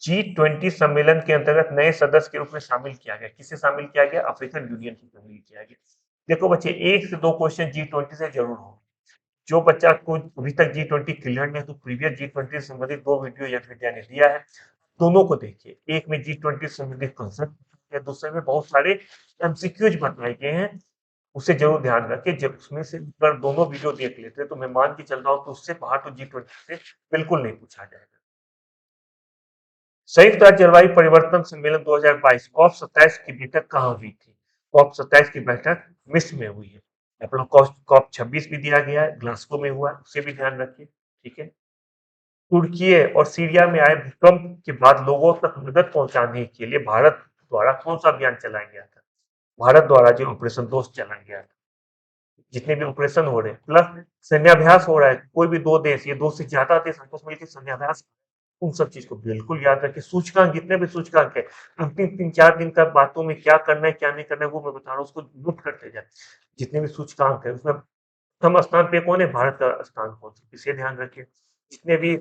G20 सम्मेलन के अंतर्गत नए सदस्य के रूप में शामिल किया गया, किसे शामिल किया गया? अफ्रीकन यूनियन को शामिल किया गया। देखो बच्चे, 1 से 2 क्वेश्चन G20 से जरूर हो। जो बच्चा को अभी तक G20 क्लियर नहीं, तो प्रीवियस G20 से संबंधित 2 वीडियो यज्ञ विद्या ने दिया है, दोनों को देखिए। एक में G20 से संबंधित कंसेप्ट या दूसरे में बहुत सारे MCQs बताए गए हैं, उसे जरूर ध्यान रखें। जब उसमें से अगर दोनों वीडियो देख लेते हैं तो मैं मान के चल रहा हूँ तो उससे बाहर तो G20 से बिल्कुल नहीं पूछा जाएगा। संयुक्त राज्य जलवायु परिवर्तन सम्मेलन 2022 COP 27 की बैठक कहाँ हुई थी? COP 27 की बैठक मिस्र में हुई है। अपना COP 26 भी दिया गया है, ग्लासगो में हुआ है, उसे भी ध्यान रखिए। ठीक है। तुर्की और सीरिया में आए भूकंप के बाद लोगों तक मदद पहुंचाने के लिए भारत द्वारा कौन सा अभियान चलाया गया था? भारत द्वारा जो ऑपरेशन दोस्त चलाया गया था, जितने भी ऑपरेशन हो रहे हैं प्लस सैन्याभ्यास हो रहा है, कोई भी दो देश या दो से ज्यादा देश आपस में मिलकर सैन्याभ्यास, उन सब चीज को बिल्कुल याद रखिए। सूचकांक जितने भी सूचकांक है, अंतिम 3-4 दिन तक बातों में क्या करना है क्या नहीं करना है वो मैं बता रहा हूँ, उसको नोट करते जाए। जितने भी सूचकांक है उसमें प्रथम स्थान पे कौन है, भारत का स्थान कौन सा, इसे ध्यान रखिए। जितने भी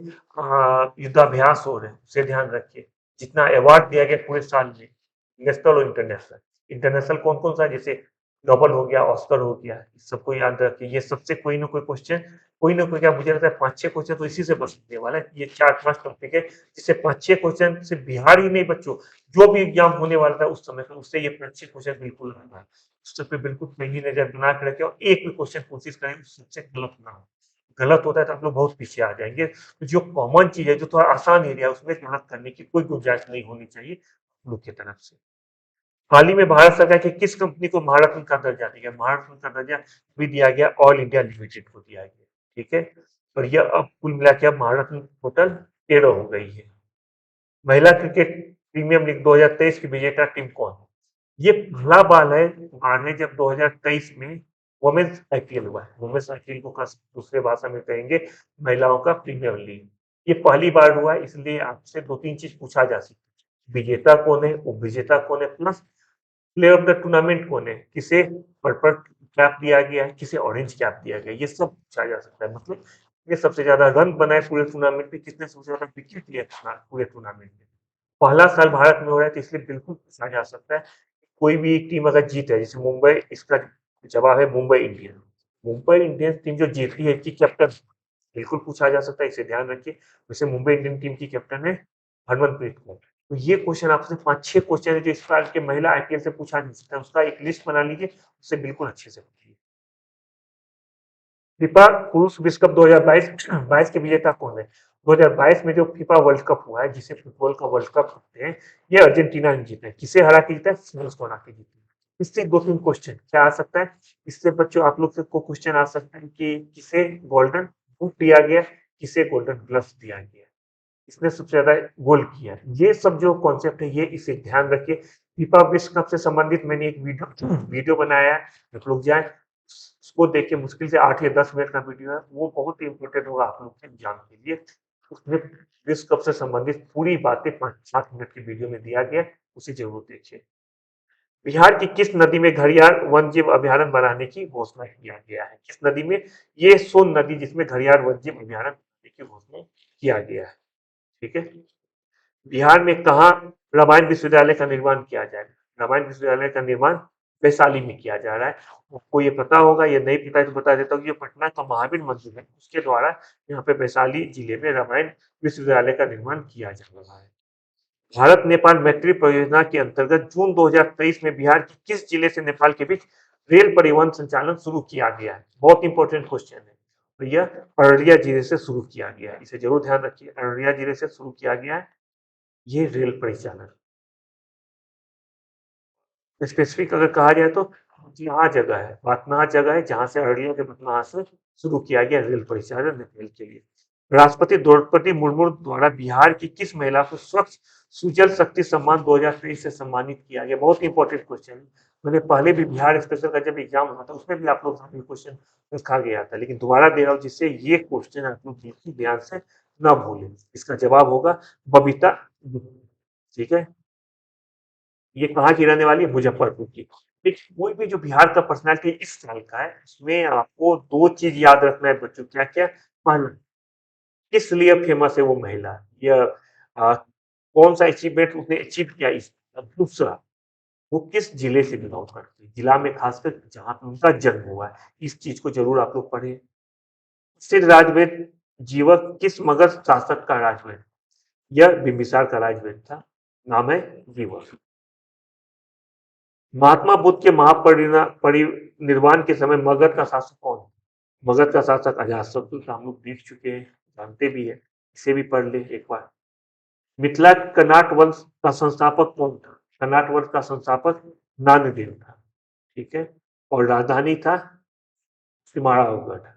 युद्धाभ्यास हो रहे हैं उसे ध्यान रखिए। जितना अवार्ड दिया गया पूरे साल में, नेशनल और इंटरनेशनल, इंटरनेशनल कौन कौन सा है, जैसे नोबल हो गया, ऑस्कर हो गया, इस सबको याद रखिए। ये सबसे कोई ना कोई क्वेश्चन, कोई ना कोई क्या, मुझे लगता है 5-6 क्वेश्चन तो इसी से बचने वाला है। ये 4-5 टॉपिक है जिससे 5-6 क्वेश्चन से बिहार ही नहीं बच्चों, जो भी एग्जाम होने वाला था उस समय पर, उससे ये 5-6 क्वेश्चन बिल्कुल रहना है। उस सब पे बिल्कुल पैनी नजर बना के रखे और एक भी क्वेश्चन कोशिश करें सबसे गलत ना हो। गलत होता है तो आप लोग बहुत पीछे आ जाएंगे। तो जो कॉमन चीज है, जो थोड़ा आसान एरिया है, उसमें गलत करने की कोई गुंजाइश नहीं होनी चाहिए आप लोग की तरफ से। हाल ही में भारत सरकार की किस कंपनी को भारत रत्न का दर्जा दिया गया? भारत रत्न का दर्जा भी दिया गया ऑल इंडिया लिमिटेड को दिया गया, ठीक है। और यह अब कुल मिला के अब भारत रत्न टोटल 13 हो गई है। महिला क्रिकेट प्रीमियर लीग 2023 की विजेता टीम कौन है? ये पहला बार है जब 2023 में वुमेन्स आईपीएल हुआ है। वुमेन्स आईपीएल को दूसरे भाषा में कहेंगे महिलाओं का प्रीमियर लीग। ये पहली बार हुआ है, इसलिए आपसे 2-3 चीज पूछा जा सकता है। विजेता कौन है, उपविजेता कौन है, plus player of the tournament कौन है, किसे पर्पल कैप दिया गया है, किसे ऑरेंज कैप दिया गया है, ये सब पूछा जा सकता है। मतलब ये सबसे ज्यादा रन बनाए पूरे टूर्नामेंट में, किसने सबसे ज्यादा विकेट लिया पूरे टूर्नामेंट में। पहला साल भारत में हो रहा है तो इसलिए बिल्कुल पूछा जा सकता है। कोई भी एक टीम अगर जीत है, जैसे मुंबई, इसका जवाब है Mumbai Indians. Mumbai Indians team जो जीती है इसकी कैप्टन बिल्कुल पूछा जा सकता है, इसे ध्यान रखिए। वैसे मुंबई इंडियन टीम की कैप्टन है हरमनप्रीत कौर। तो ये क्वेश्चन आपसे 5-6 क्वेश्चन है जो इस साल के महिला आईपीएल से पूछा जा सकता है, उसका एक लिस्ट बना लीजिए, उससे बिल्कुल अच्छे से पूछिए। फीफा पुरुष विश्व कप 2022 के विजेता कौन है? 2022 में जो फीफा वर्ल्ड कप हुआ है, जिसे फुटबॉल का वर्ल्ड कप कहते हैं, ये अर्जेंटीना ने जीता है। किसे हरा के जीता है? फ्रांस को हरा के जीता है। इससे 2-3 क्वेश्चन क्या आ सकता है? इससे बच्चों आप लोग को क्वेश्चन आ सकता है कि किसे गोल्डन बूट दिया गया, किसे गोल्डन ग्लव्स दिया गया, इसने सबसे ज्यादा गोल किया। ये सब जो कॉन्सेप्ट है ये इसे ध्यान रखिए। फीफा विश्व कप से संबंधित मैंने एक वीडियो बनाया है, आप लोग जाए उसको देखिए। मुश्किल से 8 या 10 मिनट का वीडियो है, वो बहुत ही इंपॉर्टेंट होगा आप लोग के एग्जाम के लिए। उसमें विश्व कप से संबंधित पूरी बातें 5-7 मिनट की वीडियो में दिया गया है, उसे जरूर देखिए। बिहार की किस नदी में घड़ियाल वन्यजीव अभयारण्य बनाने की घोषणा किया गया है? किस नदी में? ये सोन नदी जिसमें घड़ियाल वन्यजीव अभयारण्य बनाने की घोषणा किया गया है, ठीक है। बिहार में कहाँ रामायण विश्वविद्यालय का निर्माण किया जाएगा? रामायण विश्वविद्यालय का निर्माण वैशाली में किया जा रहा है। आपको ये पता होगा, ये नहीं पता है तो बता देता हूँ। ये पटना का महावीर मंदिर है, उसके द्वारा यहाँ पे वैशाली जिले में रामायण विश्वविद्यालय का निर्माण किया जा रहा है। भारत नेपाल मैत्री परियोजना के अंतर्गत जून 2023 में बिहार के किस जिले से नेपाल के बीच रेल परिवहन संचालन शुरू किया गया है? बहुत इंपॉर्टेंट क्वेश्चन है। तो यह अररिया जिले से शुरू किया गया है, इसे जरूर ध्यान रखिए। अररिया जिले से शुरू किया गया है ये रेल परिचालन। स्पेसिफिक अगर कहा जाए तो बथनाहा जगह है, बथनाहा जगह है जहां से अररिया के बथनाहा से शुरू किया गया रेल परिचालन रेल के लिए। राष्ट्रपति द्रौपदी मुर्मू द्वारा बिहार की किस महिला को स्वच्छ सुजल शक्ति सम्मान 2023 से सम्मानित किया गया? बहुत इंपॉर्टेंट क्वेश्चन है। मैंने पहले भी बिहार स्पेशल का जब एग्जाम हुआ था उसमें भी आप लोग सामने क्वेश्चन रखा गया था, लेकिन दोबारा दे रहा हूँ जिससे ये क्वेश्चन आप लोग बिल्कुल ध्यान से न भूलें। इसका जवाब होगा बबीता गुप्ता, ठीक है। ये कहाँ की रहने वाली है? मुजफ्फरपुर की। देखिए कोई भी जो बिहार का पर्सनालिटी इस साल का है उसमें आपको 2 चीज याद रखना है बच्चों। क्या क्या? पहला, किस लिए फेमस है वो महिला, या कौन सा अचीवमेंट उसने अचीव किया इस। दूसरा, वो किस जिले से बिलोंग करती है, जिला में खासकर जहाँ पे उनका जन्म हुआ है, इस चीज को जरूर आप लोग पढ़े। सिद्ध राजवेद जीवक किस मगध शासक का राजवेद? यह बिंबिसार का राजवेद था, नाम है जीवक। महात्मा बुद्ध के महापरिनिर्वाण के समय मगध का शासक कौन? मगध का शासक अजातशत्रु था, हम लोग देख चुके हैं, जानते भी है, इसे भी पढ़ ले एक बार। मिथिला कनाट वंश का संस्थापक कौन था? कनाट वंश का संस्थापक नानदेव था, ठीक है। और राजधानी था सिमाड़ागढ़।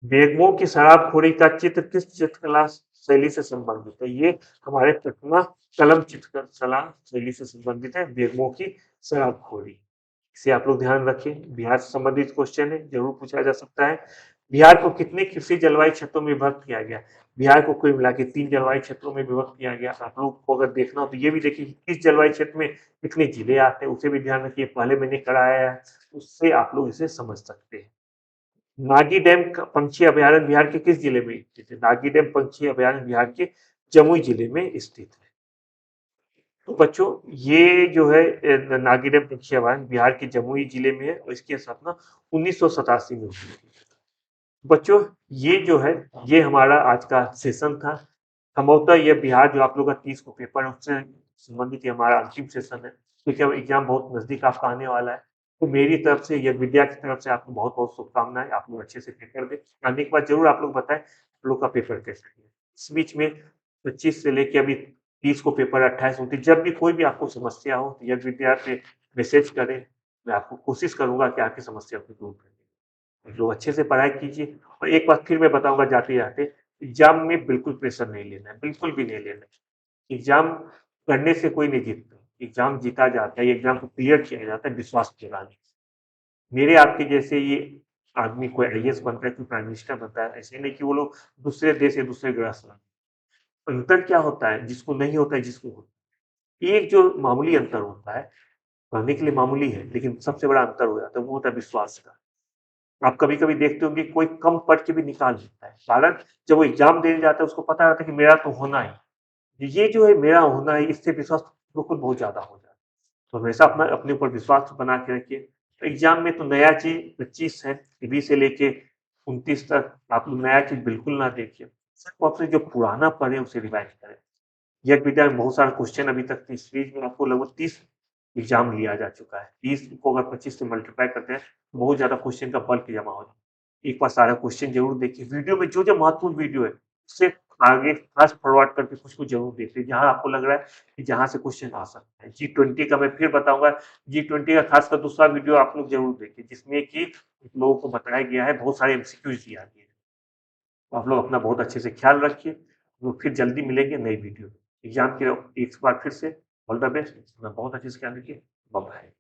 बेगमों की शराबखोरी का चित्र किस चित्रकला शैली से संबंधित है। ये हमारे प्रतिमा कलम चित्रकला शैली से संबंधित है, बेगमों की शराबखोरी। इसे आप लोग ध्यान रखें। बिहार से संबंधित क्वेश्चन है, जरूर पूछा जा सकता है। बिहार को कितने कृषि जलवायु क्षेत्रों में विभक्त किया गया? बिहार को कुल मिला के 3 जलवायु क्षेत्रों में विभक्त किया गया। आप लोग को अगर देखना हो तो ये भी देखिए कि किस जलवायु क्षेत्र में कितने जिले आते हैं, उसे भी ध्यान रखिए। पहले मैंने कराया है, उससे आप लोग इसे समझ सकते हैं। नागी डैम पंछी अभयारण्य बिहार के किस जिले में स्थित है? नागी डैम पंछी अभयारण्य बिहार के जमुई जिले में स्थित है। तो बच्चों, ये जो है नागी डैम पंछी अभयारण्य बिहार के जमुई जिले में है और इसकी स्थापना 1987 में हुई थी। बच्चों, ये जो है ये हमारा आज का सेशन था। संभवतः ये बिहार जो आप लोग का 30 को पेपर है उससे संबंधित ये हमारा अंतिम सेशन है, क्योंकि अब एग्जाम बहुत नजदीक आपका आने वाला है। तो मेरी तरफ से यह विद्या की तरफ से आपको बहुत बहुत शुभकामनाएं। आप लोग अच्छे से पेपर दें। आने के बाद जरूर आप लोग बताएं आप लोग का पेपर कैसा गया। इस बीच में 25 से लेके अभी 30 को पेपर 28 29 जब भी कोई भी आपको समस्या हो तो यह विद्या पे मैसेज करें। मैं आपको कोशिश करूंगा कि आपकी समस्या को दूर करें। आप लोग अच्छे से पढ़ाई कीजिए। और एक बात फिर मैं बताऊंगा जाते जाते, एग्जाम में बिल्कुल प्रेशर नहीं लेना है, बिल्कुल भी नहीं लेना है। एग्जाम करने से कोई नहीं जीतता, एग्जाम जीता जाता है, एग्जाम को क्लियर किया जाता है विश्वास के बाद। मेरे आपके जैसे ये आदमी कोई आईएएस बनता है, कोई प्राइम मिनिस्टर बनता है, ऐसे नहीं कि वो लोग दूसरे देश या दूसरे ग्रह से अंतर क्या होता है जिसको नहीं होता है, जिसको होता है। एक जो मामूली अंतर होता है, पढ़ने के लिए मामूली है, लेकिन सबसे बड़ा अंतर हो जाता है, वो होता है विश्वास का। आप कभी-कभी देखते होंगे कोई कम पढ़ के भी निकाल लेता है। कारण जब वो एग्ज़ाम देने जाता है उसको पता रहता है कि मेरा तो होना ही। ये जो है मेरा होना है, इससे विश्वास बिल्कुल बहुत ज़्यादा हो जाता है। तो हमेशा अपना अपने ऊपर विश्वास बना के रखिए। एग्ज़ाम में तो नया चीज़ 25 है, 20 से लेके 29 तक आप लोग नया चीज़ बिल्कुल ना देखिए। सिर्फ़ आपने जो पुराना पढ़े उसे रिवाइज़ करें। यज्ञ विद्या में बहुत सारा क्वेश्चन अभी तक इस सीरीज में आपको लगभग 30 एग्जाम लिया जा चुका है। 30 को अगर 25 से मल्टीप्लाई करते हैं तो बहुत ज्यादा क्वेश्चन का बल्क जमा हो जाता है। एक बार सारा क्वेश्चन जरूर देखिए। वीडियो में जो जो महत्वपूर्ण वीडियो है उससे आगे फास्ट फॉरवर्ड करके कुछ कुछ जरूर देखिए, जहां आपको लग रहा है कि जहां से क्वेश्चन आ सकता है। G20 का मैं फिर बताऊंगा। G20 का खासकर दूसरा वीडियो आप लोग जरूर देखिए, जिसमें कि लोगों को बताया गया है, बहुत सारे एमसीक्यूज दिया गया है। तो आप लोग अपना बहुत अच्छे से ख्याल रखिए। वो फिर जल्दी मिलेंगे नई वीडियो। एग्जाम के एक बार फिर से ऑल द बेस्ट। अपना बहुत अच्छे से ख्याल रखिए। Bye bye.